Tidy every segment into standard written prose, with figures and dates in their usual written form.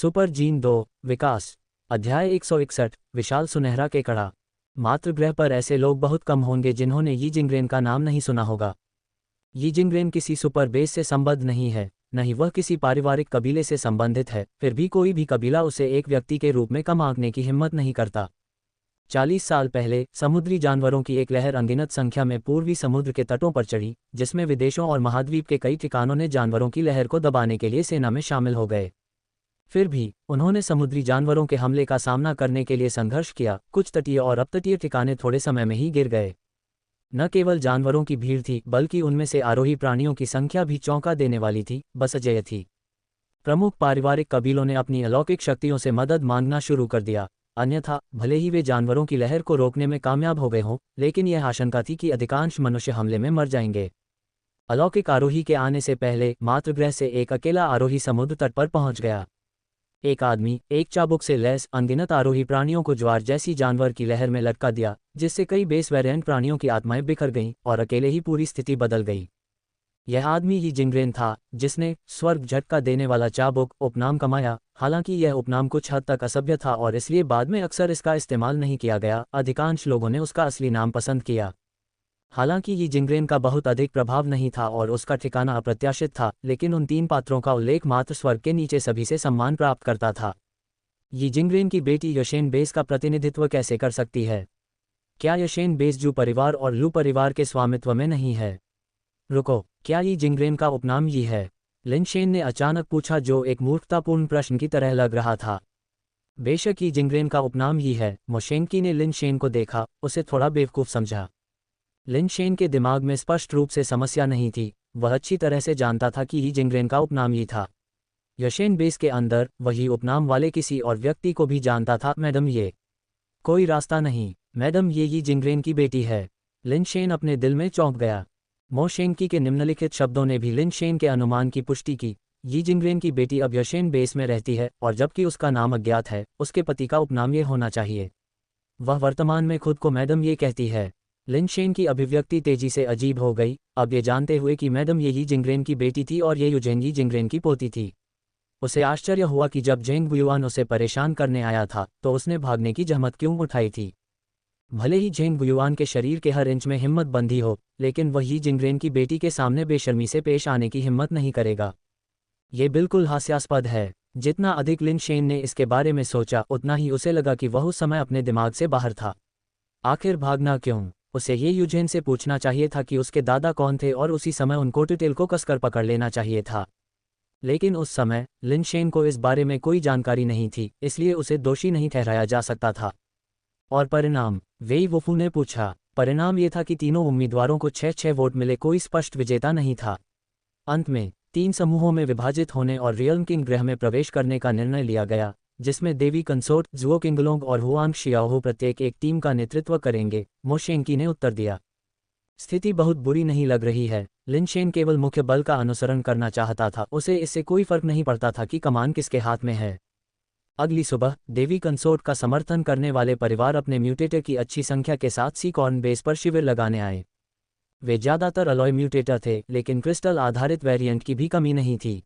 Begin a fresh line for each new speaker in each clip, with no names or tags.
Super gene 2 विकास। अध्याय 161 विशाल सुनहरा केकड़ा। मातृग्रह पर ऐसे लोग बहुत कम होंगे जिन्होंने यी जिंग्रेन का नाम नहीं सुना होगा। यी जिंग्रेन किसी सुपर बेस से संबद्ध नहीं है, नहीं वह किसी पारिवारिक कबीले से संबंधित है, फिर भी कोई भी कबीला उसे एक व्यक्ति के रूप में कम आंकने की हिम्मत नहीं करता। 40 साल पहले समुद्री जानवरों की एक लहर अनगिनत संख्या में पूर्वी समुद्र के तटों पर चढ़ी, जिसमें विदेशों और महाद्वीप के कई ठिकानों ने जानवरों की लहर को दबाने के लिए सेना में शामिल हो गए। फिर भी उन्होंने समुद्री जानवरों के हमले का सामना करने के लिए संघर्ष किया। कुछ तटीय और अपतटीय ठिकाने थोड़े समय में ही गिर गए। न केवल जानवरों की भीड़ थी, बल्कि उनमें से आरोही प्राणियों की संख्या भी चौंका देने वाली थी, बस अजेय थी। प्रमुख पारिवारिक कबीलों ने अपनी अलौकिक शक्तियों से मदद मांगना शुरू कर दिया, अन्यथा भले ही वे जानवरों की लहर को रोकने में कामयाब हो गए हों, लेकिन यह आशंका थी कि अधिकांश मनुष्य हमले में मर जाएंगे। अलौकिक आरोही के आने से पहले मातृग्रह से एक अकेला आरोही समुद्र तट पर पहुंच गया। एक आदमी एक चाबुक से लैस अनगिनत आरोही प्राणियों को ज्वार जैसी जानवर की लहर में लटका दिया, जिससे कई बेस वेरिएंट प्राणियों की आत्माएं बिखर गईं और अकेले ही पूरी स्थिति बदल गई। यह आदमी ही जिंग्रेन था, जिसने स्वर्ग झटका देने वाला चाबुक उपनाम कमाया। हालांकि यह उपनाम कुछ हद तक असभ्य था और इसलिए बाद में अक्सर इसका इस्तेमाल नहीं किया गया, अधिकांश लोगों ने उसका असली नाम पसंद किया। हालांकि यी जिंग्रेन का बहुत अधिक प्रभाव नहीं था और उसका ठिकाना अप्रत्याशित था, लेकिन उन 3 पात्रों का उल्लेख मात्र स्वर्ग के नीचे सभी से सम्मान प्राप्त करता था। यी जिंग्रेन की बेटी यशेन बेस का प्रतिनिधित्व कैसे कर सकती है? क्या यशेन बेस जू परिवार और लू परिवार के स्वामित्व में नहीं है? रुको, क्या यी जिंग्रेन का उपनाम यी है? लिनशेन ने अचानक पूछा, जो एक मूर्खतापूर्ण प्रश्न की तरह लग रहा था। बेशक यी जिंग्रेन का उपनाम यी है। मोशेंकी ने लिनशेन को देखा, उसे थोड़ा बेवकूफ़ समझा। लिनशेन के दिमाग में स्पष्ट रूप से समस्या नहीं थी, वह अच्छी तरह से जानता था कि यी जिंग्रेन का उपनाम यी था। यशेन बेस के अंदर वही उपनाम वाले किसी और व्यक्ति को भी जानता था। मैडम, ये कोई रास्ता नहीं। मैडम, ये यी जिंग्रेन की बेटी है। लिनशेन अपने दिल में चौंक गया। मोशेंकी के निम्नलिखित शब्दों ने भी लिनशेन के अनुमान की पुष्टि की। यी जिंग्रेन की बेटी अब यशेन बेस में रहती है, और जबकि उसका नाम अज्ञात है, उसके पति का उपनाम ये होना चाहिए। वह वर्तमान में खुद को मैडम ये कहती है। लिनशेन की अभिव्यक्ति तेजी से अजीब हो गई, अब ये जानते हुए कि मैडम ये यी जिंग्रेन की बेटी थी और ये युजेंग यी जिंग्रेन की पोती थी। उसे आश्चर्य हुआ कि जब जेंग बुयुआन उसे परेशान करने आया था तो उसने भागने की जहमत क्यों उठाई थी। भले ही जेंग बुयुआन के शरीर के हर इंच में हिम्मत बंधी हो, लेकिन वह यी जिंग्रेन की बेटी के सामने बेशर्मी से पेश आने की हिम्मत नहीं करेगा। ये बिल्कुल हास्यास्पद है। जितना अधिक लिनशेन ने इसके बारे में सोचा, उतना ही उसे लगा कि वह उस समय अपने दिमाग से बाहर था। आखिर भागना क्यों? उसे ये यूजेन से पूछना चाहिए था कि उसके दादा कौन थे और उसी समय उन कोटुटेल को कसकर पकड़ लेना चाहिए था। लेकिन उस समय लिनशेन को इस बारे में कोई जानकारी नहीं थी, इसलिए उसे दोषी नहीं ठहराया जा सकता था। और परिणाम? वेई वुफू ने पूछा। परिणाम ये था कि तीनों उम्मीदवारों को 6-6 वोट मिले, कोई स्पष्ट विजेता नहीं था। अंत में 3 समूहों में विभाजित होने और रियल्म किंग ग्रह में प्रवेश करने का निर्णय लिया गया, जिसमें देवी कंसोर्ट जुओ किंगलोंग और हुआंग शियाओ प्रत्येक एक टीम का नेतृत्व करेंगे। मोशेंकी ने उत्तर दिया। स्थिति बहुत बुरी नहीं लग रही है। लिनशेन केवल मुख्य बल का अनुसरण करना चाहता था, उसे इससे कोई फर्क नहीं पड़ता था कि कमान किसके हाथ में है। अगली सुबह देवी कंसोर्ट का समर्थन करने वाले परिवार अपने म्यूटेटर की अच्छी संख्या के साथ सीकॉर्न बेस पर शिविर लगाने आए। वे ज्यादातर अलॉय म्यूटेटर थे, लेकिन क्रिस्टल आधारित वेरिएंट की भी कमी नहीं थी।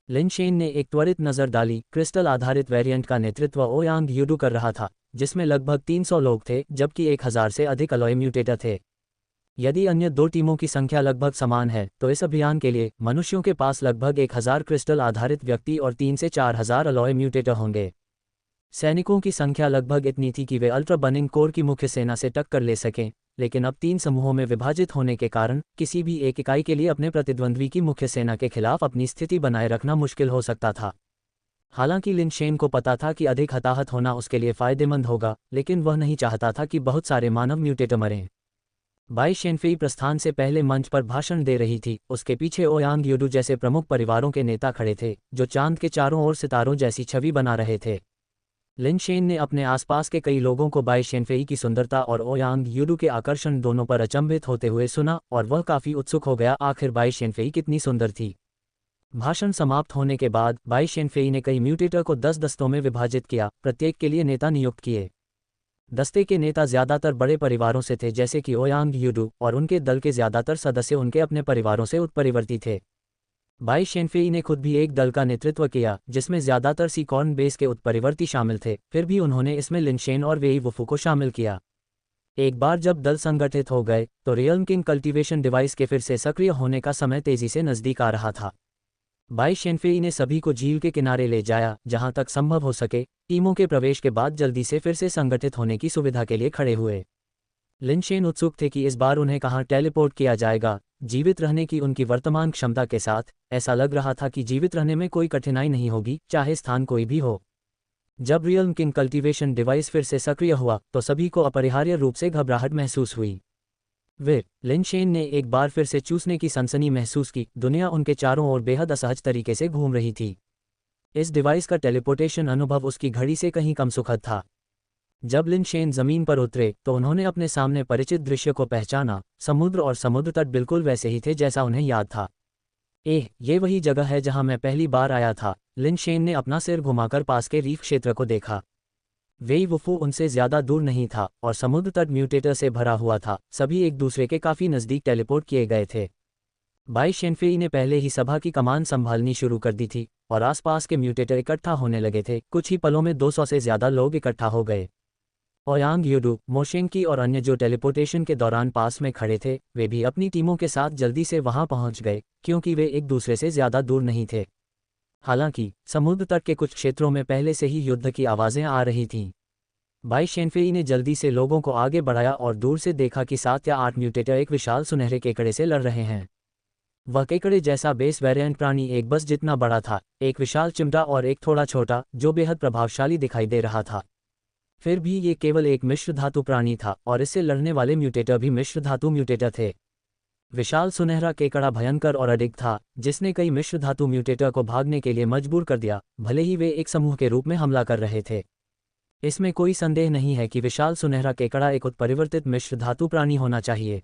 लिनशेन ने एक त्वरित नज़र डाली। क्रिस्टल आधारित वेरिएंट का नेतृत्व ओयांग यूडू कर रहा था, जिसमें लगभग 300 लोग थे, जबकि 1000 से अधिक अलॉय म्यूटेटर थे। यदि अन्य 2 टीमों की संख्या लगभग समान है, तो इस अभियान के लिए मनुष्यों के पास लगभग 1000 क्रिस्टल आधारित व्यक्ति और 3 से 4000 अलॉय म्यूटेटर होंगे। सैनिकों की संख्या लगभग इतनी थी कि वे अल्ट्रा बर्निंग कोर की मुख्य सेना से टक्कर ले सकें, लेकिन अब 3 समूहों में विभाजित होने के कारण किसी भी एक इकाई के लिए अपने प्रतिद्वंद्वी की मुख्य सेना के खिलाफ अपनी स्थिति बनाए रखना मुश्किल हो सकता था। हालांकि लिनशेन को पता था कि अधिक हताहत होना उसके लिए फायदेमंद होगा, लेकिन वह नहीं चाहता था कि बहुत सारे मानव म्यूटेटर मरें। बाई शेनफेई प्रस्थान से पहले मंच पर भाषण दे रही थी। उसके पीछे ओयांग यूडू जैसे प्रमुख परिवारों के नेता खड़े थे, जो चांद के चारों ओर सितारों जैसी छवि बना रहे थे। लिनशेन ने अपने आसपास के कई लोगों को बाई शेनफेई की सुंदरता और ओयांग यूडू के आकर्षण दोनों पर अचंभित होते हुए सुना, और वह काफी उत्सुक हो गया, आखिर बाई शेनफेई कितनी सुंदर थी। भाषण समाप्त होने के बाद बाई शेनफेई ने कई म्यूटेटर को 10 दस्तों में विभाजित किया, प्रत्येक के लिए नेता नियुक्त किए। दस्ते के नेता ज्यादातर बड़े परिवारों से थे, जैसे कि ओयांग यूडू, और उनके दल के ज्यादातर सदस्य उनके अपने परिवारों से उत्परिवर्ती थे। बाई शेनफेई ने खुद भी एक दल का नेतृत्व किया जिसमें ज्यादातर सीकॉर्न बेस के उत्परिवर्ती शामिल थे, फिर भी उन्होंने इसमें लिनशेन और वेई वुफू को शामिल किया। एक बार जब दल संगठित हो गए तो रियल्म किंग कल्टीवेशन डिवाइस के फिर से सक्रिय होने का समय तेजी से नजदीक आ रहा था। बाई शेनफेई ने सभी को झील के किनारे ले जाया, जहां तक संभव हो सके टीमों के प्रवेश के बाद जल्दी से फिर से संगठित होने की सुविधा के लिए खड़े हुए। लिनशेन उत्सुक थे कि इस बार उन्हें कहां टेलीपोर्ट किया जाएगा। जीवित रहने की उनकी वर्तमान क्षमता के साथ ऐसा लग रहा था कि जीवित रहने में कोई कठिनाई नहीं होगी, चाहे स्थान कोई भी हो। जब रियल्म किंग कल्टीवेशन डिवाइस फिर से सक्रिय हुआ तो सभी को अपरिहार्य रूप से घबराहट महसूस हुई। लिनशेन ने एक बार फिर से चूसने की सनसनी महसूस की। दुनिया उनके चारों ओर बेहद असहज तरीके से घूम रही थी। इस डिवाइस का टेलीपोर्टेशन अनुभव उसकी घड़ी से कहीं कम सुखद था। जब लिनशेन जमीन पर उतरे तो उन्होंने अपने सामने परिचित दृश्य को पहचाना। समुद्र और समुद्र तट बिल्कुल वैसे ही थे जैसा उन्हें याद था। ये वही जगह है जहां मैं पहली बार आया था। लिनशेन ने अपना सिर घुमाकर पास के रीफ क्षेत्र को देखा। वेई वुफू उनसे ज्यादा दूर नहीं था और समुद्र तट म्यूटेटर से भरा हुआ था। सभी एक दूसरे के काफी नजदीक टेलीपोर्ट किए गए थे। बाई शेनफेई ने पहले ही सभा की कमान संभालनी शुरू कर दी थी और आसपास के म्यूटेटर इकट्ठा होने लगे थे। कुछ ही पलों में 200 से ज्यादा लोग इकट्ठा हो गए। ओयांग यूडू, मोशेंकी और अन्य जो टेलीपोर्टेशन के दौरान पास में खड़े थे, वे भी अपनी टीमों के साथ जल्दी से वहां पहुंच गए क्योंकि वे एक दूसरे से ज्यादा दूर नहीं थे। हालांकि समुद्र तट के कुछ क्षेत्रों में पहले से ही युद्ध की आवाजें आ रही थीं। बाई शेनफेई ने जल्दी से लोगों को आगे बढ़ाया और दूर से देखा कि 7 या 8 म्यूटेटर एक विशाल सुनहरे केकड़े से लड़ रहे हैं। वह केकड़े जैसा बेस वेरिएंट प्राणी एक बस जितना बड़ा था, एक विशाल चिमटा और एक थोड़ा छोटा, जो बेहद प्रभावशाली दिखाई दे रहा था। फिर भी ये केवल एक मिश्र धातु प्राणी था और इससे लड़ने वाले म्यूटेटर भी मिश्र धातु म्यूटेटर थे। विशाल सुनहरा केकड़ा भयंकर और अडिग था, जिसने कई मिश्र धातु म्यूटेटर को भागने के लिए मजबूर कर दिया, भले ही वे एक समूह के रूप में हमला कर रहे थे। इसमें कोई संदेह नहीं है कि विशाल सुनहरा केकड़ा एक उत्परिवर्तित मिश्र धातु प्राणी होना चाहिए।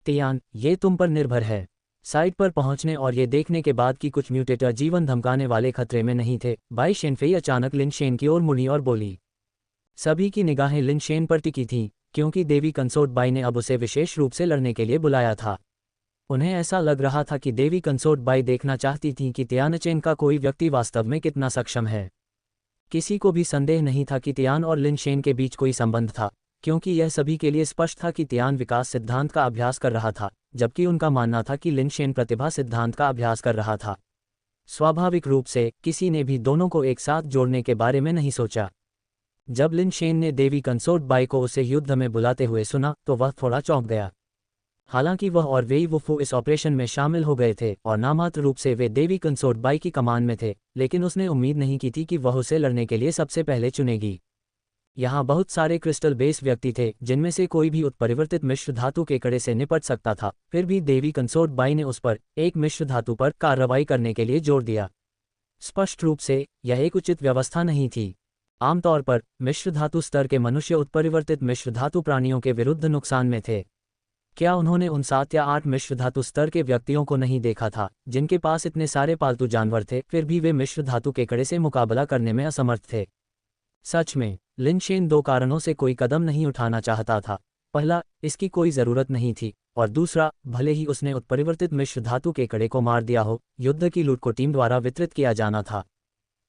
तियान, ये तुम पर निर्भर है। साइट पर पहुंचने और ये देखने के बाद कि कुछ म्यूटेटर जीवन धमकाने वाले खतरे में नहीं थे, बाई शेनफेई अचानक लिनशेन की ओर मुड़ी और बोली। सभी की निगाहें लिनशेन पर टिकी थीं, क्योंकि देवी कंसोर्ट बाई ने अब उसे विशेष रूप से लड़ने के लिए बुलाया था। उन्हें ऐसा लग रहा था कि देवी कंसोर्ट बाई देखना चाहती थीं कि तियानचेन का कोई व्यक्ति वास्तव में कितना सक्षम है। किसी को भी संदेह नहीं था कि तियान और लिनशेन के बीच कोई संबंध था, क्योंकि यह सभी के लिए स्पष्ट था कि तियान विकास सिद्धांत का अभ्यास कर रहा था, जबकि उनका मानना था कि लिनशेन प्रतिभा सिद्धांत का अभ्यास कर रहा था। स्वाभाविक रूप से किसी ने भी दोनों को एक साथ जोड़ने के बारे में नहीं सोचा। जब लिनशेन ने देवी कंसोर्ट बाई को उसे युद्ध में बुलाते हुए सुना तो वह थोड़ा चौंक गया। हालांकि वह और वेई वुफू इस ऑपरेशन में शामिल हो गए थे और नामात्र रूप से वे देवी कंसोर्ट बाई की कमान में थे, लेकिन उसने उम्मीद नहीं की थी कि वह उसे लड़ने के लिए सबसे पहले चुनेगी। यहाँ बहुत सारे क्रिस्टल बेस व्यक्ति थे जिनमें से कोई भी उत्परिवर्तित मिश्र धातु के कड़े से निपट सकता था, फिर भी देवी कंसोर्ट बाई ने उस पर एक मिश्र धातु पर कार्रवाई करने के लिए जोर दिया। स्पष्ट रूप से यह एक उचित व्यवस्था नहीं थी। आमतौर पर मिश्र धातु स्तर के मनुष्य उत्परिवर्तित मिश्र धातु प्राणियों के विरुद्ध नुकसान में थे। क्या उन्होंने उन 7 या 8 मिश्र धातु स्तर के व्यक्तियों को नहीं देखा था जिनके पास इतने सारे पालतू जानवर थे, फिर भी वे मिश्र धातु के कड़े से मुकाबला करने में असमर्थ थे। सच में लिनशेन 2 कारणों से कोई कदम नहीं उठाना चाहता था। पहला, इसकी कोई जरूरत नहीं थी, और दूसरा, भले ही उसने उत्परिवर्तित मिश्र धातु के कड़े को मार दिया हो, युद्ध की लूट को टीम द्वारा वितरित किया जाना था।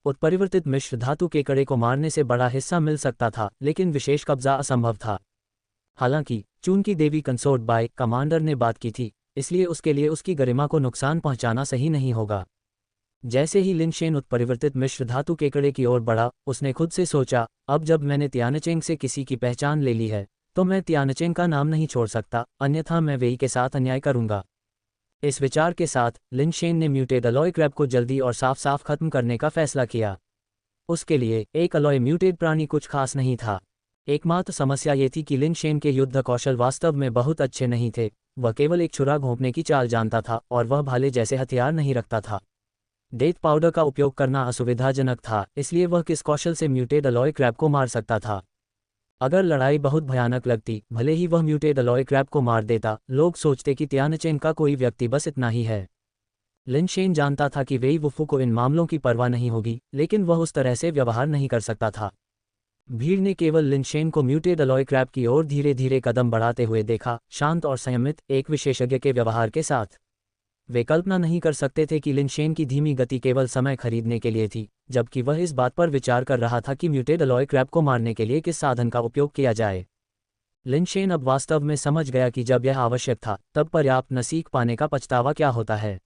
उत्परिवर्तित मिश्र धातु के कड़े को मारने से बड़ा हिस्सा मिल सकता था, लेकिन विशेष कब्जा असंभव था। हालांकि चूंकि देवी कंसोर्ट बाई कमांडर ने बात की थी, इसलिए उसके लिए उसकी गरिमा को नुकसान पहुंचाना सही नहीं होगा। जैसे ही लिनशेन उत्परिवर्तित मिश्र धातु के कड़े की ओर बढ़ा, उसने खुद से सोचा, अब जब मैंने तियानचेंग से किसी की पहचान ले ली है तो मैं तियानचेंग का नाम नहीं छोड़ सकता, अन्यथा मैं वेई के साथ अन्याय करूंगा। इस विचार के साथ लिनशेन ने म्यूटेड अलॉय क्रैब को जल्दी और साफ साफ खत्म करने का फैसला किया। उसके लिए एक अलॉय म्यूटेड प्राणी कुछ खास नहीं था। एकमात्र समस्या ये थी कि लिनशेन के युद्ध कौशल वास्तव में बहुत अच्छे नहीं थे। वह केवल एक छुरा घोंपने की चाल जानता था और वह भाले जैसे हथियार नहीं रखता था। डेथ पाउडर का उपयोग करना असुविधाजनक था, इसलिए वह किस कौशल से म्यूटेड अलॉय क्रैब को मार सकता था। अगर लड़ाई बहुत भयानक लगती, भले ही वह म्यूटेड अलॉय क्रैब को मार देता, लोग सोचते कि तियानचेन का कोई व्यक्ति बस इतना ही है। लिनशेन जानता था कि वेई वुफू को इन मामलों की परवाह नहीं होगी, लेकिन वह उस तरह से व्यवहार नहीं कर सकता था। भीड़ ने केवल लिनशेन को म्यूटेड अलॉय क्रैब की ओर धीरे धीरे कदम बढ़ाते हुए देखा, शांत और संयमित, एक विशेषज्ञ के व्यवहार के साथ। वे कल्पना नहीं कर सकते थे कि लिन शेन की धीमी गति केवल समय खरीदने के लिए थी, जबकि वह इस बात पर विचार कर रहा था कि म्यूटेड अलॉय क्रैब को मारने के लिए किस साधन का उपयोग किया जाए। लिन शेन अब वास्तव में समझ गया कि जब यह आवश्यक था तब पर्याप्त न सीख पाने का पछतावा क्या होता है।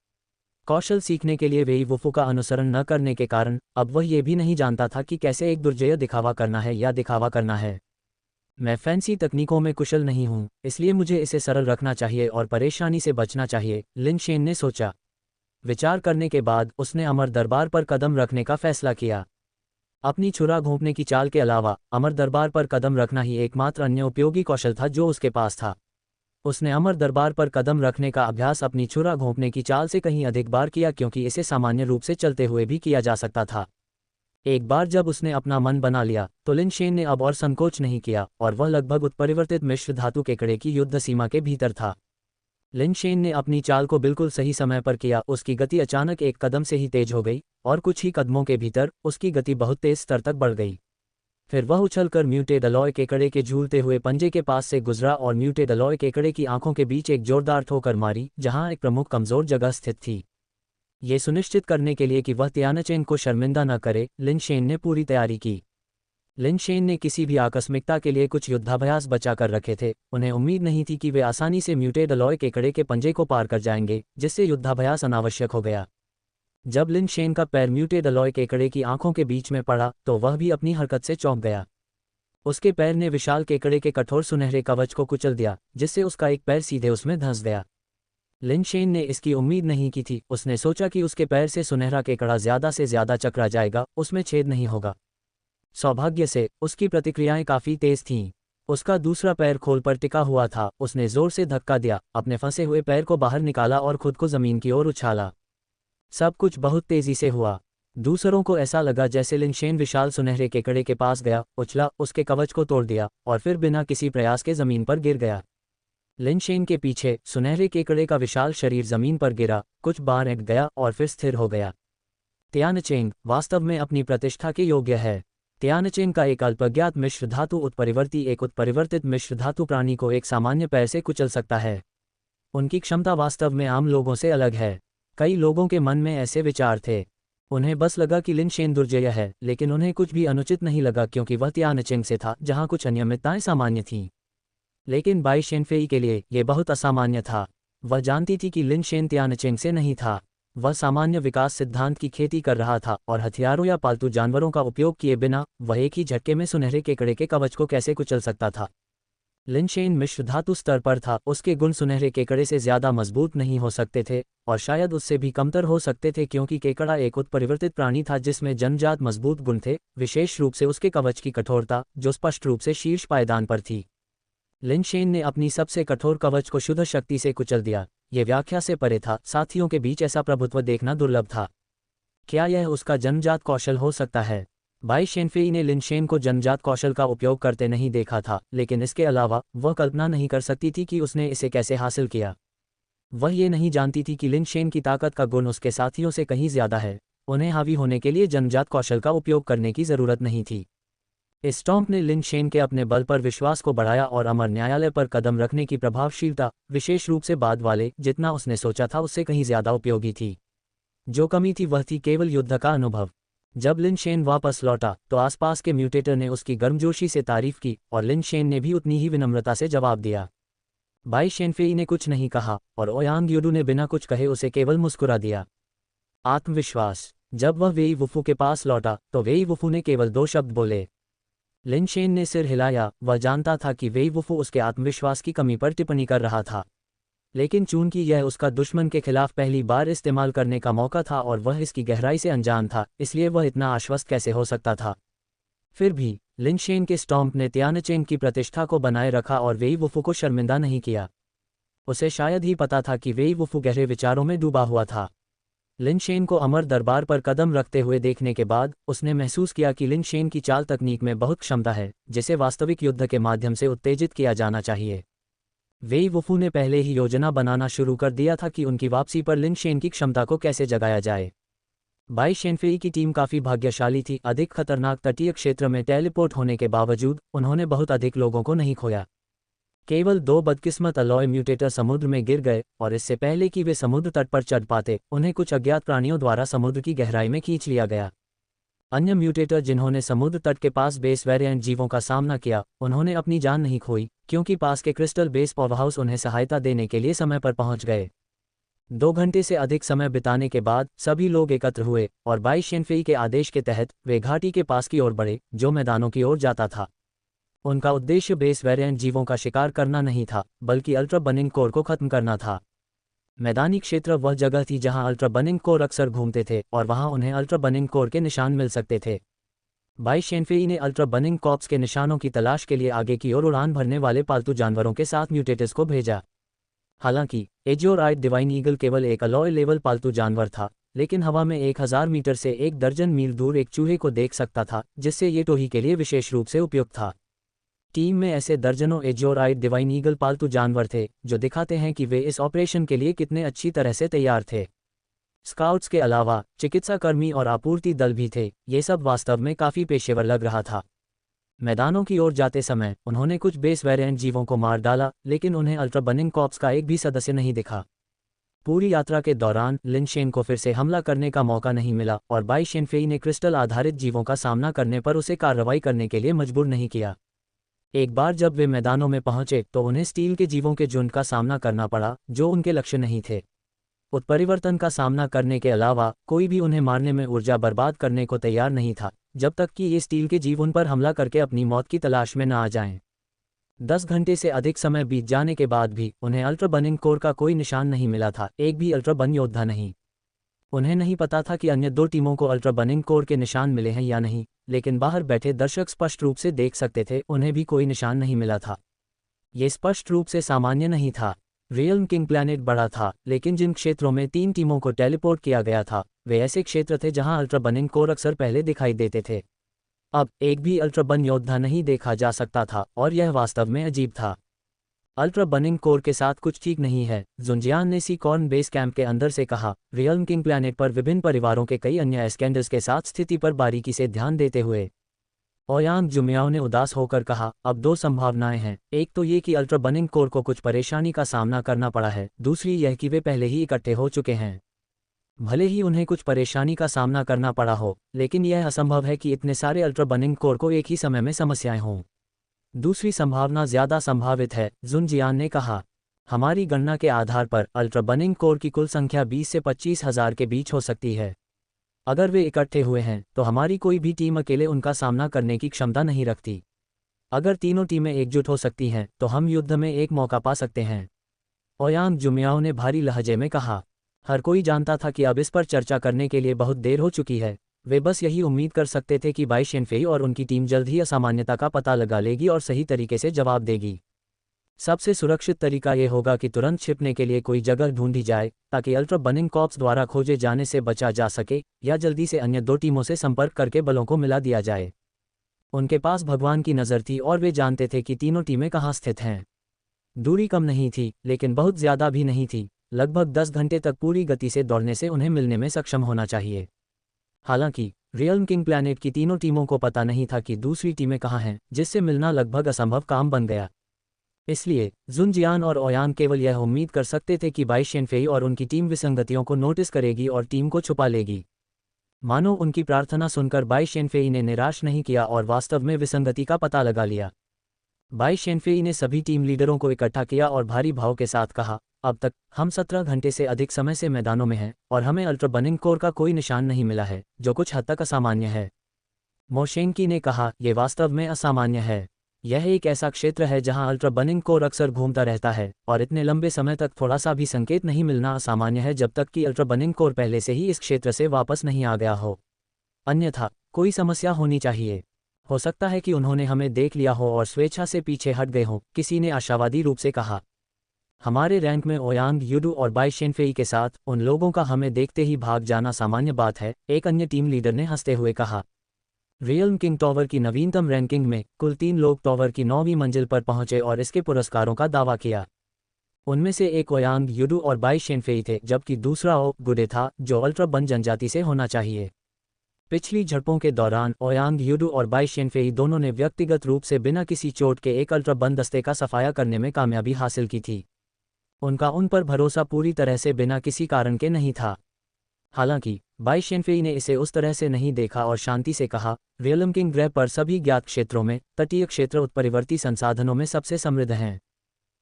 कौशल सीखने के लिए वेई वुफू का अनुसरण न करने के कारण अब वह ये भी नहीं जानता था कि कैसे एक दुर्जेय दिखावा करना है या दिखावा करना है। मैं फैंसी तकनीकों में कुशल नहीं हूं, इसलिए मुझे इसे सरल रखना चाहिए और परेशानी से बचना चाहिए, लिन शेन ने सोचा। विचार करने के बाद उसने अमर दरबार पर कदम रखने का फैसला किया। अपनी छुरा घोंपने की चाल के अलावा अमर दरबार पर कदम रखना ही एकमात्र अन्य उपयोगी कौशल था जो उसके पास था। उसने अमर दरबार पर कदम रखने का अभ्यास अपनी छुरा घोंपने की चाल से कहीं अधिक बार किया, क्योंकि इसे सामान्य रूप से चलते हुए भी किया जा सकता था। एक बार जब उसने अपना मन बना लिया तो लिन शेन ने अब और संकोच नहीं किया और वह लगभग उत्परिवर्तित मिश्र धातु केकड़े की युद्ध सीमा के भीतर था। लिन शेन ने अपनी चाल को बिल्कुल सही समय पर किया। उसकी गति अचानक एक कदम से ही तेज हो गई और कुछ ही कदमों के भीतर उसकी गति बहुत तेज स्तर तक बढ़ गई। फिर वह उछलकर म्यूटेड अलॉय केकड़े के झूलते हुए पंजे के पास से गुजरा और म्यूटेड अलॉय केकड़े की आंखों के बीच एक जोरदार ठोकर मारी, जहां एक प्रमुख कमजोर जगह स्थित थी। ये सुनिश्चित करने के लिए कि वह तियानचेन को शर्मिंदा न करे, लिन शेन ने पूरी तैयारी की। लिन शेन ने किसी भी आकस्मिकता के लिए कुछ युद्धाभ्यास बचा कर रखे थे। उन्हें उम्मीद नहीं थी कि वे आसानी से म्यूटेड अलॉय केकड़े के पंजे को पार कर जाएंगे, जिससे युद्धाभ्यास अनावश्यक हो गया। जब लिन शेन का पैर म्यूटेड अलॉय केकड़े की आंखों के बीच में पड़ा तो वह भी अपनी हरकत से चौंक गया। उसके पैर ने विशाल केकड़े के कठोर सुनहरे कवच को कुचल दिया, जिससे उसका एक पैर सीधे उसमें धंस गया। लिन शेन ने इसकी उम्मीद नहीं की थी। उसने सोचा कि उसके पैर से सुनहरा केकड़ा ज्यादा से ज्यादा चकरा जाएगा, उसमें छेद नहीं होगा। सौभाग्य से उसकी प्रतिक्रियाएं काफी तेज थीं। उसका दूसरा पैर खोल पर टिका हुआ था। उसने जोर से धक्का दिया, अपने फंसे हुए पैर को बाहर निकाला और खुद को जमीन की ओर उछाला। सब कुछ बहुत तेजी से हुआ। दूसरों को ऐसा लगा जैसे लिन शेन विशाल सुनहरे केकड़े के पास गया, उछला, उसके कवच को तोड़ दिया और फिर बिना किसी प्रयास के जमीन पर गिर गया। लिन शेन के पीछे सुनहरे केकड़े का विशाल शरीर जमीन पर गिरा, कुछ बार अटक गया और फिर स्थिर हो गया। तियानचेंग वास्तव में अपनी प्रतिष्ठा के योग्य है। तियानचेंग का एक अल्पज्ञात मिश्र धातु उत्परिवर्ती एक उत्परिवर्तित मिश्र धातु प्राणी को एक सामान्य पैर से कुचल सकता है। उनकी क्षमता वास्तव में आम लोगों से अलग है। कई लोगों के मन में ऐसे विचार थे। उन्हें बस लगा कि लिन शेन दुर्जेय है, लेकिन उन्हें कुछ भी अनुचित नहीं लगा क्योंकि वह तियानचेंग से था, जहां कुछ अनियमितताएं सामान्य थीं। लेकिन बाई शेनफेई के लिए यह बहुत असामान्य था। वह जानती थी कि लिन शेन तियानचेंग से नहीं था। वह सामान्य विकास सिद्धांत की खेती कर रहा था और हथियारों या पालतू जानवरों का उपयोग किए बिना वह एक ही झटके में सुनहरे केकड़े के कवच को कैसे कुचल सकता था। लिन शेन मिश्र धातु स्तर पर था। उसके गुण सुनहरे केकड़े से ज्यादा मजबूत नहीं हो सकते थे और शायद उससे भी कमतर हो सकते थे, क्योंकि केकड़ा एक उत्परिवर्तित प्राणी था जिसमें जन्मजात मजबूत गुण थे, विशेष रूप से उसके कवच की कठोरता, जो स्पष्ट रूप से शीर्ष पायदान पर थी। लिन शेन ने अपनी सबसे कठोर कवच को शुद्ध शक्ति से कुचल दिया। यह व्याख्या से परे था। साथियों के बीच ऐसा प्रभुत्व देखना दुर्लभ था। क्या यह उसका जन्मजात कौशल हो सकता है? बाई शेनफेई ने लिन शेन को जन्मजात कौशल का उपयोग करते नहीं देखा था, लेकिन इसके अलावा वह कल्पना नहीं कर सकती थी कि उसने इसे कैसे हासिल किया। वह ये नहीं जानती थी कि लिन शेन की ताकत का गुण उसके साथियों से कहीं ज्यादा है। उन्हें हावी होने के लिए जन्मजात कौशल का उपयोग करने की जरूरत नहीं थी। इस स्टॉम्प ने लिन शेन के अपने बल पर विश्वास को बढ़ाया और अमर न्यायालय पर कदम रखने की प्रभावशीलता, विशेष रूप से बाद वाले, जितना उसने सोचा था उससे कहीं ज्यादा उपयोगी थी। जो कमी थी वह थी केवल युद्ध का अनुभव। जब लिन शेन वापस लौटा तो आसपास के म्यूटेटर ने उसकी गर्मजोशी से तारीफ की और लिन शेन ने भी उतनी ही विनम्रता से जवाब दिया। बाई शेनफेई ने कुछ नहीं कहा और ओयांग युडू ने बिना कुछ कहे उसे केवल मुस्कुरा दिया। आत्मविश्वास। जब वह वेई वुफू के पास लौटा तो वेई वुफू ने केवल 2 शब्द बोले। लिन शेन ने सिर हिलाया। वह जानता था कि वेई वुफू उसके आत्मविश्वास की कमी पर टिप्पणी कर रहा था, लेकिन चूंकि यह उसका दुश्मन के खिलाफ पहली बार इस्तेमाल करने का मौका था और वह इसकी गहराई से अनजान था, इसलिए वह इतना आश्वस्त कैसे हो सकता था। फिर भी लिन शेन के स्टॉम्प ने तियानचेंग की प्रतिष्ठा को बनाए रखा और वेई वुफू को शर्मिंदा नहीं किया। उसे शायद ही पता था कि वेई वुफू गहरे विचारों में डूबा हुआ था। लिन शेन को अमर दरबार पर कदम रखते हुए देखने के बाद उसने महसूस किया कि लिन शेन की चाल तकनीक में बहुत क्षमता है, जिसे वास्तविक युद्ध के माध्यम से उत्तेजित किया जाना चाहिए। वेई वुफू ने पहले ही योजना बनाना शुरू कर दिया था कि उनकी वापसी पर लिन शेन की क्षमता को कैसे जगाया जाए। बाई शेनफेई की टीम काफी भाग्यशाली थी। अधिक खतरनाक तटीय क्षेत्र में टेलीपोर्ट होने के बावजूद उन्होंने बहुत अधिक लोगों को नहीं खोया। केवल 2 बदकिस्मत अलॉय म्यूटेटर समुद्र में गिर गए और इससे पहले कि वे समुद्र तट पर चढ़ पाते उन्हें कुछ अज्ञात प्राणियों द्वारा समुद्र की गहराई में खींच लिया गया। अन्य म्यूटेटर जिन्होंने समुद्र तट के पास बेस वेरिएंट जीवों का सामना किया उन्होंने अपनी जान नहीं खोई क्योंकि पास के क्रिस्टल बेस पावरहाउस उन्हें सहायता देने के लिए समय पर पहुंच गए। 2 घंटे से अधिक समय बिताने के बाद सभी लोग एकत्र हुए और बाई शेनफेई के आदेश के तहत वे घाटी के पास की ओर बढ़े जो मैदानों की ओर जाता था। उनका उद्देश्य बेस वेरिएंट जीवों का शिकार करना नहीं था बल्कि अल्ट्रा बनिंग कोर को खत्म करना था। मैदानी क्षेत्र वह जगह थी जहां अल्ट्रा बनिंग कोर अक्सर घूमते थे और वहां उन्हें अल्ट्रा बनिंग कोर के निशान मिल सकते थे। बाई शेनफेई ने अल्ट्रा बनिंग कॉर्प्स के निशानों की तलाश के लिए आगे की ओर उड़ान भरने वाले पालतू जानवरों के साथ म्यूटेटर्स को भेजा। हालांकि एजियोराइट डिवाइन ईगल केवल एक अलॉय लेवल पालतू जानवर था, लेकिन हवा में 1000 मीटर से 1 दर्जन मील दूर एक चूहे को देख सकता था जिससे ये टोही के लिए विशेष रूप से उपयुक्त था। टीम में ऐसे दर्जनों एजियोराइट डिवाइन ईगल पालतू जानवर थे जो दिखाते हैं कि वे इस ऑपरेशन के लिए कितने अच्छी तरह से तैयार थे। स्काउट्स के अलावा चिकित्साकर्मी और आपूर्ति दल भी थे। ये सब वास्तव में काफ़ी पेशेवर लग रहा था। मैदानों की ओर जाते समय उन्होंने कुछ बेस वेरिएंट जीवों को मार डाला, लेकिन उन्हें अल्ट्रा बनिंग कॉर्प्स का एक भी सदस्य नहीं दिखा। पूरी यात्रा के दौरान लिन शेन को फिर से हमला करने का मौका नहीं मिला और बाई शेनफेई ने क्रिस्टल आधारित जीवों का सामना करने पर उसे कार्रवाई करने के लिए मजबूर नहीं किया। एक बार जब वे मैदानों में पहुंचे तो उन्हें स्टील के जीवों के झुंड का सामना करना पड़ा जो उनके लक्ष्य नहीं थे। उत्परिवर्तन का सामना करने के अलावा कोई भी उन्हें मारने में ऊर्जा बर्बाद करने को तैयार नहीं था जब तक कि ये स्टील के जीव उन पर हमला करके अपनी मौत की तलाश में न आ जाएं। 10 घंटे से अधिक समय बीत जाने के बाद भी उन्हें अल्ट्रा बनिंग कोर का कोई निशान नहीं मिला था, एक भी अल्ट्रा बन योद्धा नहीं। उन्हें नहीं पता था कि अन्य 2 टीमों को अल्ट्रा बनिंग कोर के निशान मिले हैं या नहीं, लेकिन बाहर बैठे दर्शक स्पष्ट रूप से देख सकते थे उन्हें भी कोई निशान नहीं मिला था। ये स्पष्ट रूप से सामान्य नहीं था। रियल्म किंग प्लैनेट बड़ा था, लेकिन जिन क्षेत्रों में 3 टीमों को टेलीपोर्ट किया गया था वे ऐसे क्षेत्र थे जहां अल्ट्रा बनिंग कोर अक्सर पहले दिखाई देते थे। अब एक भी अल्ट्रा बन योद्धा नहीं देखा जा सकता था और यह वास्तव में अजीब था। अल्ट्रा बनिंग कोर के साथ कुछ ठीक नहीं है, जुनजियान ने सी कॉर्न बेस कैंप के अंदर से कहा। रियल्म किंग प्लैनेट पर विभिन्न परिवारों के कई अन्य एस्केंडर्स के साथ स्थिति पर बारीकी से ध्यान देते हुए ओयांग जुमियाओ ने उदास होकर कहा, अब 2 संभावनाएं हैं। एक तो ये कि अल्ट्रा बनिंग कोर को कुछ परेशानी का सामना करना पड़ा है, दूसरी यह कि वे पहले ही इकट्ठे हो चुके हैं। भले ही उन्हें कुछ परेशानी का सामना करना पड़ा हो, लेकिन यह असंभव है कि इतने सारे अल्ट्रा बनिंग कोर को एक ही समय में समस्याएं हों। दूसरी संभावना ज्यादा संभावित है, जुनजियान ने कहा। हमारी गणना के आधार पर अल्ट्रा बनिंग कोर की कुल संख्या 20 से 25 हज़ार के बीच हो सकती है। अगर वे इकट्ठे हुए हैं तो हमारी कोई भी टीम अकेले उनका सामना करने की क्षमता नहीं रखती। अगर तीनों टीमें एकजुट हो सकती हैं तो हम युद्ध में एक मौका पा सकते हैं, ओयांग जुमियाओ ने भारी लहजे में कहा। हर कोई जानता था कि अब इस पर चर्चा करने के लिए बहुत देर हो चुकी है। वे बस यही उम्मीद कर सकते थे कि बाई शेनफेई और उनकी टीम जल्द ही असामान्यता का पता लगा लेगी और सही तरीके से जवाब देगी। सबसे सुरक्षित तरीका ये होगा कि तुरंत छिपने के लिए कोई जगह ढूंढी जाए ताकि अल्ट्रा बनिंग कॉर्प्स द्वारा खोजे जाने से बचा जा सके, या जल्दी से अन्य 2 टीमों से संपर्क करके बलों को मिला दिया जाए। उनके पास भगवान की नज़र थी और वे जानते थे कि तीनों टीमें कहाँ स्थित हैं। दूरी कम नहीं थी, लेकिन बहुत ज़्यादा भी नहीं थी। लगभग 10 घंटे तक पूरी गति से दौड़ने से उन्हें मिलने में सक्षम होना चाहिए। हालांकि रियल्म किंग प्लैनेट की तीनों टीमों को पता नहीं था कि दूसरी टीमें कहाँ हैं, जिससे मिलना लगभग असंभव काम बन गया। इसलिए जुनजियान और ओयांग केवल यह उम्मीद कर सकते थे कि बाई शेनफेई और उनकी टीम विसंगतियों को नोटिस करेगी और टीम को छुपा लेगी। मानो उनकी प्रार्थना सुनकर बाई शेनफेई ने निराश नहीं किया और वास्तव में विसंगति का पता लगा लिया। बाई शेनफेई ने सभी टीम लीडरों को इकट्ठा किया और भारी भाव के साथ कहा, अब तक हम 17 घंटे से अधिक समय से मैदानों में हैं और हमें अल्ट्रा बनिंग कोर का कोई निशान नहीं मिला है, जो कुछ हद तक असामान्य है। मोशेंकी ने कहा, यह वास्तव में असामान्य है। यह एक ऐसा क्षेत्र है जहां अल्ट्रा बनिंग कोर अक्सर घूमता रहता है और इतने लंबे समय तक थोड़ा सा भी संकेत नहीं मिलना असामान्य है जब तक कि अल्ट्रा बनिंग कोर पहले से ही इस क्षेत्र से वापस नहीं आ गया हो। अन्यथा कोई समस्या होनी चाहिए। हो सकता है कि उन्होंने हमें देख लिया हो और स्वेच्छा से पीछे हट गए हों, किसी ने आशावादी रूप से कहा। हमारे रैंक में ओयांग यूडू और बाई शेनफेई के साथ उन लोगों का हमें देखते ही भाग जाना सामान्य बात है, एक अन्य टीम लीडर ने हंसते हुए कहा। रियल्म किंग टॉवर की नवीनतम रैंकिंग में कुल 3 लोग टॉवर की 9वीं मंजिल पर पहुंचे और इसके पुरस्कारों का दावा किया। उनमें से एक ओयांग यूडू और बाई शेनफेई थे, जबकि दूसरा ओ गुडे था, जो अल्ट्रा बन जनजाति से होना चाहिए। पिछली झड़पों के दौरान ओयांग यूडू और बाई शेनफेई दोनों ने व्यक्तिगत रूप से बिना किसी चोट के एक अल्ट्रा बन दस्ते का सफाया करने में कामयाबी हासिल की थी। उनका उन पर भरोसा पूरी तरह से बिना किसी कारण के नहीं था। हालांकि बाई शेनफेई ने इसे उस तरह से नहीं देखा और शांति से कहा, रियलम किंग ग्रह पर सभी ज्ञात क्षेत्रों में तटीय क्षेत्र उत्परिवर्ती संसाधनों में सबसे समृद्ध हैं।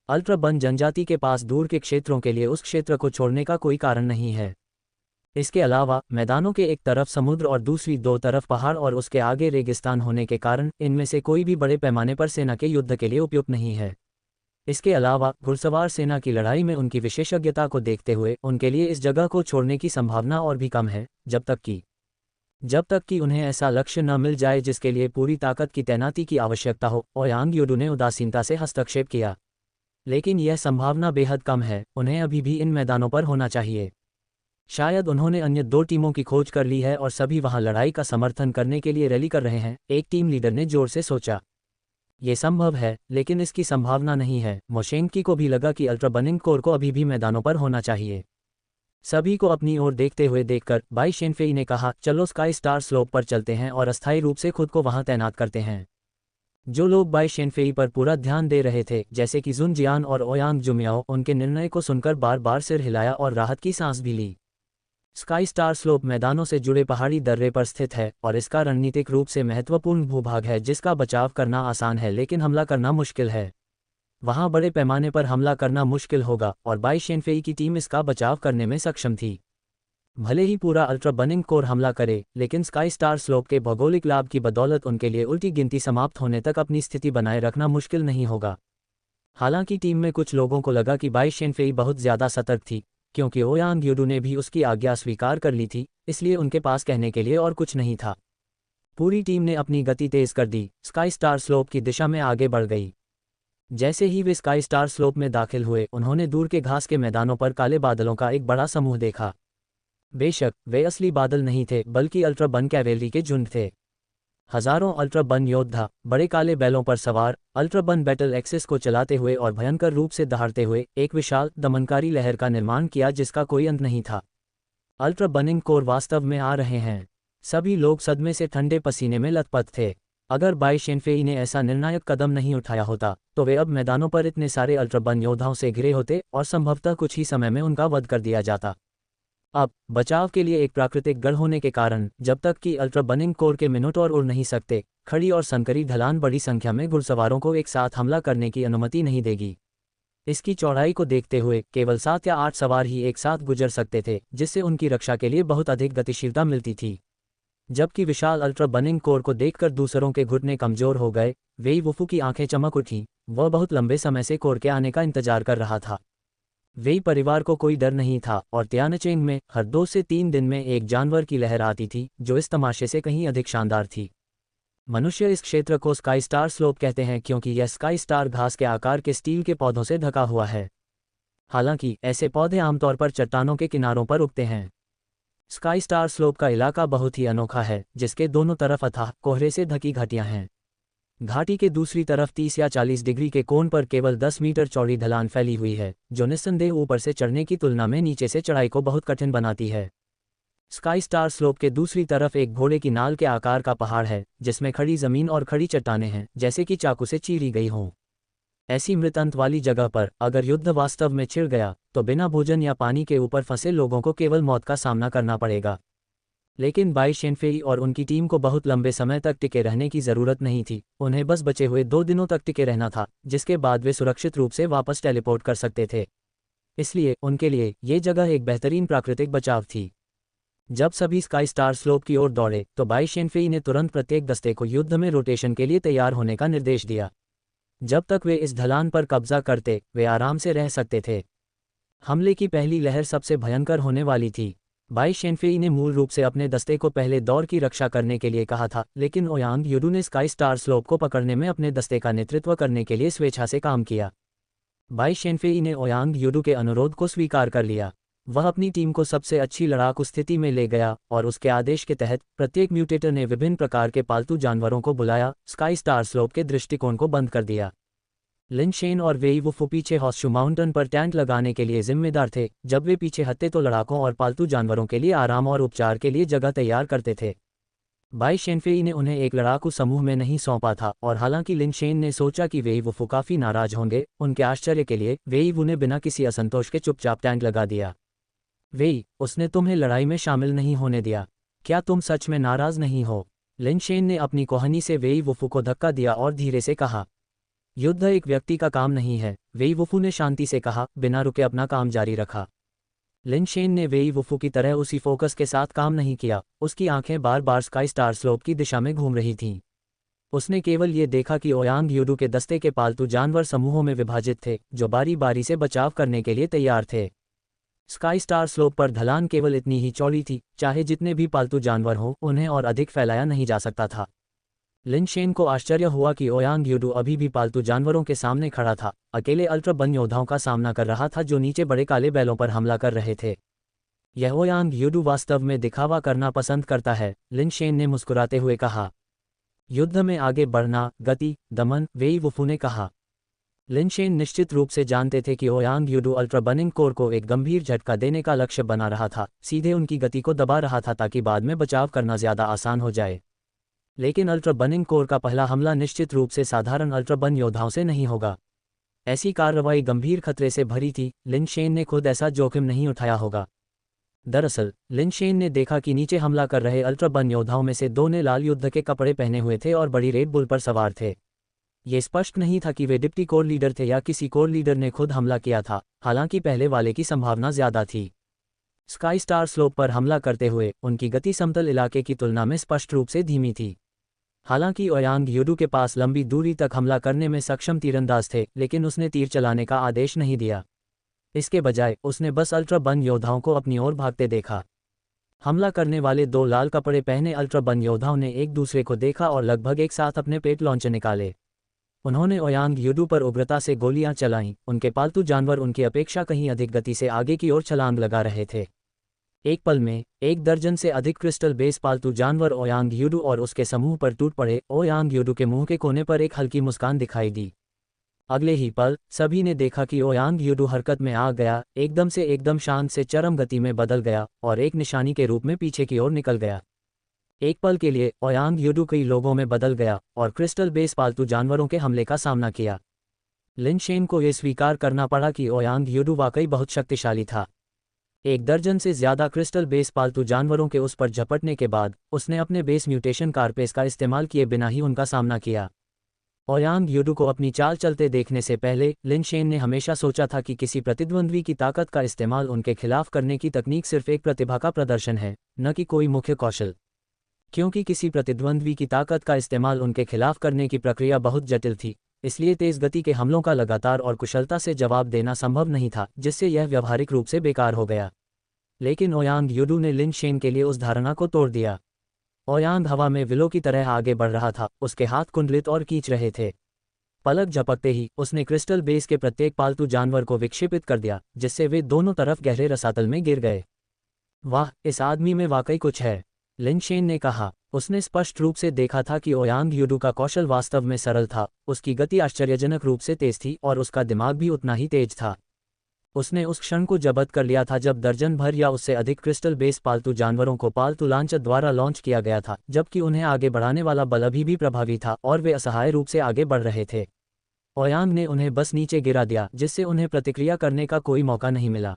अल्ट्रा बन जनजाति के पास दूर के क्षेत्रों के लिए उस क्षेत्र को छोड़ने का कोई कारण नहीं है। इसके अलावा मैदानों के एक तरफ समुद्र और दूसरी दो तरफ पहाड़ और उसके आगे रेगिस्तान होने के कारण इनमें से कोई भी बड़े पैमाने पर सेना के युद्ध के लिए उपयुक्त नहीं है। इसके अलावा घुड़सवार सेना की लड़ाई में उनकी विशेषज्ञता को देखते हुए उनके लिए इस जगह को छोड़ने की संभावना और भी कम है, जब तक कि उन्हें ऐसा लक्ष्य न मिल जाए जिसके लिए पूरी ताकत की तैनाती की आवश्यकता हो। ओयांग यूडू ने उदासीनता से हस्तक्षेप किया, लेकिन यह संभावना बेहद कम है। उन्हें अभी भी इन मैदानों पर होना चाहिए। शायद उन्होंने अन्य 2 टीमों की खोज कर ली है और सभी वहां लड़ाई का समर्थन करने के लिए रैली कर रहे हैं, एक टीम लीडर ने जोर से सोचा। ये संभव है, लेकिन इसकी संभावना नहीं है। मोशेंकी को भी लगा कि अल्ट्रा बनिंग कोर को अभी भी मैदानों पर होना चाहिए। सभी को अपनी ओर देखते हुए देखकर बाई शेनफेई ने कहा, चलो स्काई स्टार स्लोप पर चलते हैं और अस्थायी रूप से खुद को वहां तैनात करते हैं। जो लोग बाई शेनफेई पर पूरा ध्यान दे रहे थे, जैसे कि जुन जियान और ओयांग जुमियाओ, उनके निर्णय को सुनकर बार बार सिर हिलाया और राहत की सांस भी ली। स्काई स्टार स्लोप मैदानों से जुड़े पहाड़ी दर्रे पर स्थित है और इसका रणनीतिक रूप से महत्वपूर्ण भूभाग है जिसका बचाव करना आसान है लेकिन हमला करना मुश्किल है। वहां बड़े पैमाने पर हमला करना मुश्किल होगा और बाई शेनफेई की टीम इसका बचाव करने में सक्षम थी। भले ही पूरा अल्ट्रा बनिंग कोर हमला करे, लेकिन स्काई स्टार स्लोप के भौगोलिक लाभ की बदौलत उनके लिए उल्टी गिनती समाप्त होने तक अपनी स्थिति बनाए रखना मुश्किल नहीं होगा। हालांकि टीम में कुछ लोगों को लगा कि बाई शेनफेई बहुत ज्यादा सतर्क थी, क्योंकि ओयांग यूडू ने भी उसकी आज्ञा स्वीकार कर ली थी, इसलिए उनके पास कहने के लिए और कुछ नहीं था। पूरी टीम ने अपनी गति तेज कर दी, स्काई स्टार स्लोप की दिशा में आगे बढ़ गई। जैसे ही वे स्काई स्टार स्लोप में दाखिल हुए, उन्होंने दूर के घास के मैदानों पर काले बादलों का एक बड़ा समूह देखा। बेशक वे असली बादल नहीं थे, बल्कि अल्ट्रा बन कैवेलरी के झुंड थे। हजारों अल्ट्रा बन योद्धा बड़े काले बैलों पर सवार अल्ट्रा बन बैटल एक्सेस को चलाते हुए और भयंकर रूप से दहाड़ते हुए एक विशाल दमनकारी लहर का निर्माण किया जिसका कोई अंत नहीं था। अल्ट्रा बनिंग कोर वास्तव में आ रहे हैं। सभी लोग सदमे से ठंडे पसीने में लथपथ थे। अगर बाई शेनफेई ने ऐसा निर्णायक कदम नहीं उठाया होता तो वे अब मैदानों पर इतने सारे अल्ट्रा बन योद्धाओं से घिरे होते और संभवतः कुछ ही समय में उनका वध कर दिया जाता। अब बचाव के लिए एक प्राकृतिक गढ़ होने के कारण जब तक कि अल्ट्रा बनिंग कोर के मिनोटॉर उड़ नहीं सकते, खड़ी और संकरी ढलान बड़ी संख्या में घुड़सवारों को एक साथ हमला करने की अनुमति नहीं देगी। इसकी चौड़ाई को देखते हुए केवल 7 या 8 सवार ही एक साथ गुजर सकते थे, जिससे उनकी रक्षा के लिए बहुत अधिक गतिशीलता मिलती थी। जबकि विशाल अल्ट्रा बनिंग कोर को देखकर दूसरों के घुटने कमजोर हो गए। वेई वुफू की आंखें चमक उठी। वह बहुत लंबे समय से कोर के आने का इंतजार कर रहा था। वेई परिवार को कोई डर नहीं था और तियानचेंग में हर 2 से 3 दिन में एक जानवर की लहर आती थी जो इस तमाशे से कहीं अधिक शानदार थी। मनुष्य इस क्षेत्र को स्काई स्टार स्लोप कहते हैं क्योंकि यह स्काई स्टार घास के आकार के स्टील के पौधों से ढका हुआ है। हालांकि ऐसे पौधे आमतौर पर चट्टानों के किनारों पर उगते हैं। स्काई स्टार स्लोप का इलाका बहुत ही अनोखा है, जिसके दोनों तरफ अथाह कोहरे से ढकी घाटियां हैं। घाटी के दूसरी तरफ 30 या 40 डिग्री के कोण पर केवल 10 मीटर चौड़ी ढलान फैली हुई है, जो निस्संदेह ऊपर से चढ़ने की तुलना में नीचे से चढ़ाई को बहुत कठिन बनाती है। स्काई स्टार स्लोप के दूसरी तरफ एक घोड़े की नाल के आकार का पहाड़ है, जिसमें खड़ी जमीन और खड़ी चट्टानें हैं, जैसे कि चाकू से चीरी गई हों। ऐसी मृत अंत वाली जगह पर अगर युद्ध वास्तव में छिड़ गया तो बिना भोजन या पानी के ऊपर फंसे लोगों को केवल मौत का सामना करना पड़ेगा। लेकिन बाई शेनफेई और उनकी टीम को बहुत लंबे समय तक टिके रहने की जरूरत नहीं थी। उन्हें बस बचे हुए 2 दिनों तक टिके रहना था, जिसके बाद वे सुरक्षित रूप से वापस टेलीपोर्ट कर सकते थे। इसलिए उनके लिए ये जगह एक बेहतरीन प्राकृतिक बचाव थी। जब सभी स्काई स्टार स्लोप की ओर दौड़े तो बाई शेनफेई ने तुरंत प्रत्येक दस्ते को युद्ध में रोटेशन के लिए तैयार होने का निर्देश दिया। जब तक वे इस ढलान पर कब्जा करते, वे आराम से रह सकते थे। हमले की पहली लहर सबसे भयंकर होने वाली थी। बाई शेनफेई ने मूल रूप से अपने दस्ते को पहले दौर की रक्षा करने के लिए कहा था, लेकिन ओयांग यूडू ने स्काई स्टार स्लोप को पकड़ने में अपने दस्ते का नेतृत्व करने के लिए स्वेच्छा से काम किया। बाई शेनफेई ने ओयांग यूडू के अनुरोध को स्वीकार कर लिया। वह अपनी टीम को सबसे अच्छी लड़ाकू स्थिति में ले गया और उसके आदेश के तहत प्रत्येक म्यूटेटर ने विभिन्न प्रकार के पालतू जानवरों को बुलाया, स्काई स्टार स्लोप के दृष्टिकोण को बंद कर दिया। लिन शेन और वेई वुफू पीछे हॉर्सशू माउंटेन पर टैंक लगाने के लिए जिम्मेदार थे। जब वे पीछे हटते तो लड़ाकों और पालतू जानवरों के लिए आराम और उपचार के लिए जगह तैयार करते थे। बाई शेनफेई ने उन्हें एक लड़ाकू समूह में नहीं सौंपा था, और हालांकि लिन शेन ने सोचा कि वेई वुफू काफी नाराज होंगे, उनके आश्चर्य के लिए वेई वू ने बिना किसी असंतोष के चुपचाप टैंक लगा दिया। वेई, उसने तुम्हें लड़ाई में शामिल नहीं होने दिया। क्या तुम सच में नाराज नहीं हो? लिन शेन ने अपनी कोहनी से वेई वुफू को धक्का दिया और धीरे से कहा। युद्ध एक व्यक्ति का काम नहीं है, वेई वुफू ने शांति से कहा, बिना रुके अपना काम जारी रखा। लिन शेन ने वेई वुफू की तरह उसी फोकस के साथ काम नहीं किया, उसकी आंखें बार बार स्काई स्टार स्लोप की दिशा में घूम रही थीं। उसने केवल ये देखा कि ओयांग यूडू के दस्ते के पालतू जानवर समूहों में विभाजित थे, जो बारी बारी से बचाव करने के लिए तैयार थे। स्काई स्टार स्लोप पर ढलान केवल इतनी ही चौड़ी थी, चाहे जितने भी पालतू जानवर हों, उन्हें और अधिक फैलाया नहीं जा सकता था। लिन शेन को आश्चर्य हुआ कि ओयांग यूडू अभी भी पालतू जानवरों के सामने खड़ा था, अकेले अल्ट्रा वन योद्धाओं का सामना कर रहा था जो नीचे बड़े काले बैलों पर हमला कर रहे थे। यह ओयांग यूडू वास्तव में दिखावा करना पसंद करता है, लिन शेन ने मुस्कुराते हुए कहा। युद्ध में आगे बढ़ना, गति, दमन, वेई वुफू ने कहा। लिन शेन निश्चित रूप से जानते थे कि ओयांग यूडू अल्ट्रा बनिंग कोर को एक गंभीर झटका देने का लक्ष्य बना रहा था, सीधे उनकी गति को दबा रहा था ताकि बाद में बचाव करना ज्यादा आसान हो जाए। लेकिन अल्ट्रा बनिंग कोर का पहला हमला निश्चित रूप से साधारण अल्ट्रा बन योद्धाओं से नहीं होगा। ऐसी कार्रवाई गंभीर खतरे से भरी थी, लिन शेन ने खुद ऐसा जोखिम नहीं उठाया होगा। दरअसल लिन शेन ने देखा कि नीचे हमला कर रहे अल्ट्रा बन योद्धाओं में से दो ने लाल युद्ध के कपड़े पहने हुए थे और बड़ी रेड बुल पर सवार थे। ये स्पष्ट नहीं था कि वे डिप्टी कोर लीडर थे या किसी कोर लीडर ने खुद हमला किया था, हालांकि पहले वाले की संभावना ज्यादा थी। स्काई स्टार स्लोप पर हमला करते हुए उनकी गति समतल इलाके की तुलना में स्पष्ट रूप से धीमी थी। हालांकि ओयांग यूडू के पास लंबी दूरी तक हमला करने में सक्षम तीरंदाज थे, लेकिन उसने तीर चलाने का आदेश नहीं दिया। इसके बजाय उसने बस अल्ट्रा बन योद्धाओं को अपनी ओर भागते देखा। हमला करने वाले दो लाल कपड़े पहने अल्ट्रा बन योद्धाओं ने एक दूसरे को देखा और लगभग एक साथ अपने पेट लॉन्चर निकाले। उन्होंने ओयांग यूडू पर उग्रता से गोलियां चलाईं, उनके पालतू जानवर उनकी अपेक्षा कहीं अधिक गति से आगे की ओर छलांग लगा रहे थे। एक पल में 1 दर्जन से अधिक क्रिस्टल बेस पालतू जानवर ओयांग यूडू और उसके समूह पर टूट पड़े। ओयांग यूडू के मुंह के कोने पर एक हल्की मुस्कान दिखाई दी। अगले ही पल सभी ने देखा कि ओयांग यूडू हरकत में आ गया, एकदम शांत से चरम गति में बदल गया और एक निशानी के रूप में पीछे की ओर निकल गया। एक पल के लिए ओयांग यूडू कई लोगों में बदल गया और क्रिस्टल बेस पालतू जानवरों के हमले का सामना किया। लिन शेन को यह स्वीकार करना पड़ा कि ओयांग यूडू वाकई बहुत शक्तिशाली था। 1 दर्जन से ज्यादा क्रिस्टल बेस पालतू जानवरों के उस पर झपटने के बाद उसने अपने बेस म्यूटेशन कार्पेस का इस्तेमाल किए बिना ही उनका सामना किया। ओयांग यूडू को अपनी चाल चलते देखने से पहले लिन शेन ने हमेशा सोचा था कि किसी प्रतिद्वंद्वी की ताकत का इस्तेमाल उनके खिलाफ करने की तकनीक सिर्फ एक प्रतिभा का प्रदर्शन है, न कि कोई मुख्य कौशल। क्योंकि किसी प्रतिद्वंद्वी की ताकत का इस्तेमाल उनके खिलाफ करने की प्रक्रिया बहुत जटिल थी, इसलिए तेज गति के हमलों का लगातार और कुशलता से जवाब देना संभव नहीं था, जिससे यह व्यावहारिक रूप से बेकार हो गया। लेकिन ओयांग यूडू ने लिन शेन के लिए उस धारणा को तोड़ दिया। ओयांग हवा में विलो की तरह आगे बढ़ रहा था, उसके हाथ कुंडलित और खींच रहे थे। पलक झपकते ही उसने क्रिस्टल बेस के प्रत्येक पालतू जानवर को विक्षेपित कर दिया, जिससे वे दोनों तरफ गहरे रसातल में गिर गए। वाह, इस आदमी में वाकई कुछ है, लिन शेन ने कहा। उसने स्पष्ट रूप से देखा था कि ओयांग यूडू का कौशल वास्तव में सरल था, उसकी गति आश्चर्यजनक रूप से तेज थी और उसका दिमाग भी उतना ही तेज था। उसने उस क्षण को जब्त कर लिया था जब दर्जन भर या उससे अधिक क्रिस्टल बेस पालतू जानवरों को पालतू लॉन्चर द्वारा लॉन्च किया गया था, जबकि उन्हें आगे बढ़ाने वाला बल अभी भी प्रभावी था और वे असहाय रूप से आगे बढ़ रहे थे। ओयांग ने उन्हें बस नीचे गिरा दिया, जिससे उन्हें प्रतिक्रिया करने का कोई मौका नहीं मिला।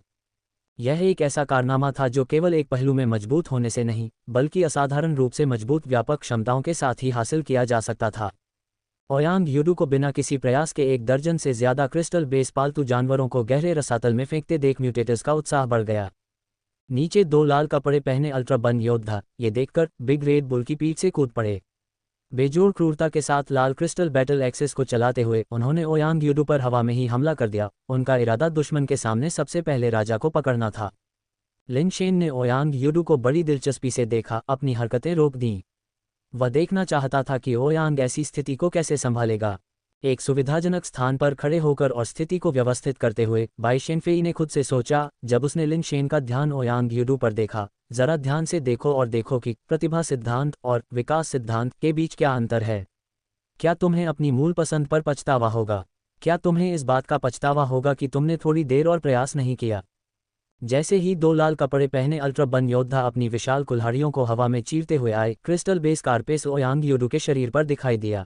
यह एक ऐसा कारनामा था जो केवल एक पहलू में मजबूत होने से नहीं, बल्कि असाधारण रूप से मजबूत व्यापक क्षमताओं के साथ ही हासिल किया जा सकता था। ओयांग यूडू को बिना किसी प्रयास के 1 दर्जन से ज्यादा क्रिस्टल बेस पालतू जानवरों को गहरे रसातल में फेंकते देख म्यूटेटर्स का उत्साह बढ़ गया। नीचे 2 लाल कपड़े पहने अल्ट्रा बन योद्धा ये देखकर बिग रेड बुल की पीठ से कूद पड़े। बेजोड़ क्रूरता के साथ लाल क्रिस्टल बैटल एक्सेस को चलाते हुए उन्होंने ओयांग यूडू पर हवा में ही हमला कर दिया। उनका इरादा दुश्मन के सामने सबसे पहले राजा को पकड़ना था। लिन शेन ने ओयांग यूडू को बड़ी दिलचस्पी से देखा, अपनी हरकतें रोक दीं। वह देखना चाहता था कि ओयांग ऐसी स्थिति को कैसे संभालेगा। एक सुविधाजनक स्थान पर खड़े होकर और स्थिति को व्यवस्थित करते हुए बाई शेनफेई ने खुद से सोचा। जब उसने लिन शेन का ध्यान ओयांग यूडू पर देखा, जरा ध्यान से देखो और देखो कि प्रतिभा सिद्धांत और विकास सिद्धांत के बीच क्या अंतर है। क्या तुम्हें अपनी मूल पसंद पर पछतावा होगा? क्या तुम्हें इस बात का पछतावा होगा कि तुमने थोड़ी देर और प्रयास नहीं किया? जैसे ही दो लाल कपड़े पहने अल्ट्रा बन योद्धा अपनी विशाल कुल्हाड़ियों को हवा में चीरते हुए आए, क्रिस्टल बेस कारपेस ओयांग यूडू के शरीर पर दिखाई दिया।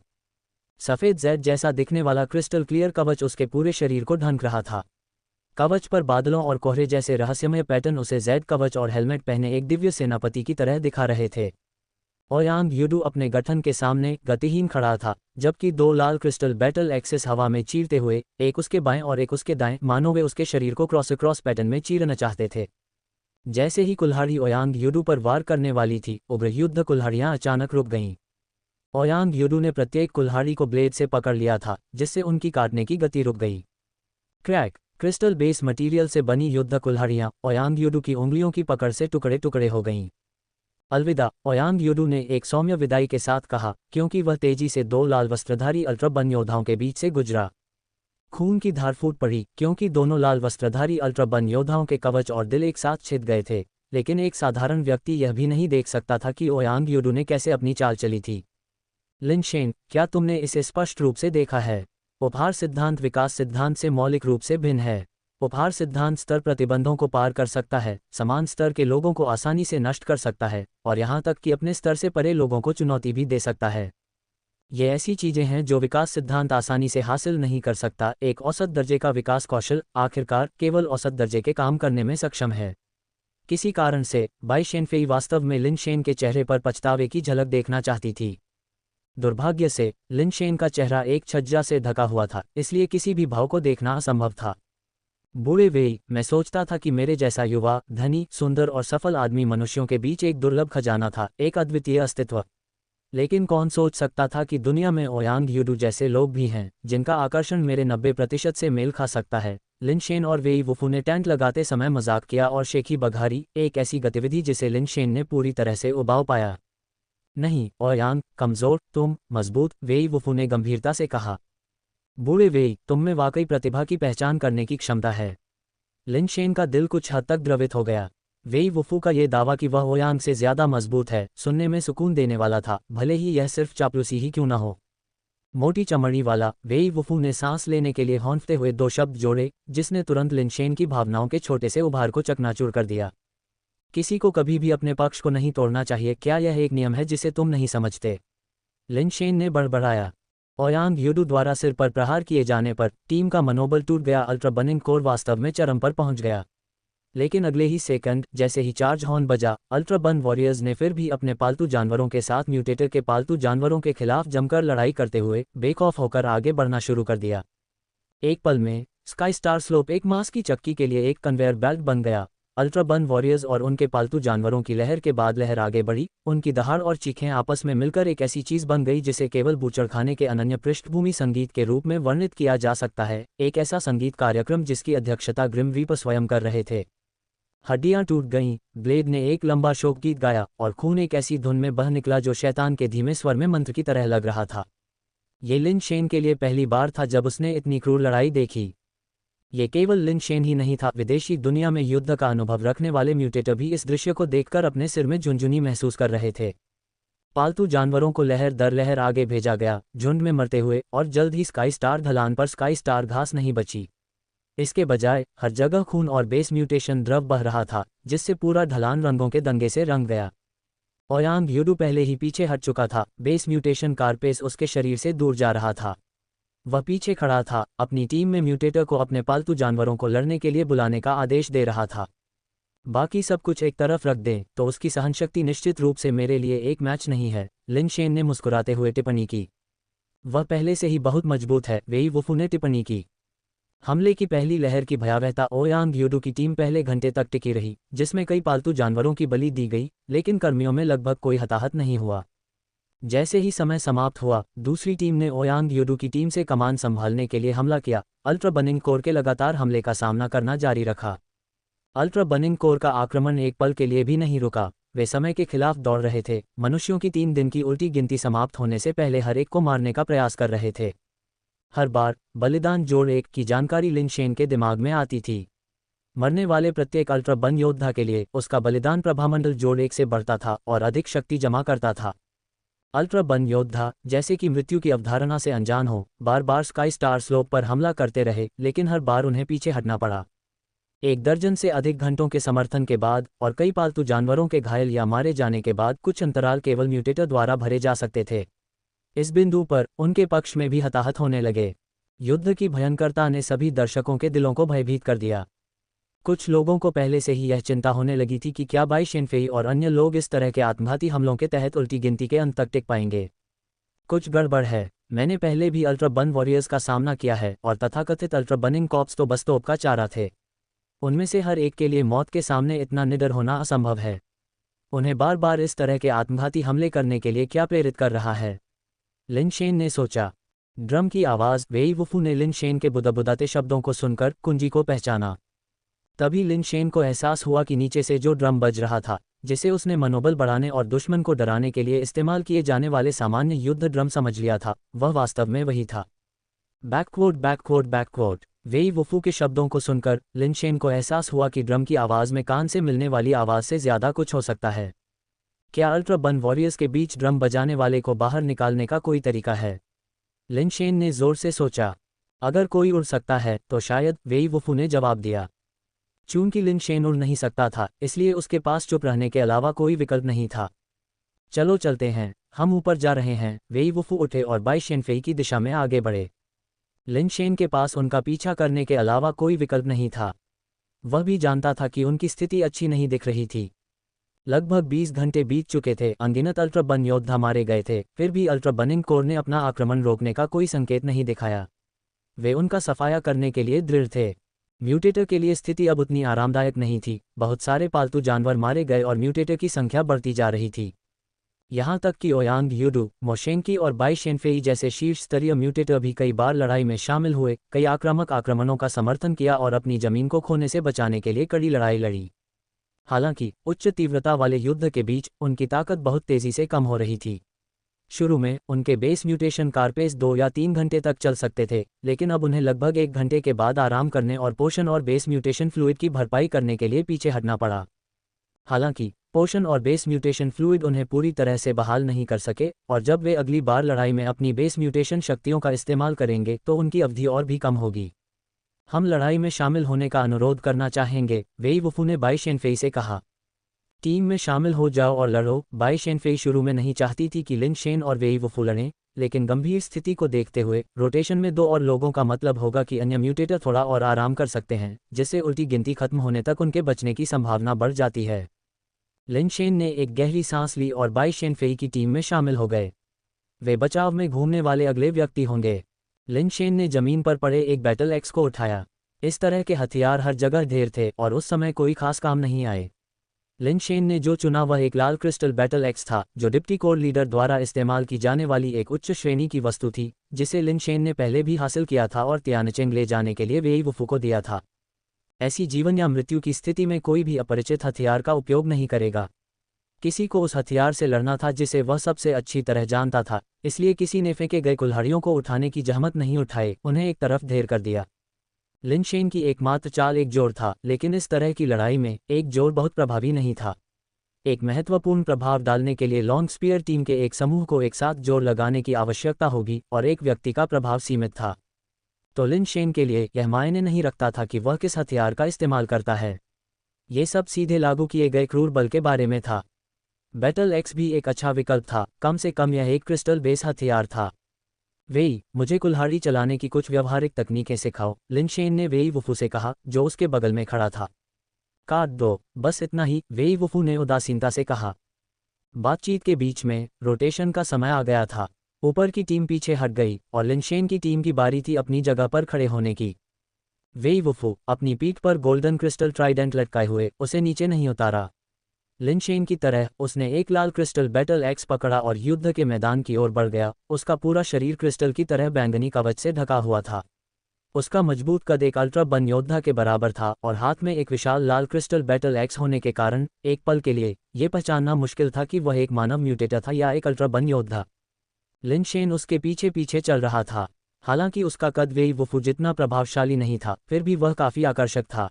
सफ़ेद जेड जैसा दिखने वाला क्रिस्टल क्लियर कवच उसके पूरे शरीर को ढंक रहा था। कवच पर बादलों और कोहरे जैसे रहस्यमय पैटर्न उसे जेड कवच और हेलमेट पहने एक दिव्य सेनापति की तरह दिखा रहे थे। ओयांग यूडू अपने गठन के सामने गतिहीन खड़ा था, जबकि दो लाल क्रिस्टल बैटल एक्सेस हवा में चीरते हुए, एक उसके बाएं और एक उसके दाएं, मानो वे उसके शरीर को क्रॉस पैटर्न में चीरना चाहते थे। जैसे ही कुल्हाड़ी ओयांग यूडू पर वार करने वाली थी, उग्र युद्ध कुल्हाड़ियां अचानक रुक गईं। ओयांग यूडू ने प्रत्येक कुल्हाड़ी को ब्लेड से पकड़ लिया था, जिससे उनकी काटने की गति रुक गई। क्रैक! क्रिस्टल बेस मटीरियल से बनी युद्ध कुल्हाड़ियां ओयांग यूडू की उंगलियों की पकड़ से टुकड़े टुकड़े हो गईं। अलविदा, ओयांग यूडू ने एक सौम्य विदाई के साथ कहा, क्योंकि वह तेजी से दो लाल वस्त्रधारी अल्ट्रा बन योद्धाओं के बीच से गुजरा। खून की धार फूट पड़ी, क्योंकि दोनों लाल वस्त्रधारी अल्ट्रा बन योद्धाओं के कवच और दिल एक साथ छिद गए थे, लेकिन एक साधारण व्यक्ति यह भी नहीं देख सकता था कि ओयांग यूडू ने कैसे अपनी चाल चली थी। लिन शेन, क्या तुमने इसे स्पष्ट रूप से देखा है? उपहार सिद्धांत विकास सिद्धांत से मौलिक रूप से भिन्न है। उपहार सिद्धांत स्तर प्रतिबंधों को पार कर सकता है, समान स्तर के लोगों को आसानी से नष्ट कर सकता है, और यहाँ तक कि अपने स्तर से परे लोगों को चुनौती भी दे सकता है। ये ऐसी चीजें हैं जो विकास सिद्धांत आसानी से हासिल नहीं कर सकता। एक औसत दर्जे का विकास कौशल आखिरकार केवल औसत दर्जे के काम करने में सक्षम है। किसी कारण से बाई शेनफेई वास्तव में लिन शेन के चेहरे पर पछतावे की झलक देखना चाहती थी। दुर्भाग्य से लिन शेन का चेहरा एक छज्जा से ढका हुआ था, इसलिए किसी भी भाव को देखना असंभव था। बूढ़े वेई, मैं सोचता था कि मेरे जैसा युवा, धनी, सुंदर और सफल आदमी मनुष्यों के बीच एक दुर्लभ खजाना था, एक अद्वितीय अस्तित्व। लेकिन कौन सोच सकता था कि दुनिया में ओयांग यूडू जैसे लोग भी हैं, जिनका आकर्षण मेरे 90% से मेल खा सकता है। लिन शेन और वेई वुफू ने टेंट लगाते समय मजाक किया और शेखी बघारी, एक ऐसी गतिविधि जिसे लिन शेन ने पूरी तरह से उबाऊ पाया। नहीं, ओयांग, कमजोर, तुम मजबूत, वेई वुफू ने गंभीरता से कहा। बूढ़े वेई, तुम में वाकई प्रतिभा की पहचान करने की क्षमता है। लिन शेन का दिल कुछ हद तक द्रवित हो गया। वेई वुफू का ये दावा कि वह ओयांग से ज्यादा मजबूत है, सुनने में सुकून देने वाला था, भले ही यह सिर्फ चापलूसी ही क्यों न हो। मोटी चमड़ी वाला, वेई वुफू ने सांस लेने के लिए हौंफते हुए दो शब्द जोड़े, जिसने तुरंत लिन शेन की भावनाओं के छोटे से उभार को चकनाचूर कर दिया। किसी को कभी भी अपने पक्ष को नहीं तोड़ना चाहिए, क्या यह एक नियम है जिसे तुम नहीं समझते? लिन शेन ने बड़बड़ाया। ओयांग यूडू द्वारा सिर पर प्रहार किए जाने पर टीम का मनोबल टूट गया। अल्ट्रा बनिंग कोर वास्तव में चरम पर पहुंच गया। लेकिन अगले ही सेकंड, जैसे ही चार्ज हॉर्न बजा, अल्ट्रा बन वॉरियर्स ने फिर भी अपने पालतू जानवरों के साथ म्यूटेटर के पालतू जानवरों के खिलाफ जमकर लड़ाई करते हुए बेक ऑफ होकर आगे बढ़ना शुरू कर दिया। एक पल में स्काई स्टार स्लोप एक मांस की चक्की के लिए एक कन्वेयर बेल्ट बन गया। अल्ट्रा बन वॉरियर्स और उनके पालतू जानवरों की लहर के बाद लहर आगे बढ़ी, उनकी दहाड़ और चीखें आपस में मिलकर एक ऐसी चीज बन गई जिसे केवल बूचड़खाने के अनन्य पृष्ठभूमि संगीत के रूप में वर्णित किया जा सकता है, एक ऐसा संगीत कार्यक्रम जिसकी अध्यक्षता ग्रिम रीपर स्वयं कर रहे थे। हड्डियां टूट गईं, ब्लेड ने एक लंबा शोक गीत गाया और खून एक ऐसी धुन में बह निकला जो शैतान के धीमे स्वर में मंत्र की तरह लग रहा था। ये लिन शेन के लिए पहली बार था जब उसने इतनी क्रूर लड़ाई देखी। ये केवल लिन शेन ही नहीं था, विदेशी दुनिया में युद्ध का अनुभव रखने वाले म्यूटेटर भी इस दृश्य को देखकर अपने सिर में झुनझुनी महसूस कर रहे थे। पालतू जानवरों को लहर दर लहर आगे भेजा गया, झुंड में मरते हुए, और जल्द ही स्काई स्टार ढलान पर स्काई स्टार घास नहीं बची। इसके बजाय हर जगह खून और बेस म्यूटेशन द्रव बह रहा था, जिससे पूरा ढलान रंगों के दंगे से रंग गया। ओयांग यूडू पहले ही पीछे हट चुका था, बेस म्यूटेशन कारपेस उसके शरीर से दूर जा रहा था। वह पीछे खड़ा था, अपनी टीम में म्यूटेटर को अपने पालतू जानवरों को लड़ने के लिए बुलाने का आदेश दे रहा था। बाकी सब कुछ एक तरफ रख दें तो उसकी सहनशक्ति निश्चित रूप से मेरे लिए एक मैच नहीं है, लिन शेन ने मुस्कुराते हुए टिप्पणी की। वह पहले से ही बहुत मजबूत है, वेई वुफू ने टिप्पणी की। हमले की पहली लहर की भयावहता ओयांग यूडू की टीम पहले घंटे तक टिकी रही, जिसमें कई पालतू जानवरों की बलि दी गई, लेकिन कर्मियों में लगभग कोई हताहत नहीं हुआ। जैसे ही समय समाप्त हुआ, दूसरी टीम ने ओयांग यूडू की टीम से कमान संभालने के लिए हमला किया। अल्ट्रा बनिंग कोर के लगातार हमले का सामना करना जारी रखा। अल्ट्रा बनिंग कोर का आक्रमण एक पल के लिए भी नहीं रुका। वे समय के खिलाफ दौड़ रहे थे, मनुष्यों की 3 दिन की उल्टी गिनती समाप्त होने से पहले हर एक को मारने का प्रयास कर रहे थे। हर बार बलिदान जोड़ 1 की जानकारी लिन शेन के दिमाग में आती थी। मरने वाले प्रत्येक अल्ट्रा बन योद्धा के लिए उसका बलिदान प्रभामंडल जोड़ 1 से बढ़ता था और अधिक शक्ति जमा करता था। अल्ट्रा बन योद्धा, जैसे कि मृत्यु की अवधारणा से अनजान हो, बार बार स्काई स्टार स्लोप पर हमला करते रहे, लेकिन हर बार उन्हें पीछे हटना पड़ा। 1 दर्जन से अधिक घंटों के समर्थन के बाद और कई पालतू जानवरों के घायल या मारे जाने के बाद कुछ अंतराल केवल म्यूटेटर द्वारा भरे जा सकते थे। इस बिंदु पर उनके पक्ष में भी हताहत होने लगे। युद्ध की भयंकरता ने सभी दर्शकों के दिलों को भयभीत कर दिया। कुछ लोगों को पहले से ही यह चिंता होने लगी थी कि क्या बाई शेनफेई और अन्य लोग इस तरह के आत्मघाती हमलों के तहत उल्टी गिनती के अंत तक टिक पाएंगे। कुछ गड़बड़ है। मैंने पहले भी अल्ट्रा बन वॉरियर्स का सामना किया है और तथाकथित अल्ट्रा बनिंग कॉप्स तो बस तोप का चारा थे। उनमें से हर एक के लिए मौत के सामने इतना निडर होना असंभव है। उन्हें बार बार इस तरह के आत्मघाती हमले करने के लिए क्या प्रेरित कर रहा है? लिन शेन ने सोचा। ड्रम की आवाज़। वेई वुफू ने लिन शेन के बुदबुदाते शब्दों को सुनकर कुंजी को पहचाना। तभी लिन शेन को एहसास हुआ कि नीचे से जो ड्रम बज रहा था, जिसे उसने मनोबल बढ़ाने और दुश्मन को डराने के लिए इस्तेमाल किए जाने वाले सामान्य युद्ध ड्रम समझ लिया था, वह वास्तव में वही था। Backward backward backward. वेई वुफू के शब्दों को सुनकर लिन शेन को एहसास हुआ कि ड्रम की आवाज़ में कान से मिलने वाली आवाज़ से ज़्यादा कुछ हो सकता है। क्या अल्ट्रा बन वॉरियर्स के बीच ड्रम बजाने वाले को बाहर निकालने का कोई तरीका है? लिन शेन ने जोर से सोचा। अगर कोई उड़ सकता है तो शायद, वेई वुफू ने जवाब दिया। चूंकि लिन शेन उड़ नहीं सकता था, इसलिए उसके पास चुप रहने के अलावा कोई विकल्प नहीं था। चलो चलते हैं, हम ऊपर जा रहे हैं। वेई वुफू उठे और बाई शेनफेई की दिशा में आगे बढ़े। लिन शेन के पास उनका पीछा करने के अलावा कोई विकल्प नहीं था। वह भी जानता था कि उनकी स्थिति अच्छी नहीं दिख रही थी। लगभग 20 घंटे बीत चुके थे, अनगिनत अल्ट्रा बन योद्धा मारे गए थे, फिर भी अल्ट्रा बनिंग कोर ने अपना आक्रमण रोकने का कोई संकेत नहीं दिखाया। वे उनका सफाया करने के लिए दृढ़ थे। म्यूटेटर के लिए स्थिति अब उतनी आरामदायक नहीं थी। बहुत सारे पालतू जानवर मारे गए और म्यूटेटर की संख्या बढ़ती जा रही थी। यहाँ तक कि ओयांग यूडू, मोशेंकी और बाई शेनफेई जैसे शीर्ष स्तरीय म्यूटेटर भी कई बार लड़ाई में शामिल हुए, कई आक्रामक आक्रमणों का समर्थन किया और अपनी जमीन को खोने से बचाने के लिए कड़ी लड़ाई लड़ी। हालांकि उच्च तीव्रता वाले युद्ध के बीच उनकी ताकत बहुत तेजी से कम हो रही थी। शुरू में उनके बेस म्यूटेशन कार्पेस 2 या 3 घंटे तक चल सकते थे, लेकिन अब उन्हें लगभग 1 घंटे के बाद आराम करने और पोषण और बेस म्यूटेशन फ्लूइड की भरपाई करने के लिए पीछे हटना पड़ा। हालांकि पोषण और बेस म्यूटेशन फ्लूइड उन्हें पूरी तरह से बहाल नहीं कर सके, और जब वे अगली बार लड़ाई में अपनी बेस म्यूटेशन शक्तियों का इस्तेमाल करेंगे तो उनकी अवधि और भी कम होगी। हम लड़ाई में शामिल होने का अनुरोध करना चाहेंगे, वेई वुफू ने बाई शेनफेई से कहा। टीम में शामिल हो जाओ और लड़ो। बाई शेनफेई शुरू में नहीं चाहती थी कि लिन शेन और वेई वुफू लड़ें, लेकिन गंभीर स्थिति को देखते हुए रोटेशन में 2 और लोगों का मतलब होगा कि अन्य म्यूटेटर थोड़ा और आराम कर सकते हैं, जिससे उल्टी गिनती खत्म होने तक उनके बचने की संभावना बढ़ जाती है। लिन शेन ने एक गहरी सांस ली और बाई शेनफेई की टीम में शामिल हो गए। वे बचाव में घूमने वाले अगले व्यक्ति होंगे। लिन शेन ने जमीन पर पड़े एक बैटल एक्स को उठाया। इस तरह के हथियार हर जगह ढेर थे और उस समय कोई खास काम नहीं आए। लिन शेन ने जो चुना वह एक लाल क्रिस्टल बैटल एक्स था, जो डिप्टी कोर लीडर द्वारा इस्तेमाल की जाने वाली एक उच्च श्रेणी की वस्तु थी, जिसे लिन शेन ने पहले भी हासिल किया था और तियानचेंग ले जाने के लिए वेई वुफू को दिया था। ऐसी जीवन या मृत्यु की स्थिति में कोई भी अपरिचित हथियार का उपयोग नहीं करेगा। किसी को उस हथियार से लड़ना था जिसे वह सबसे अच्छी तरह जानता था, इसलिए किसी ने फेंके गए कुल्हाड़ियों को उठाने की जहमत नहीं उठाई, उन्हें एक तरफ ढेर कर दिया। लिन शेन की एकमात्र चाल एक जोड़ था, लेकिन इस तरह की लड़ाई में एक जोड़ बहुत प्रभावी नहीं था। एक महत्वपूर्ण प्रभाव डालने के लिए लॉन्ग स्पीयर टीम के एक समूह को एक साथ जोड़ लगाने की आवश्यकता होगी और एक व्यक्ति का प्रभाव सीमित था। तो लिन शेन के लिए यह मायने नहीं रखता था कि वह किस हथियार का इस्तेमाल करता है। ये सब सीधे लागू किए गए क्रूर बल के बारे में था। बैटल एक्स भी एक अच्छा विकल्प था, कम से कम यह एक क्रिस्टल बेस हथियार था। वेई, मुझे कुल्हाड़ी चलाने की कुछ व्यवहारिक तकनीकें सिखाओ, लिन शेन ने वेई वुफू से कहा, जो उसके बगल में खड़ा था। काट दो, बस इतना ही, वेई वुफू ने उदासीनता से कहा। बातचीत के बीच में रोटेशन का समय आ गया था। ऊपर की टीम पीछे हट गई और लिन शेन की टीम की बारी थी अपनी जगह पर खड़े होने की। वेई वुफू, अपनी पीठ पर गोल्डन क्रिस्टल ट्राइडेंट लटकाए हुए, उसे नीचे नहीं उतारा। लिन शेन की तरह उसने एक लाल क्रिस्टल बैटल एक्स पकड़ा और युद्ध के मैदान की ओर बढ़ गया। उसका पूरा शरीर क्रिस्टल की तरह बैंगनी कवच से ढका हुआ था। उसका मजबूत कद एक अल्ट्रा बन योद्धा के बराबर था और हाथ में एक विशाल लाल क्रिस्टल बैटल एक्स होने के कारण एक पल के लिए ये पहचानना मुश्किल था कि वह एक मानव म्यूटेटर था या एक अल्ट्रा बन योद्धा। लिन शेन उसके पीछे पीछे चल रहा था। हालांकि उसका कद वेई वुफू जितना प्रभावशाली नहीं था, फिर भी वह काफी आकर्षक था।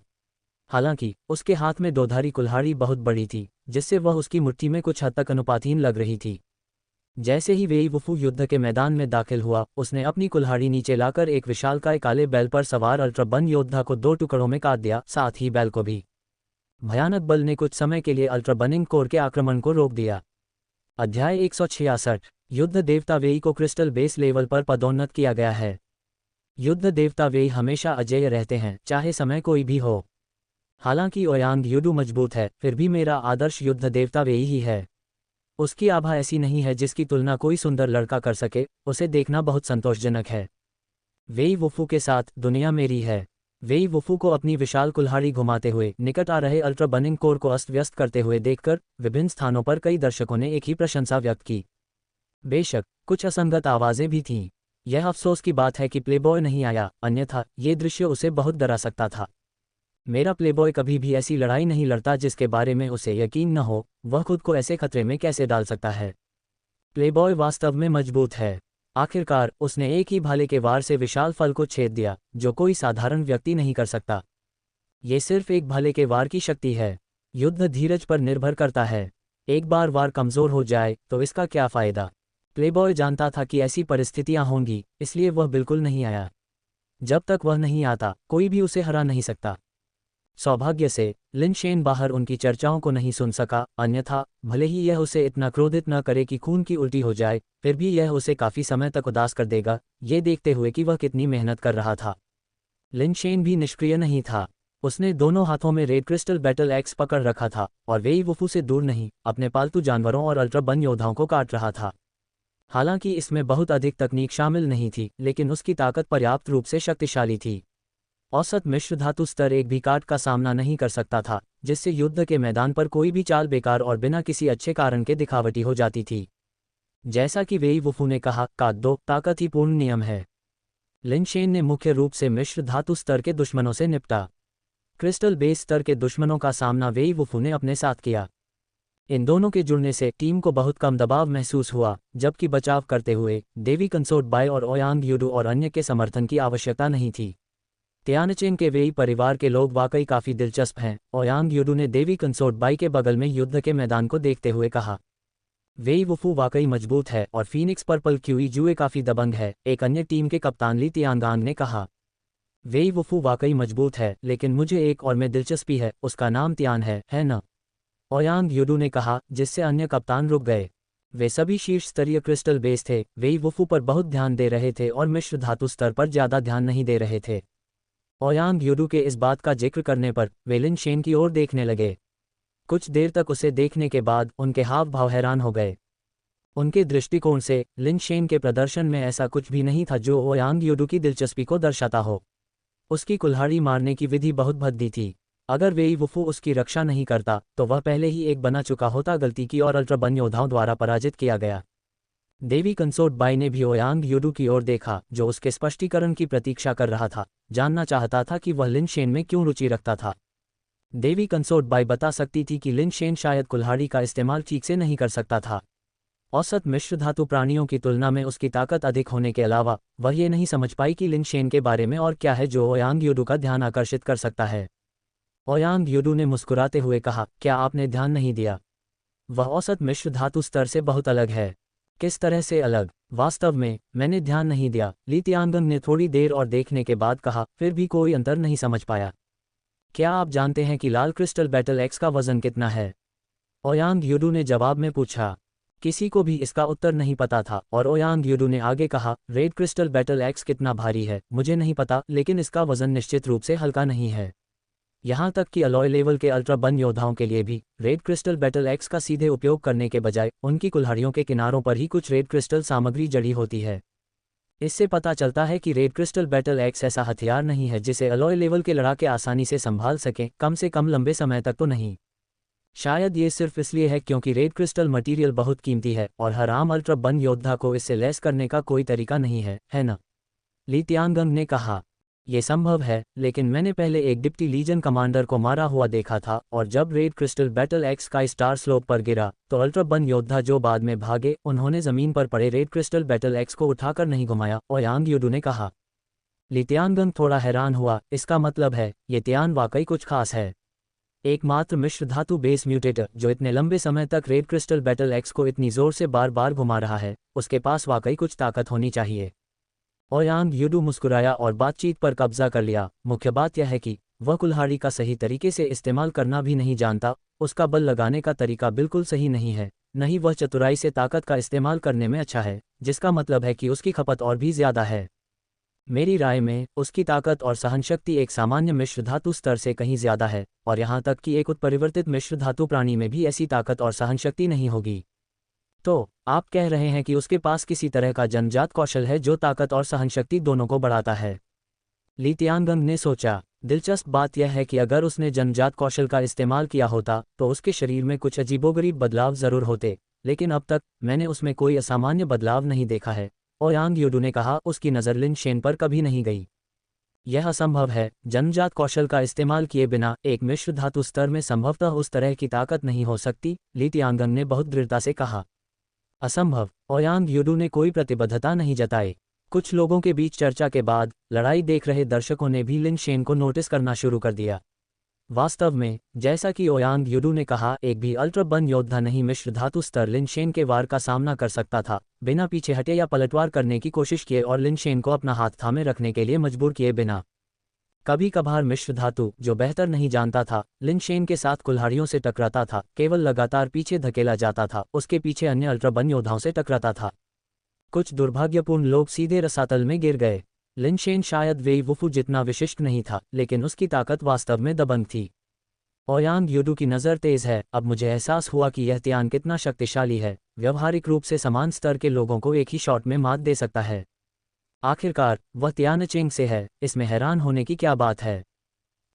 हालांकि उसके हाथ में 2धारी कुल्हाड़ी बहुत बड़ी थी, जिससे वह उसकी मुट्ठी में कुछ हद तक अनुपातहीन लग रही थी। जैसे ही वेई वुफू युद्ध के मैदान में दाखिल हुआ, उसने अपनी कुल्हाड़ी नीचे लाकर एक विशालकाय काले बैल पर सवार अल्ट्रा बन योद्धा को 2 टुकड़ों में काट दिया, साथ ही बैल को भी। भयानक बल ने कुछ समय के लिए अल्ट्रा बनिंग कोर के आक्रमण को रोक दिया। अध्याय 166 युद्ध देवता वेई को क्रिस्टल बेस लेवल पर पदोन्नत किया गया है। युद्ध देवता वेई हमेशा अजेय रहते हैं, चाहे समय कोई भी हो। हालांकि ओयांग युडू मजबूत है, फिर भी मेरा आदर्श युद्ध देवता वेई ही है। उसकी आभा ऐसी नहीं है जिसकी तुलना कोई सुंदर लड़का कर सके, उसे देखना बहुत संतोषजनक है। वेई वुफू के साथ दुनिया मेरी है। वेई वुफू को अपनी विशाल कुल्हाड़ी घुमाते हुए निकट आ रहे अल्ट्रा बनिंग कोर को अस्त व्यस्त करते हुए देखकर विभिन्न स्थानों पर कई दर्शकों ने एक ही प्रशंसा व्यक्त की। बेशक कुछ असंगत आवाजें भी थीं। यह अफसोस की बात है कि प्लेबॉय नहीं आया, अन्यथा ये दृश्य उसे बहुत डरा सकता था। मेरा प्लेबॉय कभी भी ऐसी लड़ाई नहीं लड़ता जिसके बारे में उसे यकीन न हो। वह खुद को ऐसे खतरे में कैसे डाल सकता है? प्लेबॉय वास्तव में मजबूत है। आखिरकार उसने एक ही भाले के वार से विशाल फल को छेद दिया, जो कोई साधारण व्यक्ति नहीं कर सकता। ये सिर्फ एक भाले के वार की शक्ति है। युद्ध धीरज पर निर्भर करता है। एक बार वार कमजोर हो जाए तो इसका क्या फायदा? प्लेबॉय जानता था कि ऐसी परिस्थितियां होंगी, इसलिए वह बिल्कुल नहीं आया। जब तक वह नहीं आता, कोई भी उसे हरा नहीं सकता। सौभाग्य से लिन शेन बाहर उनकी चर्चाओं को नहीं सुन सका, अन्यथा भले ही यह उसे इतना क्रोधित न करे कि खून की उल्टी हो जाए, फिर भी यह उसे काफी समय तक उदास कर देगा, ये देखते हुए कि वह कितनी मेहनत कर रहा था। लिन शेन भी निष्क्रिय नहीं था। उसने दोनों हाथों में रेड क्रिस्टल बैटल एक्स पकड़ रखा था और वेई वुफू से दूर नहीं, अपने पालतू जानवरों और अल्ट्रा बन योद्धाओं को काट रहा था। हालांकि इसमें बहुत अधिक तकनीक शामिल नहीं थी, लेकिन उसकी ताकत पर्याप्त रूप से शक्तिशाली थी। औसत मिश्र धातु स्तर एक भी काट का सामना नहीं कर सकता था, जिससे युद्ध के मैदान पर कोई भी चाल बेकार और बिना किसी अच्छे कारण के दिखावटी हो जाती थी। जैसा कि वेई वुफू ने कहा, काट दो, ताकत ही पूर्ण नियम है। लिन शेन ने मुख्य रूप से मिश्र धातु स्तर के दुश्मनों से निपटा। क्रिस्टल बेस स्तर के दुश्मनों का सामना वेई वुफू ने अपने साथ किया। इन दोनों के जुड़ने से टीम को बहुत कम दबाव महसूस हुआ, जबकि बचाव करते हुए देवी कंसोर्ट बाय और ओयांग युडू और अन्य के समर्थन की आवश्यकता नहीं थी। तियानचेन के वेई परिवार के लोग वाकई काफी दिलचस्प हैं, ओयांग युडू ने देवी कंसोर्ट बाई के बगल में युद्ध के मैदान को देखते हुए कहा। वेई वुफू वाकई मजबूत है और फीनिक्स पर्पल क्यूई जुए काफी दबंग है, एक अन्य टीम के कप्तान ली तियांगांग ने कहा। वेई वुफू वाकई मजबूत है, लेकिन मुझे एक और में दिलचस्पी है, उसका नाम तियान है न? ओयांग युडू ने कहा, जिससे अन्य कप्तान रुक गए। वे सभी शीर्ष स्तरीय क्रिस्टल बेस थे, वेई वुफू पर बहुत ध्यान दे रहे थे और मिश्र धातु स्तर पर ज्यादा ध्यान नहीं दे रहे थे। ओयांग युडू के इस बात का जिक्र करने पर वे लिन शेन की ओर देखने लगे। कुछ देर तक उसे देखने के बाद उनके हाव भाव हैरान हो गए। उनके दृष्टिकोण से लिन शेन के प्रदर्शन में ऐसा कुछ भी नहीं था जो ओयांग युडू की दिलचस्पी को दर्शाता हो। उसकी कुल्हाड़ी मारने की विधि बहुत भद्दी थी। अगर वेई वुफू उसकी रक्षा नहीं करता तो वह पहले ही एक बना चुका होता गलती की और अल्ट्रा बन योद्धाओं द्वारा पराजित किया गया। देवी कंसोर्ट बाई ने भी ओयांग युडू की ओर देखा, जो उसके स्पष्टीकरण की प्रतीक्षा कर रहा था, जानना चाहता था कि वह लिन शेन में क्यों रुचि रखता था। देवी कंसोर्ट बाई बता सकती थी कि लिन शेन शायद कुल्हाड़ी का इस्तेमाल ठीक से नहीं कर सकता था। औसत मिश्र धातु प्राणियों की तुलना में उसकी ताकत अधिक होने के अलावा वह ये नहीं समझ पाई कि लिन शेन के बारे में और क्या है जो ओयांग युडू का ध्यान आकर्षित कर सकता है। ओयांग युडू ने मुस्कुराते हुए कहा, क्या आपने ध्यान नहीं दिया? वह औसत मिश्र धातु स्तर से बहुत अलग है। किस तरह से अलग? वास्तव में मैंने ध्यान नहीं दिया, ली तियांगंग ने थोड़ी देर और देखने के बाद कहा, फिर भी कोई अंतर नहीं समझ पाया। क्या आप जानते हैं कि लाल क्रिस्टल बैटल एक्स का वजन कितना है? ओयांग युडू ने जवाब में पूछा। किसी को भी इसका उत्तर नहीं पता था और ओयांग युडू ने आगे कहा, रेड क्रिस्टल बैटल एक्स कितना भारी है मुझे नहीं पता, लेकिन इसका वजन निश्चित रूप से हल्का नहीं है। यहाँ तक कि अलॉय लेवल के अल्ट्रा बन योद्धाओं के लिए भी रेड क्रिस्टल बैटल एक्स का सीधे उपयोग करने के बजाय उनकी कुल्हाड़ियों के किनारों पर ही कुछ रेड क्रिस्टल सामग्री जड़ी होती है। इससे पता चलता है कि रेड क्रिस्टल बैटल एक्स ऐसा हथियार नहीं है जिसे अलॉय लेवल के लड़ाके आसानी से संभाल सकें, कम से कम लंबे समय तक तो नहीं। शायद ये सिर्फ इसलिए है क्योंकि रेड क्रिस्टल मटीरियल बहुत कीमती है और हर आम अल्ट्रा बन योद्धा को इससे लैस करने का कोई तरीका नहीं है न? ली तियांगंग ने कहा। ये संभव है, लेकिन मैंने पहले एक डिप्टी लीजन कमांडर को मारा हुआ देखा था और जब रेड क्रिस्टल बैटल एक्स का स्टार स्लोप पर गिरा तो अल्ट्रा बन योद्धा जो बाद में भागे उन्होंने जमीन पर पड़े रेड क्रिस्टल बैटल एक्स को उठाकर नहीं घुमाया, ओयांग युडू ने कहा। ली तियांगंग थोड़ा हैरान हुआ, इसका मतलब है ये तियान वाकई कुछ खास है। एकमात्र मिश्र धातु बेस म्यूटेटर जो इतने लंबे समय तक रेड क्रिस्टल बैटल एक्स को इतनी जोर से बार बार घुमा रहा है, उसके पास वाकई कुछ ताकत होनी चाहिए। ओयांग यूडू मुस्कुराया और बातचीत पर कब्जा कर लिया। मुख्य बात यह है कि वह कुल्हाड़ी का सही तरीके से इस्तेमाल करना भी नहीं जानता, उसका बल लगाने का तरीका बिल्कुल सही नहीं है, नहीं वह चतुराई से ताकत का इस्तेमाल करने में अच्छा है, जिसका मतलब है कि उसकी खपत और भी ज़्यादा है। मेरी राय में उसकी ताकत और सहनशक्ति एक सामान्य मिश्र धातु स्तर से कहीं ज़्यादा है, और यहाँ तक कि एक उत्परिवर्तित मिश्र धातु प्राणी में भी ऐसी ताकत और सहनशक्ति नहीं होगी। तो आप कह रहे हैं कि उसके पास किसी तरह का जन्मजात कौशल है जो ताकत और सहनशक्ति दोनों को बढ़ाता है। ली तियानगंग ने सोचा। दिलचस्प बात यह है कि अगर उसने जन्मजात कौशल का इस्तेमाल किया होता तो उसके शरीर में कुछ अजीबोगरीब बदलाव जरूर होते, लेकिन अब तक मैंने उसमें कोई असामान्य बदलाव नहीं देखा है। ओयांग यूडू ने कहा। उसकी नज़र लिन शेन पर कभी नहीं गई। यह असंभव है, जन्मजात कौशल का इस्तेमाल किए बिना एक मिश्र धातु स्तर में संभवतः उस तरह की ताकत नहीं हो सकती, ली तियानगंग ने बहुत दृढ़ता से कहा। असंभव। ओयांग यूडू ने कोई प्रतिबद्धता नहीं जताई। कुछ लोगों के बीच चर्चा के बाद लड़ाई देख रहे दर्शकों ने भी लिन शेन को नोटिस करना शुरू कर दिया। वास्तव में, जैसा कि ओयांग यूडू ने कहा, एक भी अल्ट्रा बन योद्धा नहीं मिश्र धातु स्तर लिन शेन के वार का सामना कर सकता था, बिना पीछे हटे या पलटवार करने की कोशिश किए और लिन शेन को अपना हाथ थामे रखने के लिए मजबूर किए बिना। कभी कभार मिश्र धातु, जो बेहतर नहीं जानता था, लिन शेन के साथ कुल्हाड़ियों से टकराता था, केवल लगातार पीछे धकेला जाता था, उसके पीछे अन्य अल्ट्रा बन योद्धाओं से टकराता था। कुछ दुर्भाग्यपूर्ण लोग सीधे रसातल में गिर गए। लिन शेन शायद वेई वुफू जितना विशिष्ट नहीं था, लेकिन उसकी ताकत वास्तव में दबंग थी। ओयांग यूडू की नज़र तेज है। अब मुझे एहसास हुआ कि यह तियान कितना शक्तिशाली है, व्यावहारिक रूप से समान स्तर के लोगों को एक ही शॉट में मात दे सकता है। आखिरकार वह तियानचिंग से है, इसमें हैरान होने की क्या बात है।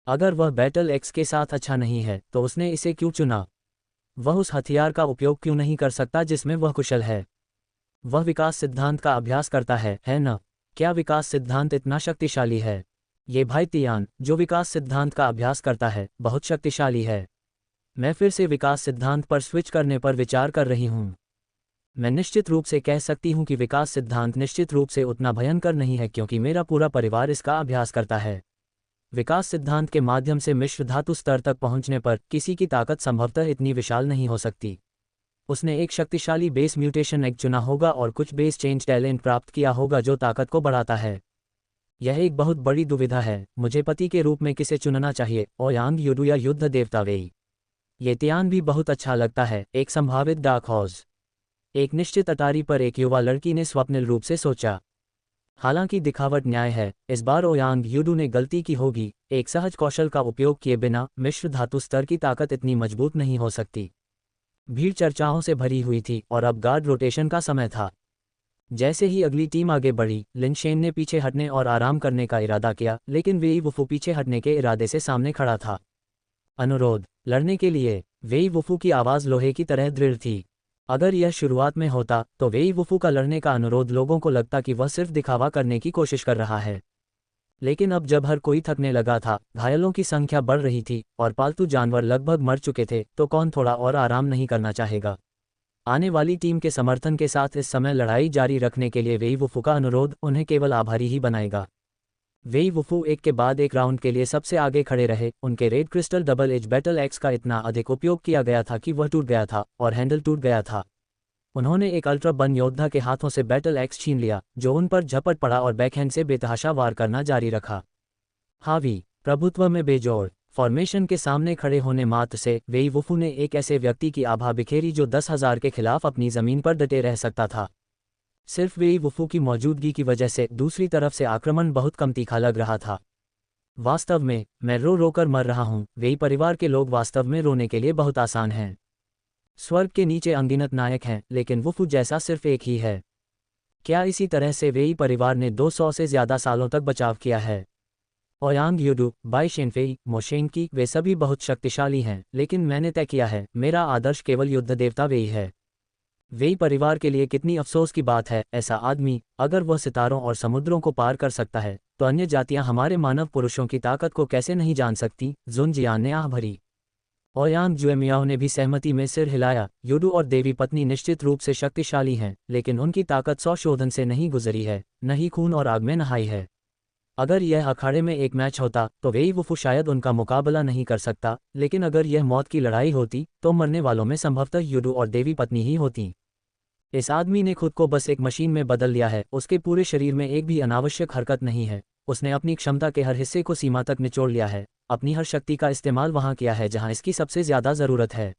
अगर वह बैटल एक्स के साथ अच्छा नहीं है तो उसने इसे क्यों चुना? वह उस हथियार का उपयोग क्यों नहीं कर सकता जिसमें वह कुशल है? वह विकास सिद्धांत का अभ्यास करता है न? क्या विकास सिद्धांत इतना शक्तिशाली है? ये भाई तियान, जो विकास सिद्धांत का अभ्यास करता है, बहुत शक्तिशाली है। मैं फिर से विकास सिद्धांत पर स्विच करने पर विचार कर रही हूँ। मैं निश्चित रूप से कह सकती हूँ कि विकास सिद्धांत निश्चित रूप से उतना भयंकर नहीं है, क्योंकि मेरा पूरा परिवार इसका अभ्यास करता है। विकास सिद्धांत के माध्यम से मिश्र धातु स्तर तक पहुँचने पर किसी की ताकत संभवतः इतनी विशाल नहीं हो सकती। उसने एक शक्तिशाली बेस म्यूटेशन एग चुना होगा और कुछ बेस चेंज टैलेंट प्राप्त किया होगा जो ताकत को बढ़ाता है। यह एक बहुत बड़ी दुविधा है, मुझे पति के रूप में किसे चुनना चाहिए, ओयांग यूडू या युद्ध देवता वेई। ये तियान भी बहुत अच्छा लगता है, एक संभावित डार्क हॉर्स। एक निश्चित अटारी पर एक युवा लड़की ने स्वप्निल रूप से सोचा। हालांकि दिखावट न्याय है, इस बार ओयांग यूडू ने गलती की होगी। एक सहज कौशल का उपयोग किए बिना मिश्र धातु स्तर की ताकत इतनी मजबूत नहीं हो सकती। भीड़ चर्चाओं से भरी हुई थी और अब गार्ड रोटेशन का समय था। जैसे ही अगली टीम आगे बढ़ी, लिन शेन ने पीछे हटने और आराम करने का इरादा किया, लेकिन वेई वुफू पीछे हटने के इरादे से सामने खड़ा था। अनुरोध लड़ने के लिए। वेई वुफू की आवाज़ लोहे की तरह दृढ़ थी। अगर यह शुरुआत में होता तो वेई वुफू का लड़ने का अनुरोध लोगों को लगता कि वह सिर्फ दिखावा करने की कोशिश कर रहा है। लेकिन अब जब हर कोई थकने लगा था, घायलों की संख्या बढ़ रही थी और पालतू जानवर लगभग मर चुके थे, तो कौन थोड़ा और आराम नहीं करना चाहेगा? आने वाली टीम के समर्थन के साथ इस समय लड़ाई जारी रखने के लिए वेई वुफू का अनुरोध उन्हें केवल आभारी ही बनाएगा। वेई वुफू एक के बाद एक राउंड के लिए सबसे आगे खड़े रहे। उनके red crystal double edge battle axe का इतना अधिक उपयोग किया गया था कि वह टूट गया था और हैंडल टूट गया था। उन्होंने एक अल्ट्रा बन योद्धा के हाथों से बैटल एक्स छीन लिया, जो उन पर झपट पड़ा और बैकहैंड से बेतहाशा वार करना जारी रखा। हावी प्रभुत्व में बेजोड़ फॉर्मेशन के सामने खड़े होने मात्र से वेई वुफू ने एक ऐसे व्यक्ति की आभा बिखेरी जो 10,000 के खिलाफ अपनी जमीन पर डटे रह सकता था। सिर्फ वेई वुफू की मौजूदगी की वजह से दूसरी तरफ से आक्रमण बहुत कम तीखा लग रहा था। वास्तव में मैं रो रो कर मर रहा हूँ। वेई परिवार के लोग वास्तव में रोने के लिए बहुत आसान हैं। स्वर्ग के नीचे अनगिनत नायक हैं, लेकिन वुफू जैसा सिर्फ एक ही है। क्या इसी तरह से वेई परिवार ने 200 से ज्यादा सालों तक बचाव किया है? ओयांग यूडू, बाई शेनफेई, मोशेंकी, वे सभी बहुत शक्तिशाली हैं, लेकिन मैंने तय किया है, मेरा आदर्श केवल युद्ध देवता वेई है। वेई परिवार के लिए कितनी अफसोस की बात है, ऐसा आदमी, अगर वह सितारों और समुद्रों को पार कर सकता है, तो अन्य जातियां हमारे मानव पुरुषों की ताकत को कैसे नहीं जान सकती? जुन जियान ने आह भरी। ओयांग जुएमियाओ ने भी सहमति में सिर हिलाया। यूडू और देवी पत्नी निश्चित रूप से शक्तिशाली हैं, लेकिन उनकी ताकत 100 शोधन से नहीं गुजरी है, न ही खून और आग में नहाई है। अगर यह अखाड़े में एक मैच होता तो वेई वुफू शायद उनका मुकाबला नहीं कर सकता, लेकिन अगर यह मौत की लड़ाई होती तो मरने वालों में संभवतः युडू और देवी पत्नी ही होती। इस आदमी ने खुद को बस एक मशीन में बदल लिया है, उसके पूरे शरीर में एक भी अनावश्यक हरकत नहीं है। उसने अपनी क्षमता के हर हिस्से को सीमा तक निचोड़ लिया है, अपनी हर शक्ति का इस्तेमाल वहां किया है जहां इसकी सबसे ज्यादा जरूरत है।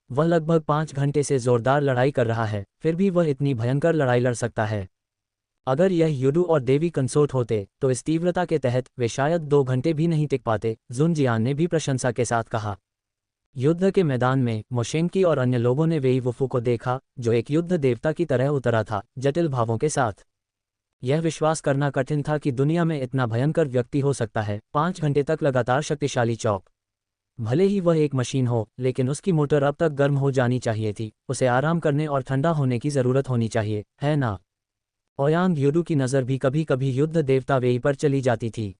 वह लगभग 5 घंटे से जोरदार लड़ाई कर रहा है, फिर भी वह इतनी भयंकर लड़ाई लड़ सकता है। अगर यह युडू और देवी कंसोर्ट होते तो इस तीव्रता के तहत वे शायद 2 घंटे भी नहीं टिक पाते, जुन जियान ने भी प्रशंसा के साथ कहा। युद्ध के मैदान में मोशेंकी और अन्य लोगों ने वेई वुफू को देखा, जो एक युद्ध देवता की तरह उतरा था, जटिल भावों के साथ। यह विश्वास करना कठिन था कि दुनिया में इतना भयंकर व्यक्ति हो सकता है। 5 घंटे तक लगातार शक्तिशाली चौक। भले ही वह एक मशीन हो, लेकिन उसकी मोटर अब तक गर्म हो जानी चाहिए थी। उसे आराम करने और ठंडा होने की जरूरत होनी चाहिए, है ना? ओयांग युडू की नज़र भी कभी कभी युद्ध देवता वेई पर चली जाती थी।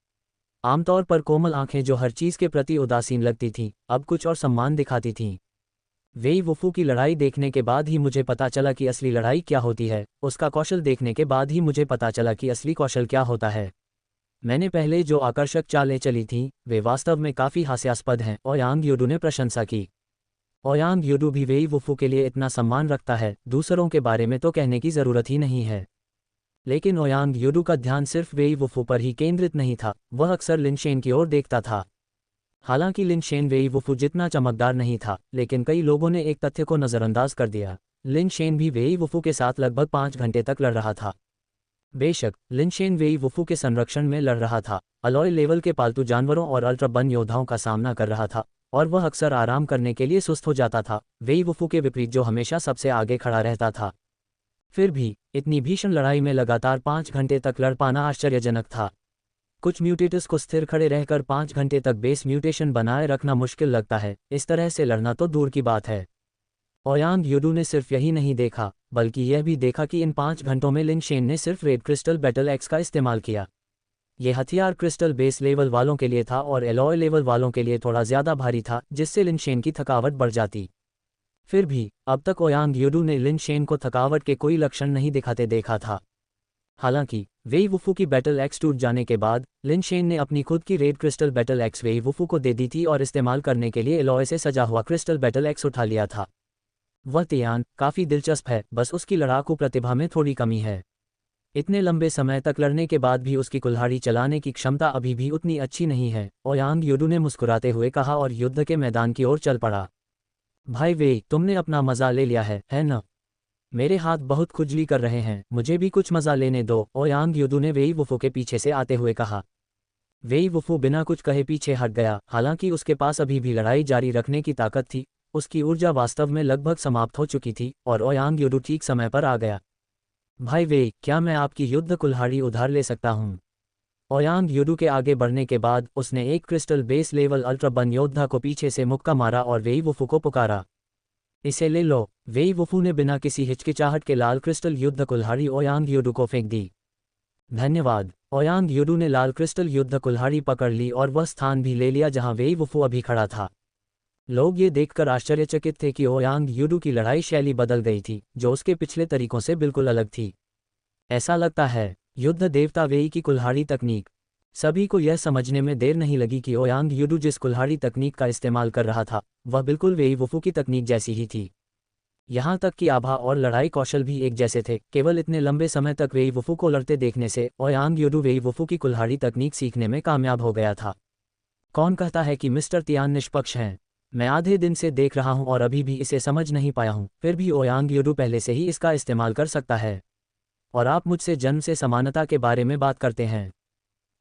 आमतौर पर कोमल आंखें जो हर चीज़ के प्रति उदासीन लगती थीं, अब कुछ और सम्मान दिखाती थीं। वेई वुफू की लड़ाई देखने के बाद ही मुझे पता चला कि असली लड़ाई क्या होती है। उसका कौशल देखने के बाद ही मुझे पता चला कि असली कौशल क्या होता है। मैंने पहले जो आकर्षक चालें चली थीं, वे वास्तव में काफ़ी हास्यास्पद हैं, ओयांग युडू ने प्रशंसा की। ओयांग युडू भी वेई वुफू के लिए इतना सम्मान रखता है, दूसरों के बारे में तो कहने की ज़रूरत ही नहीं है। लेकिन ओयांग युडू का ध्यान सिर्फ वेई वुफू पर ही केंद्रित नहीं था, वह अक्सर लिनशेन की ओर देखता था। हालांकि लिनशेन वेई वुफू जितना चमकदार नहीं था, लेकिन कई लोगों ने एक तथ्य को नज़रअंदाज कर दिया। लिनशेन भी वेई वुफू के साथ लगभग 5 घंटे तक लड़ रहा था। बेशक लिनशेन वेई वुफू के संरक्षण में लड़ रहा था, अलॉय लेवल के पालतू जानवरों और अल्ट्रा बन योद्धाओं का सामना कर रहा था, और वह अक्सर आराम करने के लिए सुस्त हो जाता था, वेई वुफू के विपरीत जो हमेशा सबसे आगे खड़ा रहता था। फिर भी इतनी भीषण लड़ाई में लगातार 5 घंटे तक लड़ पाना आश्चर्यजनक था। कुछ म्यूटेटस को स्थिर खड़े रहकर 5 घंटे तक बेस म्यूटेशन बनाए रखना मुश्किल लगता है, इस तरह से लड़ना तो दूर की बात है। ओयांग युडू ने सिर्फ यही नहीं देखा, बल्कि यह भी देखा कि इन 5 घंटों में लिनशेन ने सिर्फ रेड क्रिस्टल बैटल एक्स का इस्तेमाल किया। यह हथियार क्रिस्टल बेस लेवल वालों के लिए था और एलॉय लेवल वालों के लिए थोड़ा ज़्यादा भारी था, जिससे लिनशेन की थकावट बढ़ जाती। फिर भी अब तक ओयांग युडू ने लिनशेन को थकावट के कोई लक्षण नहीं दिखाते देखा था। हालांकि वेई वुफू की बैटल एक्स टूट जाने के बाद लिनशेन ने अपनी खुद की रेड क्रिस्टल बैटल एक्स वेई वुफू को दे दी थी और इस्तेमाल करने के लिए एलॉय से सजा हुआ क्रिस्टल बैटल एक्स उठा लिया था। वह तियान काफ़ी दिलचस्प है, बस उसकी लड़ाकू प्रतिभा में थोड़ी कमी है। इतने लंबे समय तक लड़ने के बाद भी उसकी कुल्हाड़ी चलाने की क्षमता अभी भी उतनी अच्छी नहीं है, ओयांग युडू ने मुस्कुराते हुए कहा और युद्ध के मैदान की ओर चल पड़ा। भाई वेई, तुमने अपना मज़ा ले लिया है न? मेरे हाथ बहुत खुजली कर रहे हैं, मुझे भी कुछ मज़ा लेने दो, ओयांग युडू ने वेई वुफू के पीछे से आते हुए कहा। वेई वुफू बिना कुछ कहे पीछे हट गया, हालांकि उसके पास अभी भी लड़ाई जारी रखने की ताकत थी। उसकी ऊर्जा वास्तव में लगभग समाप्त हो चुकी थी और ओयांग युडू ठीक समय पर आ गया। भाई वेई, क्या मैं आपकी युद्ध कुल्हाड़ी उधार ले सकता हूँ? ओयांग युडू के आगे बढ़ने के बाद उसने एक क्रिस्टल बेस लेवल अल्ट्रा बन योद्धा को पीछे से मुक्का मारा और वेई वुफू को पुकारा। इसे ले लो। वेई वुफू ने बिना किसी हिचकिचाहट के लाल क्रिस्टल युद्ध कुल्हाड़ी ओयांग युडू को फेंक दी। धन्यवाद। ओयांग युडू ने लाल क्रिस्टल युद्ध कुल्हाड़ी पकड़ ली और वह स्थान भी ले लिया जहां वेई वुफू अभी खड़ा था। लोग ये देखकर आश्चर्यचकित थे कि ओयांग युडू की लड़ाई शैली बदल गई थी, जो उसके पिछले तरीकों से बिल्कुल अलग थी। ऐसा लगता है युद्ध देवता वेई की कुल्हाड़ी तकनीक। सभी को यह समझने में देर नहीं लगी कि ओयांग युडू जिस कुल्हाड़ी तकनीक का इस्तेमाल कर रहा था, वह बिल्कुल वेई वुफू की तकनीक जैसी ही थी। यहाँ तक कि आभा और लड़ाई कौशल भी एक जैसे थे। केवल इतने लंबे समय तक वेई वुफू को लड़ते देखने से ओयांग युडू वेई वुफू की कुल्हाड़ी तकनीक सीखने में कामयाब हो गया था। कौन कहता है कि मिस्टर तियान निष्पक्ष हैं? मैं आधे दिन से देख रहा हूं और अभी भी इसे समझ नहीं पाया हूं। फिर भी ओयांग युडू पहले से ही इसका इस्तेमाल कर सकता है, और आप मुझसे जन्म से समानता के बारे में बात करते हैं,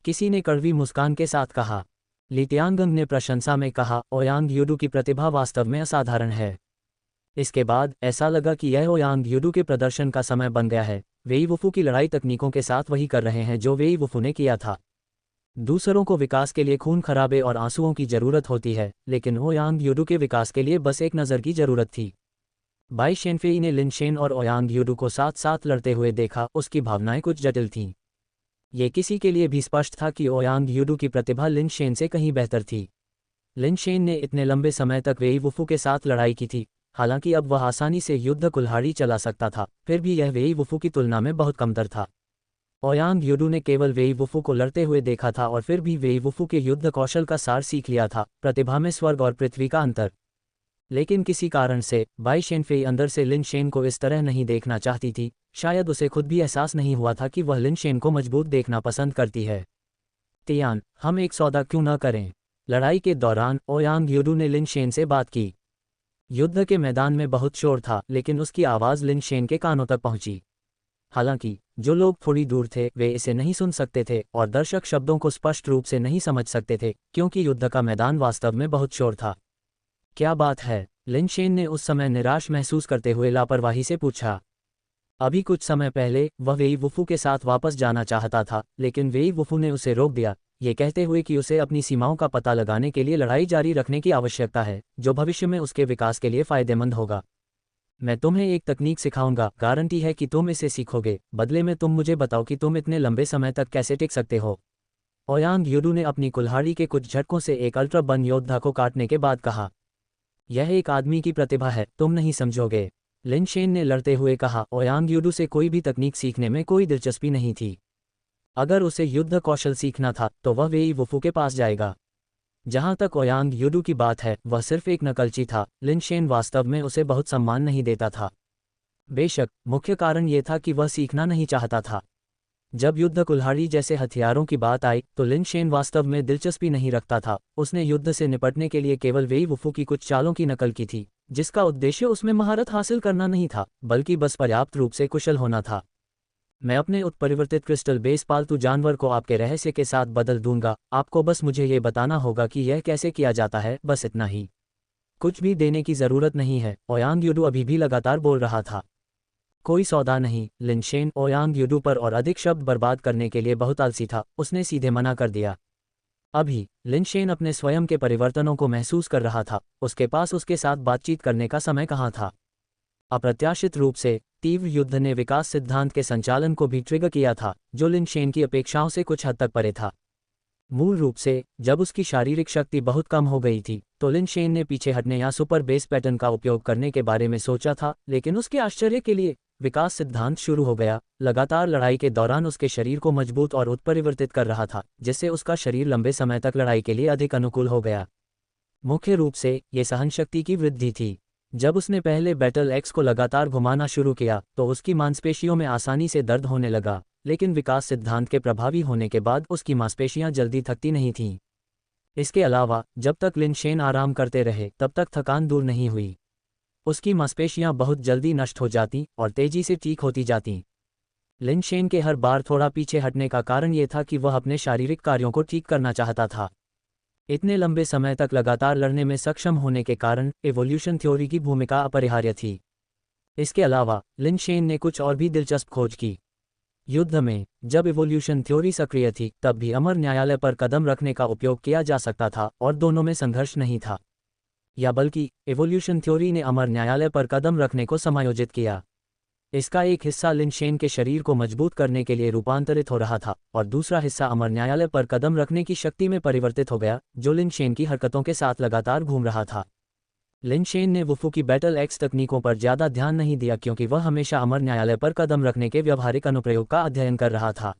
किसी ने कड़वी मुस्कान के साथ कहा। ली तियांगंग ने प्रशंसा में कहा, ओयांग युडू की प्रतिभा वास्तव में असाधारण है। इसके बाद ऐसा लगा कि यह ओयांग युडू के प्रदर्शन का समय बन गया है। वेई वुफू की लड़ाई तकनीकों के साथ वही कर रहे हैं जो वेई वुफू ने किया था। दूसरों को विकास के लिए खून खराबे और आंसुओं की जरूरत होती है, लेकिन ओयांग युडू के विकास के लिए बस एक नज़र की जरूरत थी। बाई शेनफेई ने लिनशेन और ओयांग युडू को साथ साथ लड़ते हुए देखा। उसकी भावनाएं कुछ जटिल थीं। ये किसी के लिए भी स्पष्ट था कि ओयांग युडू की प्रतिभा लिनशेन से कहीं बेहतर थी। लिनशेन ने इतने लंबे समय तक वेई वुफू के साथ लड़ाई की थी, हालांकि अब वह आसानी से युद्ध कुल्हाड़ी चला सकता था, फिर भी यह वेई वुफू की तुलना में बहुत कमतर था। ओयांग यूडू ने केवल वेई वुफू को लड़ते हुए देखा था और फिर भी वेई वुफू के युद्ध कौशल का सार सीख लिया था, प्रतिभा में स्वर्ग और पृथ्वी का अंतर। लेकिन किसी कारण से बाई शेनफेई अंदर से लिन शेन को इस तरह नहीं देखना चाहती थी, शायद उसे खुद भी एहसास नहीं हुआ था कि वह लिन शेन को मजबूत देखना पसंद करती है। तियान, हम एक सौदा क्यों न करें? लड़ाई के दौरान ओयांग यूडू ने लिन शेन से बात की। युद्ध के मैदान में बहुत शोर था, लेकिन उसकी आवाज़ लिन शेन के कानों तक पहुंची। हालांकि जो लोग थोड़ी दूर थे वे इसे नहीं सुन सकते थे और दर्शक शब्दों को स्पष्ट रूप से नहीं समझ सकते थे, क्योंकि युद्ध का मैदान वास्तव में बहुत शोर था। क्या बात है? लिन शेन ने उस समय निराश महसूस करते हुए लापरवाही से पूछा। अभी कुछ समय पहले वह वेई वुफू के साथ वापस जाना चाहता था, लेकिन वेई वुफू ने उसे रोक दिया, ये कहते हुए कि उसे अपनी सीमाओं का पता लगाने के लिए लड़ाई जारी रखने की आवश्यकता है, जो भविष्य में उसके विकास के लिए फायदेमंद होगा। मैं तुम्हें एक तकनीक सिखाऊंगा, गारंटी है कि तुम इसे सीखोगे, बदले में तुम मुझे बताओ कि तुम इतने लंबे समय तक कैसे टिक सकते हो। ओयांग यूडू ने अपनी कुल्हाड़ी के कुछ झटकों से एक अल्ट्रा बन योद्धा को काटने के बाद कहा, यह एक आदमी की प्रतिभा है, तुम नहीं समझोगे। लिन शेन ने लड़ते हुए कहा। ओयांग यूडू से कोई भी तकनीक सीखने में कोई दिलचस्पी नहीं थी। अगर उसे युद्ध कौशल सीखना था तो वह वेई वुफू के पास जाएगा। जहां तक ओयांग यूडू की बात है, वह सिर्फ एक नकलची था। लिन शेन वास्तव में उसे बहुत सम्मान नहीं देता था। बेशक मुख्य कारण ये था कि वह सीखना नहीं चाहता था। जब युद्ध कुल्हाड़ी जैसे हथियारों की बात आई तो लिन शेन वास्तव में दिलचस्पी नहीं रखता था। उसने युद्ध से निपटने के लिए केवल वेई वुफू की कुछ चालों की नकल की थी, जिसका उद्देश्य उसमें महारत हासिल करना नहीं था, बल्कि बस पर्याप्त रूप से कुशल होना था। मैं अपने उत्परिवर्तित क्रिस्टल बेस पालतू जानवर को आपके रहस्य के साथ बदल दूंगा, आपको बस मुझे ये बताना होगा कि यह कैसे किया जाता है, बस इतना ही। कुछ भी देने की जरूरत नहीं है। ओयांग यूडू अभी भी लगातार बोल रहा था। कोई सौदा नहीं। लिन शेन ओयांग यूडू पर और अधिक शब्द बर्बाद करने के लिए बहुत आलसी था, उसने सीधे मना कर दिया। अभी लिन शेन अपने स्वयं के परिवर्तनों को महसूस कर रहा था, उसके पास उसके साथ बातचीत करने का समय कहाँ था। अप्रत्याशित रूप से तीव्र युद्ध ने विकास सिद्धांत के संचालन को भी ट्रिगर किया था, जो लिन शेन की अपेक्षाओं से कुछ हद तक परे था। मूल रूप से जब उसकी शारीरिक शक्ति बहुत कम हो गई थी तो लिन शेन ने पीछे हटने या सुपर बेस पैटर्न का उपयोग करने के बारे में सोचा था, लेकिन उसके आश्चर्य के लिए विकास सिद्धांत शुरू हो गया। लगातार लड़ाई के दौरान उसके शरीर को मजबूत और उत्परिवर्तित कर रहा था, जिससे उसका शरीर लंबे समय तक लड़ाई के लिए अधिक अनुकूल हो गया। मुख्य रूप से ये सहनशक्ति की वृद्धि थी। जब उसने पहले बैटल एक्स को लगातार घुमाना शुरू किया तो उसकी मांसपेशियों में आसानी से दर्द होने लगा, लेकिन विकास सिद्धांत के प्रभावी होने के बाद उसकी मांसपेशियां जल्दी थकती नहीं थीं। इसके अलावा जब तक लिन शेन आराम करते रहे तब तक थकान दूर नहीं हुई। उसकी मांसपेशियां बहुत जल्दी नष्ट हो जाती और तेजी से ठीक होती जाती। लिन शेन के हर बार थोड़ा पीछे हटने का कारण ये था कि वह अपने शारीरिक कार्यों को ठीक करना चाहता था। इतने लंबे समय तक लगातार लड़ने में सक्षम होने के कारण एवोल्यूशन थ्योरी की भूमिका अपरिहार्य थी। इसके अलावा लिन शेन ने कुछ और भी दिलचस्प खोज की। युद्ध में जब एवोल्यूशन थ्योरी सक्रिय थी तब भी अमर न्यायालय पर कदम रखने का उपयोग किया जा सकता था और दोनों में संघर्ष नहीं था, या बल्कि एवोल्यूशन थ्योरी ने अमर न्यायालय पर कदम रखने को समायोजित किया। इसका एक हिस्सा लिन शेन के शरीर को मजबूत करने के लिए रूपांतरित हो रहा था और दूसरा हिस्सा अमर न्यायालय पर कदम रखने की शक्ति में परिवर्तित हो गया, जो लिन शेन की हरकतों के साथ लगातार घूम रहा था। लिन शेन ने वुफू की बैटल एक्स तकनीकों पर ज्यादा ध्यान नहीं दिया, क्योंकि वह हमेशा अमर न्यायालय पर कदम रखने के व्यावहारिक अनुप्रयोग का अध्ययन कर रहा था।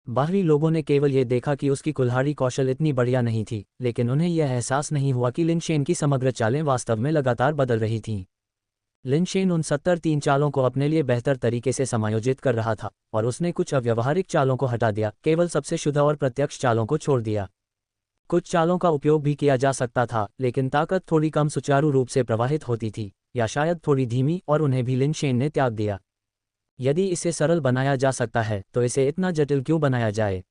बाहरी लोगों ने केवल ये देखा कि उसकी कुल्हाड़ी कौशल इतनी बढ़िया नहीं थी, लेकिन उन्हें यह एहसास नहीं हुआ कि लिन शेन की समग्र चालें वास्तव में लगातार बदल रही थीं। लिन शेन उन 73 चालों को अपने लिए बेहतर तरीके से समायोजित कर रहा था और उसने कुछ अव्यावहारिक चालों को हटा दिया, केवल सबसे शुद्ध और प्रत्यक्ष चालों को छोड़ दिया। कुछ चालों का उपयोग भी किया जा सकता था, लेकिन ताकत थोड़ी कम सुचारू रूप से प्रवाहित होती थी, या शायद थोड़ी धीमी, और उन्हें भी लिन शेन ने त्याग दिया। यदि इसे सरल बनाया जा सकता है तो इसे इतना जटिल क्यों बनाया जाए?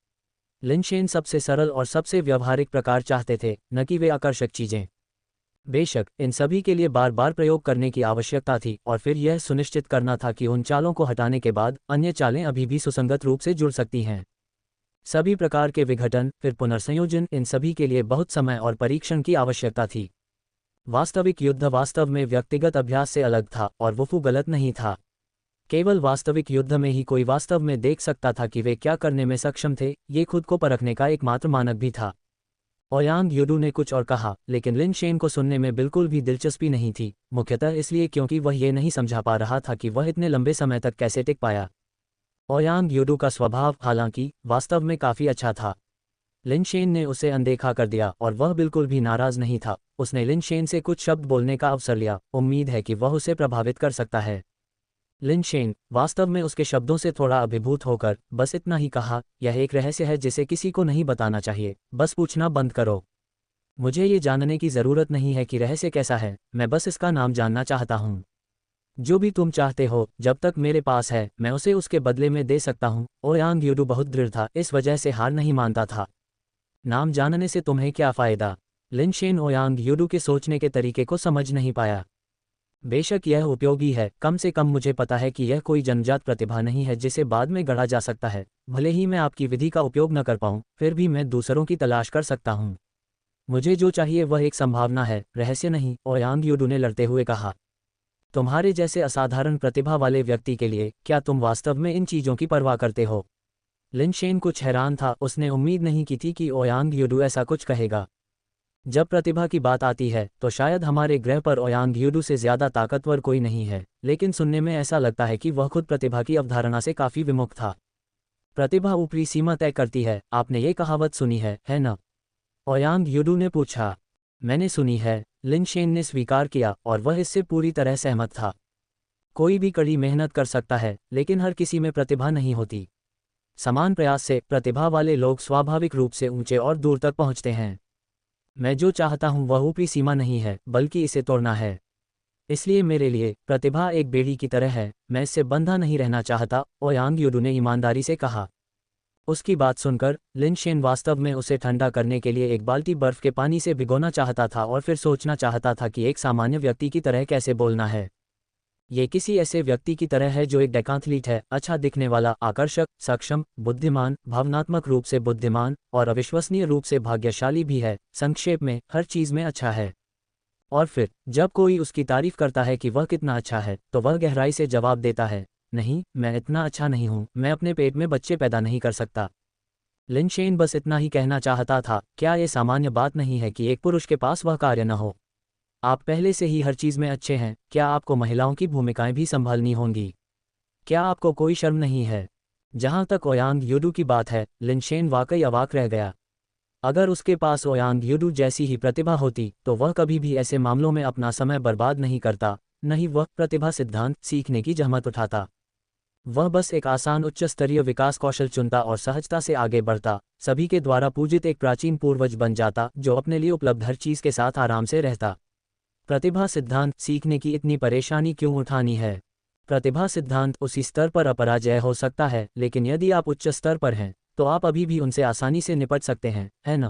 लिन शेन सबसे सरल और सबसे व्यावहारिक प्रकार चाहते थे, न कि वे आकर्षक चीजें। बेशक इन सभी के लिए बार बार प्रयोग करने की आवश्यकता थी, और फिर यह सुनिश्चित करना था कि उन चालों को हटाने के बाद अन्य चालें अभी भी सुसंगत रूप से जुड़ सकती हैं। सभी प्रकार के विघटन, फिर पुनर्संयोजन, इन सभी के लिए बहुत समय और परीक्षण की आवश्यकता थी। वास्तविक युद्ध वास्तव में व्यक्तिगत अभ्यास से अलग था, और वुफू गलत नहीं था। केवल वास्तविक युद्ध में ही कोई वास्तव में देख सकता था कि वे क्या करने में सक्षम थे। ये खुद को परखने का एकमात्र मानक भी था। ओयांग यूडू ने कुछ और कहा, लेकिन लिन शेन को सुनने में बिल्कुल भी दिलचस्पी नहीं थी, मुख्यतः इसलिए क्योंकि वह ये नहीं समझा पा रहा था कि वह इतने लंबे समय तक कैसे टिक पाया। ओयांग यूडू का स्वभाव हालांकि वास्तव में काफ़ी अच्छा था। लिन शेन ने उसे अनदेखा कर दिया और वह बिल्कुल भी नाराज़ नहीं था। उसने लिन शेन से कुछ शब्द बोलने का अवसर लिया, उम्मीद है कि वह उसे प्रभावित कर सकता है। लिन शेन वास्तव में उसके शब्दों से थोड़ा अभिभूत होकर बस इतना ही कहा, यह एक रहस्य है जिसे किसी को नहीं बताना चाहिए, बस पूछना बंद करो। मुझे ये जानने की ज़रूरत नहीं है कि रहस्य कैसा है, मैं बस इसका नाम जानना चाहता हूँ। जो भी तुम चाहते हो जब तक मेरे पास है मैं उसे उसके बदले में दे सकता हूँ। ओयांग यूडू बहुत दृढ़ था, इस वजह से हार नहीं मानता था। नाम जानने से तुम्हें क्या फ़ायदा? लिन शेन ओयांग यूडू के सोचने के तरीके को समझ नहीं पाया। बेशक यह उपयोगी है, कम से कम मुझे पता है कि यह कोई जन्मजात प्रतिभा नहीं है जिसे बाद में गढ़ा जा सकता है। भले ही मैं आपकी विधि का उपयोग न कर पाऊँ, फिर भी मैं दूसरों की तलाश कर सकता हूँ। मुझे जो चाहिए वह एक संभावना है, रहस्य नहीं, ओयांग यूडू ने लड़ते हुए कहा। तुम्हारे जैसे असाधारण प्रतिभा वाले व्यक्ति के लिए क्या तुम वास्तव में इन चीज़ों की परवाह करते हो? लिन शेन कुछ हैरान था, उसने उम्मीद नहीं की थी कि ओयांग यूडू ऐसा कुछ कहेगा। जब प्रतिभा की बात आती है तो शायद हमारे ग्रह पर ओयांग यूडू से ज़्यादा ताकतवर कोई नहीं है, लेकिन सुनने में ऐसा लगता है कि वह खुद प्रतिभा की अवधारणा से काफ़ी विमुख था। प्रतिभा ऊपरी सीमा तय करती है, आपने ये कहावत सुनी है न? ओयांग यूडू ने पूछा। मैंने सुनी है, लिन शेन ने स्वीकार किया और वह इससे पूरी तरह सहमत था। कोई भी कड़ी मेहनत कर सकता है, लेकिन हर किसी में प्रतिभा नहीं होती। समान प्रयास से प्रतिभा वाले लोग स्वाभाविक रूप से ऊंचे और दूर तक पहुंचते हैं। मैं जो चाहता हूं वह ऊपरी सीमा नहीं है, बल्कि इसे तोड़ना है। इसलिए मेरे लिए प्रतिभा एक बेड़ी की तरह है, मैं इससे बंधा नहीं रहना चाहता, ओयांग यूडू ने ईमानदारी से कहा। उसकी बात सुनकर लिन शेन वास्तव में उसे ठंडा करने के लिए एक बाल्टी बर्फ के पानी से भिगोना चाहता था और फिर सोचना चाहता था कि एक सामान्य व्यक्ति की तरह कैसे बोलना है। ये किसी ऐसे व्यक्ति की तरह है जो एक डेकाथलीट है, अच्छा दिखने वाला, आकर्षक, सक्षम, बुद्धिमान, भावनात्मक रूप से बुद्धिमान और अविश्वसनीय रूप से भाग्यशाली भी है। संक्षेप में हर चीज़ में अच्छा है। और फिर जब कोई उसकी तारीफ करता है कि वह कितना अच्छा है, तो वह गहराई से जवाब देता है, नहीं, मैं इतना अच्छा नहीं हूँ, मैं अपने पेट में बच्चे पैदा नहीं कर सकता। लिन शेन बस इतना ही कहना चाहता था, क्या ये सामान्य बात नहीं है कि एक पुरुष के पास वह कार्य न हो? आप पहले से ही हर चीज़ में अच्छे हैं, क्या आपको महिलाओं की भूमिकाएं भी संभालनी होंगी? क्या आपको कोई शर्म नहीं है? जहाँ तक ओयांग यूडू की बात है, लिन शेन वाकई अवाक रह गया। अगर उसके पास ओयांग यूडू जैसी ही प्रतिभा होती तो वह कभी भी ऐसे मामलों में अपना समय बर्बाद नहीं करता, नहीं वह प्रतिभा सिद्धांत सीखने की जहमत उठाता। वह बस एक आसान उच्च स्तरीय विकास कौशल चुनता और सहजता से आगे बढ़ता, सभी के द्वारा पूजित एक प्राचीन पूर्वज बन जाता जो अपने लिए उपलब्ध हर चीज़ के साथ आराम से रहता। प्रतिभा सिद्धांत सीखने की इतनी परेशानी क्यों उठानी है? प्रतिभा सिद्धांत उसी स्तर पर अपराजय हो सकता है, लेकिन यदि आप उच्च स्तर पर हैं तो आप अभी भी उनसे आसानी से निपट सकते हैं, है न?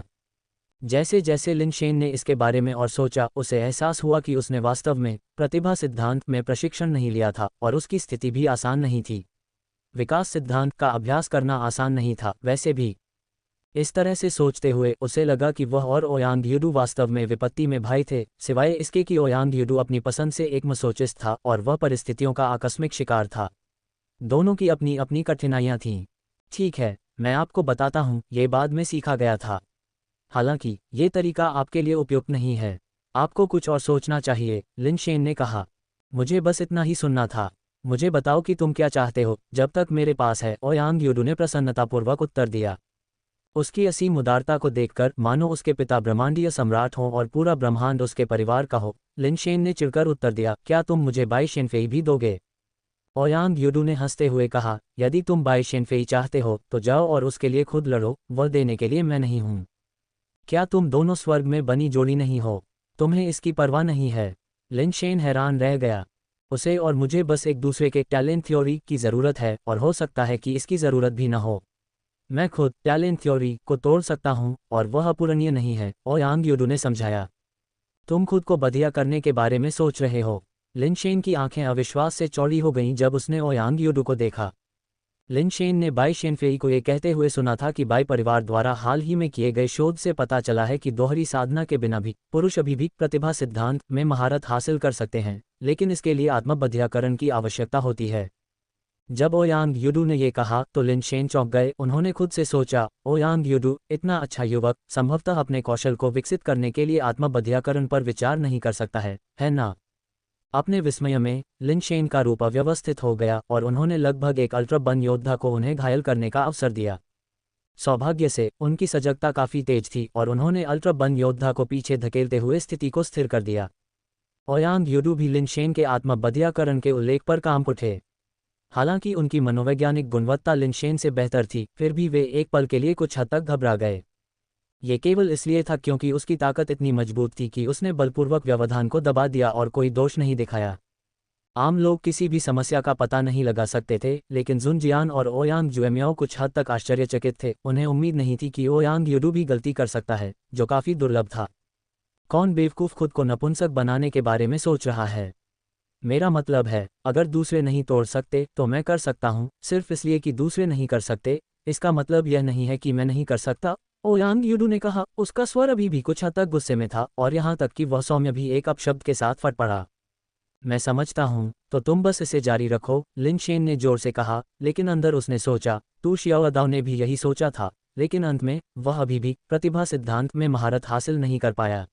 जैसे जैसे लिन शेन ने इसके बारे में और सोचा, उसे एहसास हुआ कि उसने वास्तव में प्रतिभा सिद्धांत में प्रशिक्षण नहीं लिया था और उसकी स्थिति भी आसान नहीं थी। विकास सिद्धांत का अभ्यास करना आसान नहीं था, वैसे भी। इस तरह से सोचते हुए उसे लगा कि वह और ओयांग यूडू वास्तव में विपत्ति में भाई थे, सिवाय इसके कि ओयांग यूडू अपनी पसंद से एक मसोचिस्त था और वह परिस्थितियों का आकस्मिक शिकार था। दोनों की अपनी अपनी कठिनाइयाँ थीं। ठीक है, मैं आपको बताता हूँ, ये बाद में सीखा गया था। हालांकि ये तरीका आपके लिए उपयुक्त नहीं है, आपको कुछ और सोचना चाहिए, लिन शेन ने कहा। मुझे बस इतना ही सुनना था। मुझे बताओ कि तुम क्या चाहते हो, जब तक मेरे पास है, ओयांग यूडू ने प्रसन्नतापूर्वक उत्तर दिया। उसकी असीम उदारता को देखकर मानो उसके पिता ब्रह्मांडीय सम्राट हों और पूरा ब्रह्मांड उसके परिवार का हो। लिन शेन ने चिढ़कर उत्तर दिया, क्या तुम मुझे बाई शेनफेई भी दोगे? ओयांग यूडू ने हंसते हुए कहा, यदि तुम बाई शेनफेई चाहते हो तो जाओ और उसके लिए खुद लड़ो, वह देने के लिए मैं नहीं हूँ। क्या तुम दोनों स्वर्ग में बनी जोड़ी नहीं हो? तुम्हें इसकी परवाह नहीं है? लिन शेन हैरान रह गया। उसे और मुझे बस एक दूसरे के टैलेंट थ्योरी की ज़रूरत है और हो सकता है कि इसकी ज़रूरत भी न हो। मैं खुद टैलेंट थ्योरी को तोड़ सकता हूँ और वह अपूरणीय नहीं है, ओयांग यूडू ने समझाया। तुम खुद को बढ़िया करने के बारे में सोच रहे हो। लिन शेन की आंखें अविश्वास से चौड़ी हो गईं जब उसने ओयांग यूडू को देखा। लिन शेन ने बाई शेनफेई को ये कहते हुए सुना था कि बाई परिवार द्वारा हाल ही में किए गए शोध से पता चला है कि दोहरी साधना के बिना भी पुरुष अभी भी प्रतिभा सिद्धांत में महारत हासिल कर सकते हैं, लेकिन इसके लिए आत्मबद्धियाकरण की आवश्यकता होती है। जब ओयांग यूडू ने ये कहा तो लिन शेन चौंक गए। उन्होंने खुद से सोचा, ओयांग यूडू इतना अच्छा युवक संभवतः अपने कौशल को विकसित करने के लिए आत्मबद्धियाकरण पर विचार नहीं कर सकता है ना? अपने विस्मय में लिन शेन का रूप अव्यवस्थित हो गया और उन्होंने लगभग एक अल्ट्रा बन योद्धा को उन्हें घायल करने का अवसर दिया। सौभाग्य से उनकी सजगता काफी तेज थी और उन्होंने अल्ट्रा बन योद्धा को पीछे धकेलते हुए स्थिति को स्थिर कर दिया। ओयांग यूडू भी लिन शेन के आत्मबधियाकरण के उल्लेख पर काम उठे। हालांकि उनकी मनोवैज्ञानिक गुणवत्ता लिन शेन से बेहतर थी, फिर भी वे एक पल के लिए कुछ हद तक घबरा गए। ये केवल इसलिए था क्योंकि उसकी ताकत इतनी मजबूत थी कि उसने बलपूर्वक व्यवधान को दबा दिया और कोई दोष नहीं दिखाया। आम लोग किसी भी समस्या का पता नहीं लगा सकते थे, लेकिन जुन जियान और ओयांग जुएमियाओ कुछ हद तक आश्चर्यचकित थे। उन्हें उम्मीद नहीं थी कि ओयांग यूडू भी गलती कर सकता है, जो काफी दुर्लभ था। कौन बेवकूफ खुद को नपुंसक बनाने के बारे में सोच रहा है? मेरा मतलब है, अगर दूसरे नहीं तोड़ सकते तो मैं कर सकता हूँ। सिर्फ इसलिए कि दूसरे नहीं कर सकते, इसका मतलब यह नहीं है कि मैं नहीं कर सकता, ओयांग यूडू ने कहा। उसका स्वर अभी भी कुछ हद तक गुस्से में था और यहाँ तक कि वह सौम्य भी एक अपशब्द के साथ फट पड़ा। मैं समझता हूँ, तो तुम बस इसे जारी रखो, लिन शेन ने जोर से कहा, लेकिन अंदर उसने सोचा, तू शियाओदाओ ने भी यही सोचा था, लेकिन अंत में वह अभी भी प्रतिभा सिद्धांत में महारत हासिल नहीं कर पाया।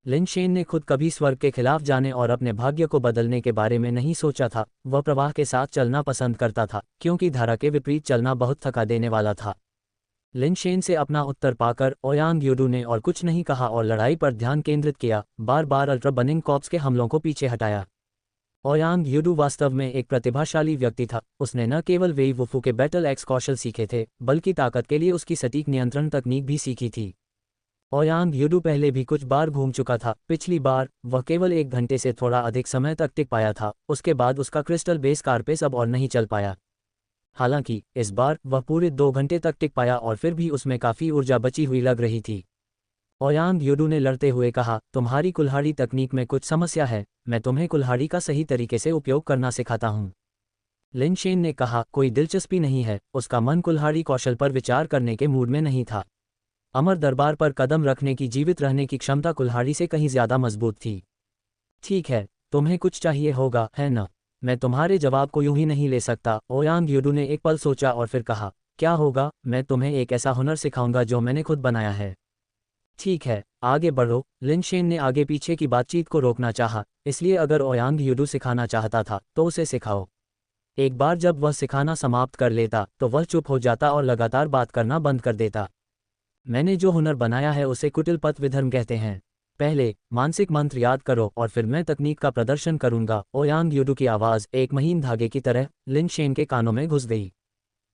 लिन शेन ने खुद कभी स्वर्ग के खिलाफ जाने और अपने भाग्य को बदलने के बारे में नहीं सोचा था। वह प्रवाह के साथ चलना पसंद करता था, क्योंकि धारा के विपरीत चलना बहुत थका देने वाला था। लिन शेन से अपना उत्तर पाकर ओयांग यूडू ने और कुछ नहीं कहा और लड़ाई पर ध्यान केंद्रित किया, बार बार अल्ट्रा बनिंग कॉर्प्स के हमलों को पीछे हटाया। ओयांग यूडू वास्तव में एक प्रतिभाशाली व्यक्ति था। उसने न केवल वेई वुफू के बैटल एक्स कौशल सीखे थे, बल्कि ताकत के लिए उसकी सटीक नियंत्रण तकनीक भी सीखी थी। ओयांग यूडू पहले भी कुछ बार घूम चुका था। पिछली बार वह केवल 1 घंटे से थोड़ा अधिक समय तक टिक पाया था, उसके बाद उसका क्रिस्टल बेस कार्पेस अब और नहीं चल पाया। हालांकि इस बार वह पूरे 2 घंटे तक टिक पाया और फिर भी उसमें काफ़ी ऊर्जा बची हुई लग रही थी। ओयांग यूडू ने लड़ते हुए कहा, तुम्हारी कुल्हाड़ी तकनीक में कुछ समस्या है, मैं तुम्हें कुल्हाड़ी का सही तरीके से उपयोग करना सिखाता हूँ। लिन शेन ने कहा, कोई दिलचस्पी नहीं है। उसका मन कुल्हाड़ी कौशल पर विचार करने के मूड में नहीं था। अमर दरबार पर कदम रखने की जीवित रहने की क्षमता कुल्हाड़ी से कहीं ज्यादा मजबूत थी। ठीक है, तुम्हें कुछ चाहिए होगा, है न? मैं तुम्हारे जवाब को यूं ही नहीं ले सकता। ओयांग यूडू ने एक पल सोचा और फिर कहा, क्या होगा? मैं तुम्हें एक ऐसा हुनर सिखाऊंगा जो मैंने खुद बनाया है। ठीक है, आगे बढ़ो। लिन शेन ने आगे पीछे की बातचीत को रोकना चाहा, इसलिए अगर ओयांग यूडू सिखाना चाहता था तो उसे सिखाओ। एक बार जब वह सिखाना समाप्त कर लेता तो वह चुप हो जाता और लगातार बात करना बंद कर देता। मैंने जो हुनर बनाया है उसे कुटिल पथ विधर्म कहते हैं। पहले मानसिक मंत्र याद करो और फिर मैं तकनीक का प्रदर्शन करूंगा। ओयांग यूडू की आवाज़ एक महीन धागे की तरह लिन शेन के कानों में घुस गई।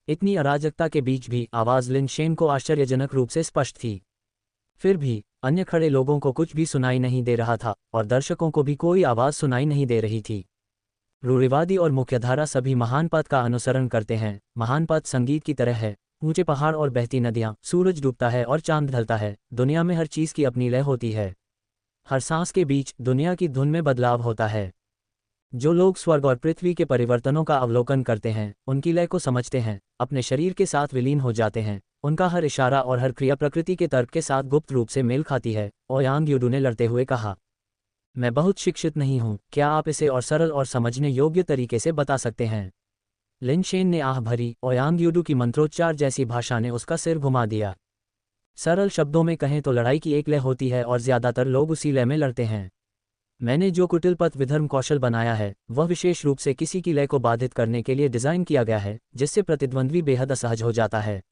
इतनी अराजकता के बीच भी आवाज़ लिन शेन को आश्चर्यजनक रूप से स्पष्ट थी। फिर भी अन्य खड़े लोगों को कुछ भी सुनाई नहीं दे रहा था और दर्शकों को भी कोई आवाज़ सुनाई नहीं दे रही थी। रूढ़िवादी और मुख्यधारा सभी महान पथ का अनुसरण करते हैं। महान पथ संगीत की तरह है, ऊंचे पहाड़ और बहती नदियां, सूरज डूबता है और चांद ढलता है। दुनिया में हर चीज़ की अपनी लय होती है। हर सांस के बीच दुनिया की धुन में बदलाव होता है। जो लोग स्वर्ग और पृथ्वी के परिवर्तनों का अवलोकन करते हैं, उनकी लय को समझते हैं, अपने शरीर के साथ विलीन हो जाते हैं। उनका हर इशारा और हर क्रिया प्रकृति के तर्क के साथ गुप्त रूप से मेल खाती है। ओयांग यूडू ने लड़ते हुए कहा, मैं बहुत शिक्षित नहीं हूँ, क्या आप इसे और सरल और समझने योग्य तरीके से बता सकते हैं? लिन शेन ने आह भरी। ओयांग यूडू की मंत्रोच्चार जैसी भाषा ने उसका सिर घुमा दिया। सरल शब्दों में कहें तो लड़ाई की एक लय होती है और ज्यादातर लोग उसी लय में लड़ते हैं। मैंने जो कुटिल पथ विधर्म कौशल बनाया है वह विशेष रूप से किसी की लय को बाधित करने के लिए डिज़ाइन किया गया है, जिससे प्रतिद्वंद्वी बेहद असहज हो जाता है।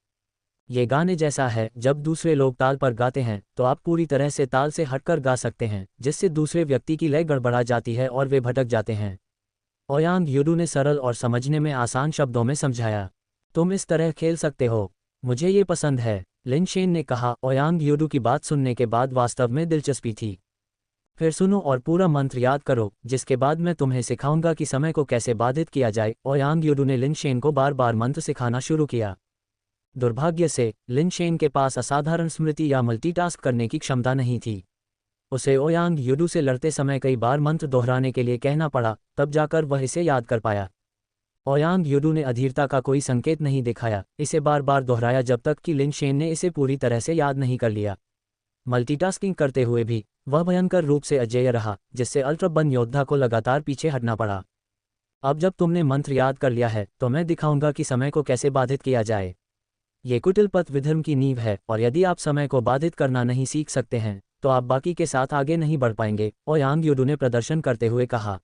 ये गाने जैसा है, जब दूसरे लोग ताल पर गाते हैं तो आप पूरी तरह से ताल से हटकर गा सकते हैं, जिससे दूसरे व्यक्ति की लय गड़बड़ा जाती है और वे भटक जाते हैं। ओयांग यूडू ने सरल और समझने में आसान शब्दों में समझाया, तुम इस तरह खेल सकते हो, मुझे ये पसंद है। लिन शेन ने कहा, ओयांग यूडू की बात सुनने के बाद वास्तव में दिलचस्पी थी। फिर सुनो और पूरा मंत्र याद करो, जिसके बाद मैं तुम्हें सिखाऊंगा कि समय को कैसे बाधित किया जाए। ओयांग यूडू ने लिन शेन को बार बार मंत्र सिखाना शुरू किया। दुर्भाग्य से लिन शेन के पास असाधारण स्मृति या मल्टीटास्क करने की क्षमता नहीं थी। उसे ओयांग यूडू से लड़ते समय कई बार मंत्र दोहराने के लिए कहना पड़ा, तब जाकर वह इसे याद कर पाया। ओयांग यूडू ने अधीरता का कोई संकेत नहीं दिखाया, इसे बार बार दोहराया जब तक कि लिन शेन ने इसे पूरी तरह से याद नहीं कर लिया। मल्टीटास्किंग करते हुए भी वह भयंकर रूप से अजेय रहा, जिससे अल्ट्रा बन योद्धा को लगातार पीछे हटना पड़ा। अब जब तुमने मंत्र याद कर लिया है तो मैं दिखाऊंगा कि समय को कैसे बाधित किया जाए। ये कुटिल पथ विधर्म की नींव है और यदि आप समय को बाधित करना नहीं सीख सकते हैं तो आप बाकी के साथ आगे नहीं बढ़ पाएंगे। ओयांग यूडू ने प्रदर्शन करते हुए कहा।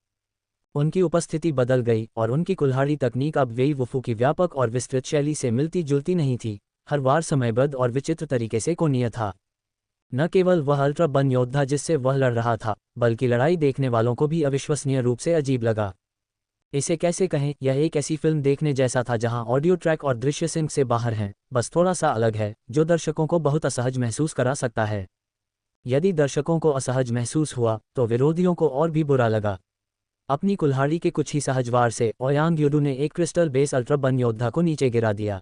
उनकी उपस्थिति बदल गई और उनकी कुल्हाड़ी तकनीक अब वेई वुफू की व्यापक और विस्तृत शैली से मिलती जुलती नहीं थी, हर बार समयबद्ध और विचित्र तरीके से कोणीय था। न केवल वह अल्ट्रा बन योद्धा जिससे वह लड़ रहा था, बल्कि लड़ाई देखने वालों को भी अविश्वसनीय रूप से अजीब लगा। इसे कैसे कहें, यह एक ऐसी फिल्म देखने जैसा था जहां ऑडियो ट्रैक और दृश्य सिंक से बाहर हैं, बस थोड़ा सा अलग है, जो दर्शकों को बहुत असहज महसूस करा सकता है। यदि दर्शकों को असहज महसूस हुआ तो विरोधियों को और भी बुरा लगा। अपनी कुल्हाड़ी के कुछ ही सहज वार से ओयांग यूडू ने एक क्रिस्टल बेस अल्ट्रा बन योद्धा को नीचे गिरा दिया।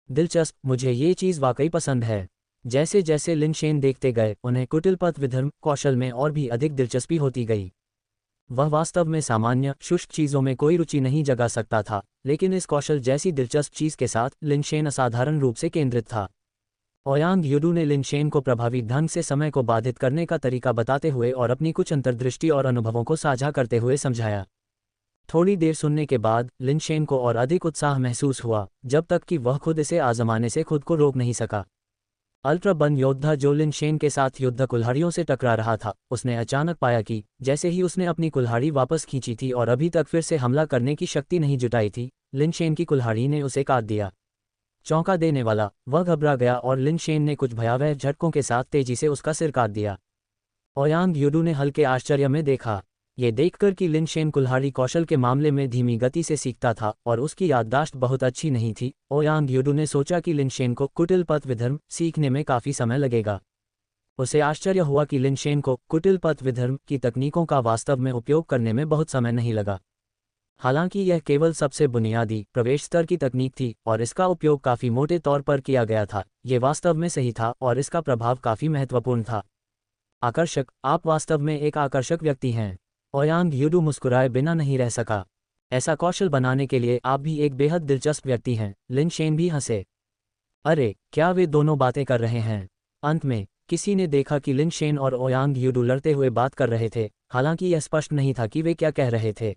दिलचस्प, मुझे ये चीज़ वाकई पसंद है। जैसे जैसे लिन शेन देखते गए, उन्हें कुटिल पथ विधर्म कौशल में और भी अधिक दिलचस्पी होती गई। वह वास्तव में सामान्य शुष्क चीज़ों में कोई रुचि नहीं जगा सकता था, लेकिन इस कौशल जैसी दिलचस्प चीज़ के साथ लिन शेन असाधारण रूप से केंद्रित था। ओयांग यूडू ने लिन शेन को प्रभावी ढंग से समय को बाधित करने का तरीका बताते हुए और अपनी कुछ अंतर्दृष्टि और अनुभवों को साझा करते हुए समझाया। थोड़ी देर सुनने के बाद लिन शेन को और अधिक उत्साह महसूस हुआ, जब तक कि वह खुद इसे आजमाने से खुद को रोक नहीं सका। अल्ट्रा बन योद्धा जो लिन शेन के साथ युद्ध कुल्हाड़ियों से टकरा रहा था, उसने अचानक पाया कि जैसे ही उसने अपनी कुल्हाड़ी वापस खींची थी और अभी तक फिर से हमला करने की शक्ति नहीं जुटाई थी, लिन शेन की कुल्हाड़ी ने उसे काट दिया। चौंका देने वाला, वह घबरा गया और लिन शेन ने कुछ भयावह झटकों के साथ तेजी से उसका सिर काट दिया। ओयांग यूडू ने हल्के आश्चर्य में देखा, ये देखकर कि लिन शेन कुल्हाड़ी कौशल के मामले में धीमी गति से सीखता था और उसकी याददाश्त बहुत अच्छी नहीं थी। ओयांग यूडू ने सोचा कि लिन शेन को कुटिल पथ विधर्म सीखने में काफ़ी समय लगेगा। उसे आश्चर्य हुआ कि लिन शेन को कुटिल पथ विधर्म की तकनीकों का वास्तव में उपयोग करने में बहुत समय नहीं लगा। हालांकि यह केवल सबसे बुनियादी प्रवेश स्तर की तकनीक थी और इसका उपयोग काफ़ी मोटे तौर पर किया गया था, ये वास्तव में सही था और इसका प्रभाव काफ़ी महत्वपूर्ण था। आकर्षक, आप वास्तव में एक आकर्षक व्यक्ति हैं। ओयांग यूडू मुस्कुराए बिना नहीं रह सका। ऐसा कौशल बनाने के लिए आप भी एक बेहद दिलचस्प व्यक्ति हैं। लिन शेन भी हंसे। अरे, क्या वे दोनों बातें कर रहे हैं? अंत में किसी ने देखा कि लिन शेन और ओयांग यूडू लड़ते हुए बात कर रहे थे, हालांकि यह स्पष्ट नहीं था कि वे क्या कह रहे थे।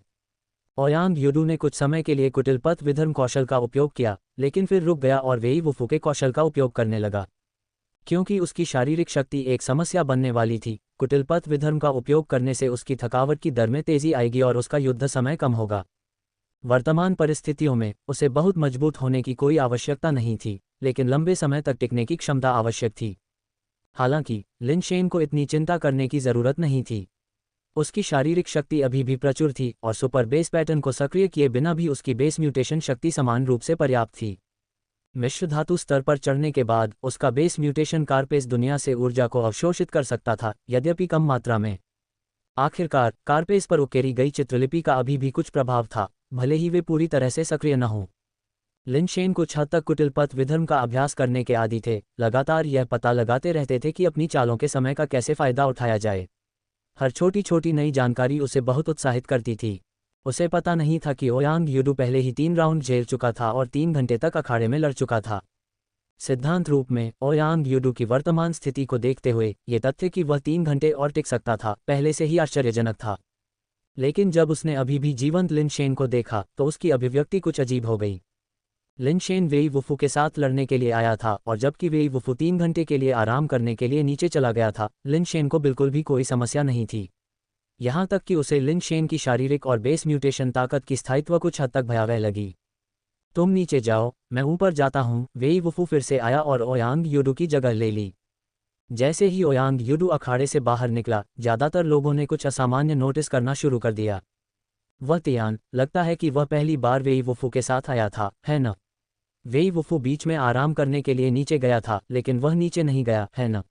ओयांग यूडू ने कुछ समय के लिए कुटिल पथ विधर्म कौशल का उपयोग किया, लेकिन फिर रुक गया और वेई वुफू के कौशल का उपयोग करने लगा। क्योंकि उसकी शारीरिक शक्ति एक समस्या बनने वाली थी, कुटिल पथ विधर्म का उपयोग करने से उसकी थकावट की दर में तेजी आएगी और उसका युद्ध समय कम होगा। वर्तमान परिस्थितियों में उसे बहुत मजबूत होने की कोई आवश्यकता नहीं थी, लेकिन लंबे समय तक टिकने की क्षमता आवश्यक थी। हालांकि लिन शेन को इतनी चिंता करने की जरूरत नहीं थी। उसकी शारीरिक शक्ति अभी भी प्रचुर थी और सुपर बेस पैटर्न को सक्रिय किए बिना भी उसकी बेस म्यूटेशन शक्ति समान रूप से पर्याप्त थी। मिश्र धातु स्तर पर चढ़ने के बाद उसका बेस म्यूटेशन कारपेस दुनिया से ऊर्जा को अवशोषित कर सकता था, यद्यपि कम मात्रा में। आखिरकार कारपेस पर उकेरी गई चित्रलिपि का अभी भी कुछ प्रभाव था, भले ही वे पूरी तरह से सक्रिय न हों। लिन शेन कुछ हद तक कुटिल पथ विधर्म का अभ्यास करने के आदी थे, लगातार यह पता लगाते रहते थे कि अपनी चालों के समय का कैसे फायदा उठाया जाए। हर छोटी छोटी नई जानकारी उसे बहुत उत्साहित करती थी। उसे पता नहीं था कि ओयांग यूडू पहले ही 3 राउंड झेल चुका था और 3 घंटे तक अखाड़े में लड़ चुका था। सिद्धांत रूप में ओयांग यूडू की वर्तमान स्थिति को देखते हुए ये तथ्य कि वह 3 घंटे और टिक सकता था पहले से ही आश्चर्यजनक था। लेकिन जब उसने अभी भी जीवंत लिन शेन को देखा तो उसकी अभिव्यक्ति कुछ अजीब हो गई। लिन शेन वेई वुफू के साथ लड़ने के लिए आया था और जबकि वेई वुफू 3 घंटे के लिए आराम करने के लिए नीचे चला गया था, लिन शेन को बिल्कुल भी कोई समस्या नहीं थी। यहाँ तक कि उसे लिन शेन की शारीरिक और बेस म्यूटेशन ताकत की स्थायित्व कुछ हद तक भयावह लगी। तुम नीचे जाओ, मैं ऊपर जाता हूँ। वेई वुफू फिर से आया और ओयांग यूडू की जगह ले ली। जैसे ही ओयांग यूडू अखाड़े से बाहर निकला, ज़्यादातर लोगों ने कुछ असामान्य नोटिस करना शुरू कर दिया। वह तियान, लगता है कि वह पहली बार वेई वुफू के साथ आया था, है न? वेई वुफू बीच में आराम करने के लिए नीचे गया था, लेकिन वह नीचे नहीं गया, है न?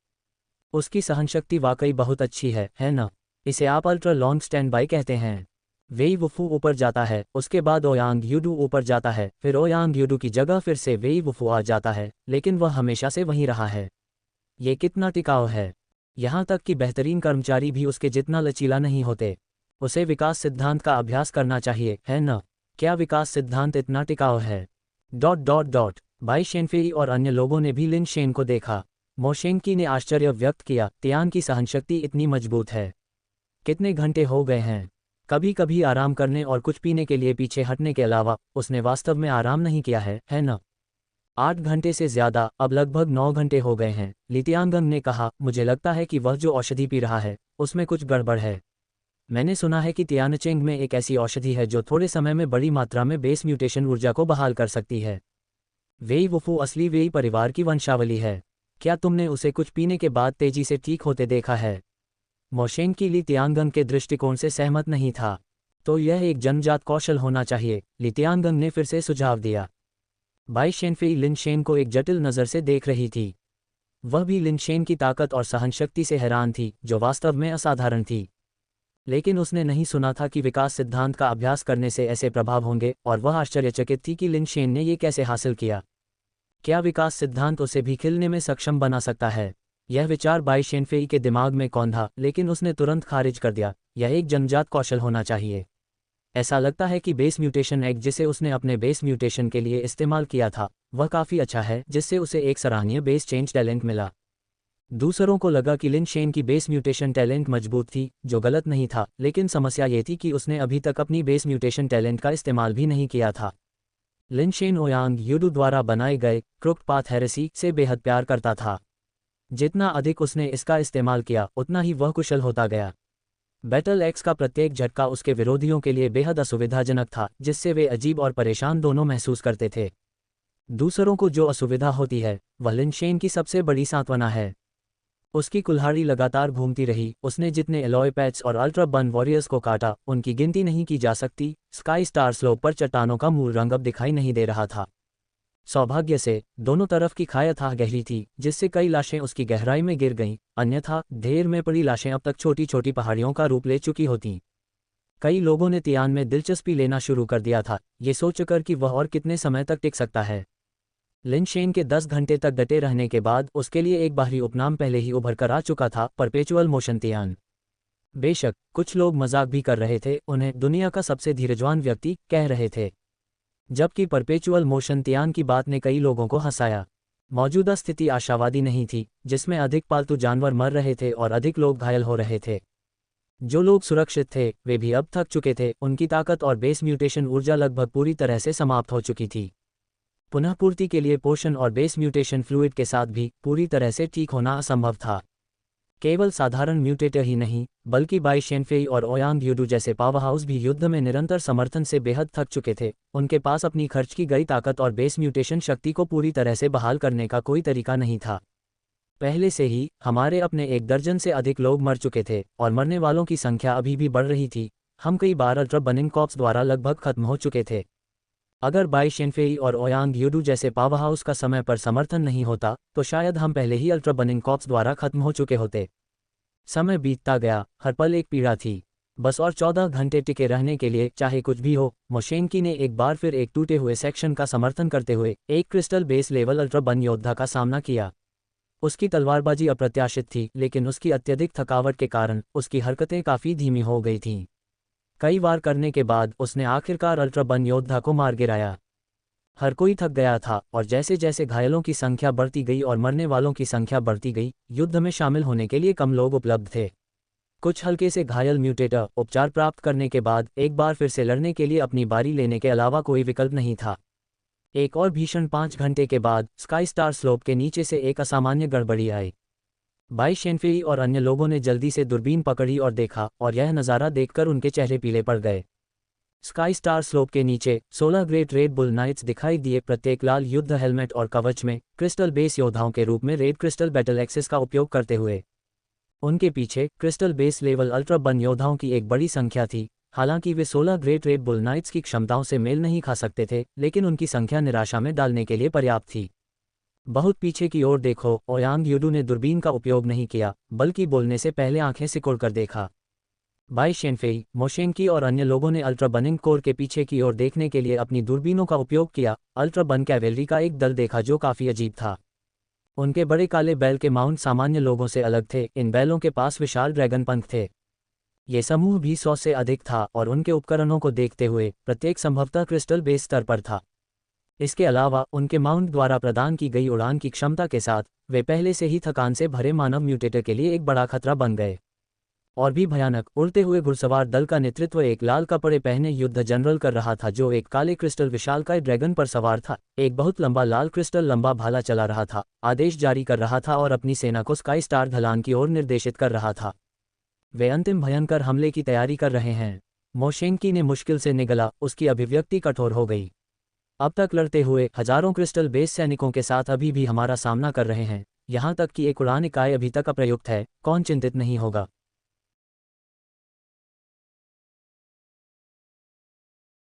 उसकी सहनशक्ति वाकई बहुत अच्छी है न? इसे आप अल्ट्रा लॉन्ग स्टैंड बाय कहते हैं। वेई वुफू ऊपर जाता है, उसके बाद ओयांग यूडू ऊपर जाता है, फिर ओयांग यूडू की जगह फिर से वेई वुफू आ जाता है, लेकिन वह हमेशा से वहीं रहा है। ये कितना टिकाऊ है! यहाँ तक कि बेहतरीन कर्मचारी भी उसके जितना लचीला नहीं होते। उसे विकास सिद्धांत का अभ्यास करना चाहिए, है न? क्या विकास सिद्धांत इतना टिकाऊ है? ... बाई शेनफेई और अन्य लोगों ने भी लिन शेन को देखा। मोशेंकी ने आश्चर्य व्यक्त किया, तियान की सहनशक्ति इतनी मजबूत है। कितने घंटे हो गए हैं? कभी कभी आराम करने और कुछ पीने के लिए पीछे हटने के अलावा उसने वास्तव में आराम नहीं किया है न? 8 घंटे से ज़्यादा, अब लगभग 9 घंटे हो गए हैं। लितियांगंग ने कहा, मुझे लगता है कि वह जो औषधि पी रहा है उसमें कुछ गड़बड़ है। मैंने सुना है कि तियानचेंग में एक ऐसी औषधि है जो थोड़े समय में बड़ी मात्रा में बेस म्यूटेशन ऊर्जा को बहाल कर सकती है। वेई वुफू असली वेई परिवार की वंशावली है। क्या तुमने उसे कुछ पीने के बाद तेजी से ठीक होते देखा है? मोशेंग की ली तियानगंग के दृष्टिकोण से सहमत नहीं था। तो यह एक जन्मजात कौशल होना चाहिए, ली तियानगंग ने फिर से सुझाव दिया। बाई शेनफेई लिन शेन को एक जटिल नज़र से देख रही थी। वह भी लिन शेन की ताकत और सहनशक्ति से हैरान थी, जो वास्तव में असाधारण थी। लेकिन उसने नहीं सुना था कि विकास सिद्धांत का अभ्यास करने से ऐसे प्रभाव होंगे, और वह आश्चर्यचकित थी कि लिन शेन ने ये कैसे हासिल किया। क्या विकास सिद्धांत उसे भी खिलने में सक्षम बना सकता है? यह विचार बाई शेनफेई के दिमाग में कौंधा, लेकिन उसने तुरंत खारिज कर दिया। यह एक जन्मजात कौशल होना चाहिए। ऐसा लगता है कि बेस म्यूटेशन एग जिसे उसने अपने बेस म्यूटेशन के लिए इस्तेमाल किया था, वह काफ़ी अच्छा है, जिससे उसे एक सराहनीय बेस चेंज टैलेंट मिला। दूसरों को लगा कि लिन शेन की बेस म्यूटेशन टैलेंट मजबूत थी, जो गलत नहीं था, लेकिन समस्या ये थी कि उसने अभी तक अपनी बेस म्यूटेशन टैलेंट का इस्तेमाल भी नहीं किया था। लिन शेन ओयांग यूडू द्वारा बनाए गए क्रुक्ड पाथ हेरेसी से बेहद प्यार करता था। जितना अधिक उसने इसका इस्तेमाल किया, उतना ही वह कुशल होता गया। बैटल एक्स का प्रत्येक झटका उसके विरोधियों के लिए बेहद असुविधाजनक था, जिससे वे अजीब और परेशान दोनों महसूस करते थे। दूसरों को जो असुविधा होती है, वह लिन शेन की सबसे बड़ी सांत्वना है। उसकी कुल्हाड़ी लगातार घूमती रही। उसने जितने एलॉय पैच और अल्ट्रा बर्न वॉरियर्स को काटा, उनकी गिनती नहीं की जा सकती। स्काई स्टार स्लोप पर चट्टानों का मूल रंग अब दिखाई नहीं दे रहा था। सौभाग्य से दोनों तरफ की खायाथाह गहरी थी, जिससे कई लाशें उसकी गहराई में गिर गईं, अन्यथा ढेर में पड़ी लाशें अब तक छोटी छोटी पहाड़ियों का रूप ले चुकी होतीं। कई लोगों ने तियान में दिलचस्पी लेना शुरू कर दिया था, ये सोचकर कि वह और कितने समय तक टिक सकता है। लिन शेन के 10 घंटे तक डटे रहने के बाद उसके लिए एक बाहरी उपनाम पहले ही उभर कर आ चुका था, परपेचुअल मोशन तियान। बेशक कुछ लोग मजाक भी कर रहे थे, उन्हें दुनिया का सबसे धीरजवान व्यक्ति कह रहे थे, जबकि परपेचुअल मोशन तियान की बात ने कई लोगों को हंसाया। मौजूदा स्थिति आशावादी नहीं थी, जिसमें अधिक पालतू जानवर मर रहे थे और अधिक लोग घायल हो रहे थे। जो लोग सुरक्षित थे, वे भी अब थक चुके थे। उनकी ताकत और बेस म्यूटेशन ऊर्जा लगभग पूरी तरह से समाप्त हो चुकी थी। पुनःपूर्ति के लिए पोषण और बेस म्यूटेशन फ्लूइड के साथ भी पूरी तरह से ठीक होना असंभव था। केवल साधारण म्यूटेटर ही नहीं, बल्कि बाई शेनफेई और ओयांग यूडू जैसे पावरहाउस भी युद्ध में निरंतर समर्थन से बेहद थक चुके थे। उनके पास अपनी खर्च की गई ताकत और बेस म्यूटेशन शक्ति को पूरी तरह से बहाल करने का कोई तरीका नहीं था। पहले से ही हमारे अपने 1 दर्जन से अधिक लोग मर चुके थे, और मरने वालों की संख्या अभी भी बढ़ रही थी। हम कई बार अल्ट्रा बर्निंग कॉर्प्स द्वारा लगभग खत्म हो चुके थे। अगर बाई शेनफेई और ओयांग यूडू जैसे पावरहाउस का समय पर समर्थन नहीं होता, तो शायद हम पहले ही अल्ट्रा बर्निंग कॉर्प्स द्वारा खत्म हो चुके होते। समय बीतता गया, हर पल एक पीड़ा थी। बस और 14 घंटे टिके रहने के लिए, चाहे कुछ भी हो। मोशेंकी ने एक बार फिर एक टूटे हुए सेक्शन का समर्थन करते हुए एक crystal base level ultra burn योद्धा का सामना किया। उसकी तलवारबाजी अप्रत्याशित थी, लेकिन उसकी अत्यधिक थकावट के कारण उसकी हरकतें काफ़ी धीमी हो गई थीं। कई वार करने के बाद उसने आखिरकार अल्ट्रा बर्न योद्धा को मार गिराया। हर कोई थक गया था, और जैसे जैसे घायलों की संख्या बढ़ती गई और मरने वालों की संख्या बढ़ती गई, युद्ध में शामिल होने के लिए कम लोग उपलब्ध थे। कुछ हल्के से घायल म्यूटेटर उपचार प्राप्त करने के बाद एक बार फिर से लड़ने के लिए अपनी बारी लेने के अलावा कोई विकल्प नहीं था। एक और भीषण 5 घंटे के बाद स्काई स्टार स्लोप के नीचे से एक असामान्य गड़बड़ी आई। बाई शेनफेई और अन्य लोगों ने जल्दी से दूरबीन पकड़ी और देखा, और यह नज़ारा देखकर उनके चेहरे पीले पड़ गए। स्काई स्टार स्लोप के नीचे 16 ग्रेट रेड बुल नाइट्स दिखाई दिए, प्रत्येक लाल युद्ध हेलमेट और कवच में क्रिस्टल बेस योद्धाओं के रूप में रेड क्रिस्टल बैटल एक्सेस का उपयोग करते हुए। उनके पीछे crystal base level ultra burn योद्धाओं की एक बड़ी संख्या थी। हालांकि वे 16 ग्रेट रेड बुल नाइट्स की क्षमताओं से मेल नहीं खा सकते थे, लेकिन उनकी संख्या निराशा में डालने के लिए पर्याप्त थी। बहुत पीछे की ओर देखो, ओयांग यूडू ने दूरबीन का उपयोग नहीं किया, बल्कि बोलने से पहले आंखें सिकोड़कर देखा। बाई शेनफेई, मोशेंकी और अन्य लोगों ने अल्ट्रा बर्निंग कोर के पीछे की ओर देखने के लिए अपनी दूरबीनों का उपयोग किया। अल्ट्रा बर्न कैवेलरी का एक दल देखा जो काफ़ी अजीब था। उनके बड़े काले बैल के माउंट सामान्य लोगों से अलग थे। इन बैलों के पास विशाल ड्रैगन पंख थे। ये समूह भी 100 से अधिक था, और उनके उपकरणों को देखते हुए प्रत्येक संभवतः क्रिस्टल बेस स्तर पर था। इसके अलावा उनके माउंट द्वारा प्रदान की गई उड़ान की क्षमता के साथ वे पहले से ही थकान से भरे मानव म्यूटेटर के लिए एक बड़ा खतरा बन गए। और भी भयानक, उड़ते हुए घुड़सवार दल का नेतृत्व एक लाल कपड़े पहने युद्ध जनरल कर रहा था, जो एक काले क्रिस्टल विशालकाय ड्रैगन पर सवार था। एक बहुत लंबा लाल क्रिस्टल लंबा भाला चला रहा था, आदेश जारी कर रहा था और अपनी सेना को स्काई स्टार ढलान की ओर निर्देशित कर रहा था। वे अंतिम भयंकर हमले की तैयारी कर रहे हैं। मोशेंकी ने मुश्किल से निगला, उसकी अभिव्यक्ति कठोर हो गई। अब तक लड़ते हुए हजारों क्रिस्टल बेस सैनिकों के साथ अभी भी हमारा सामना कर रहे हैं, यहाँ तक कि एक उड़ान इकाई अभी तक अप्रयुक्त है। कौन चिंतित नहीं होगा?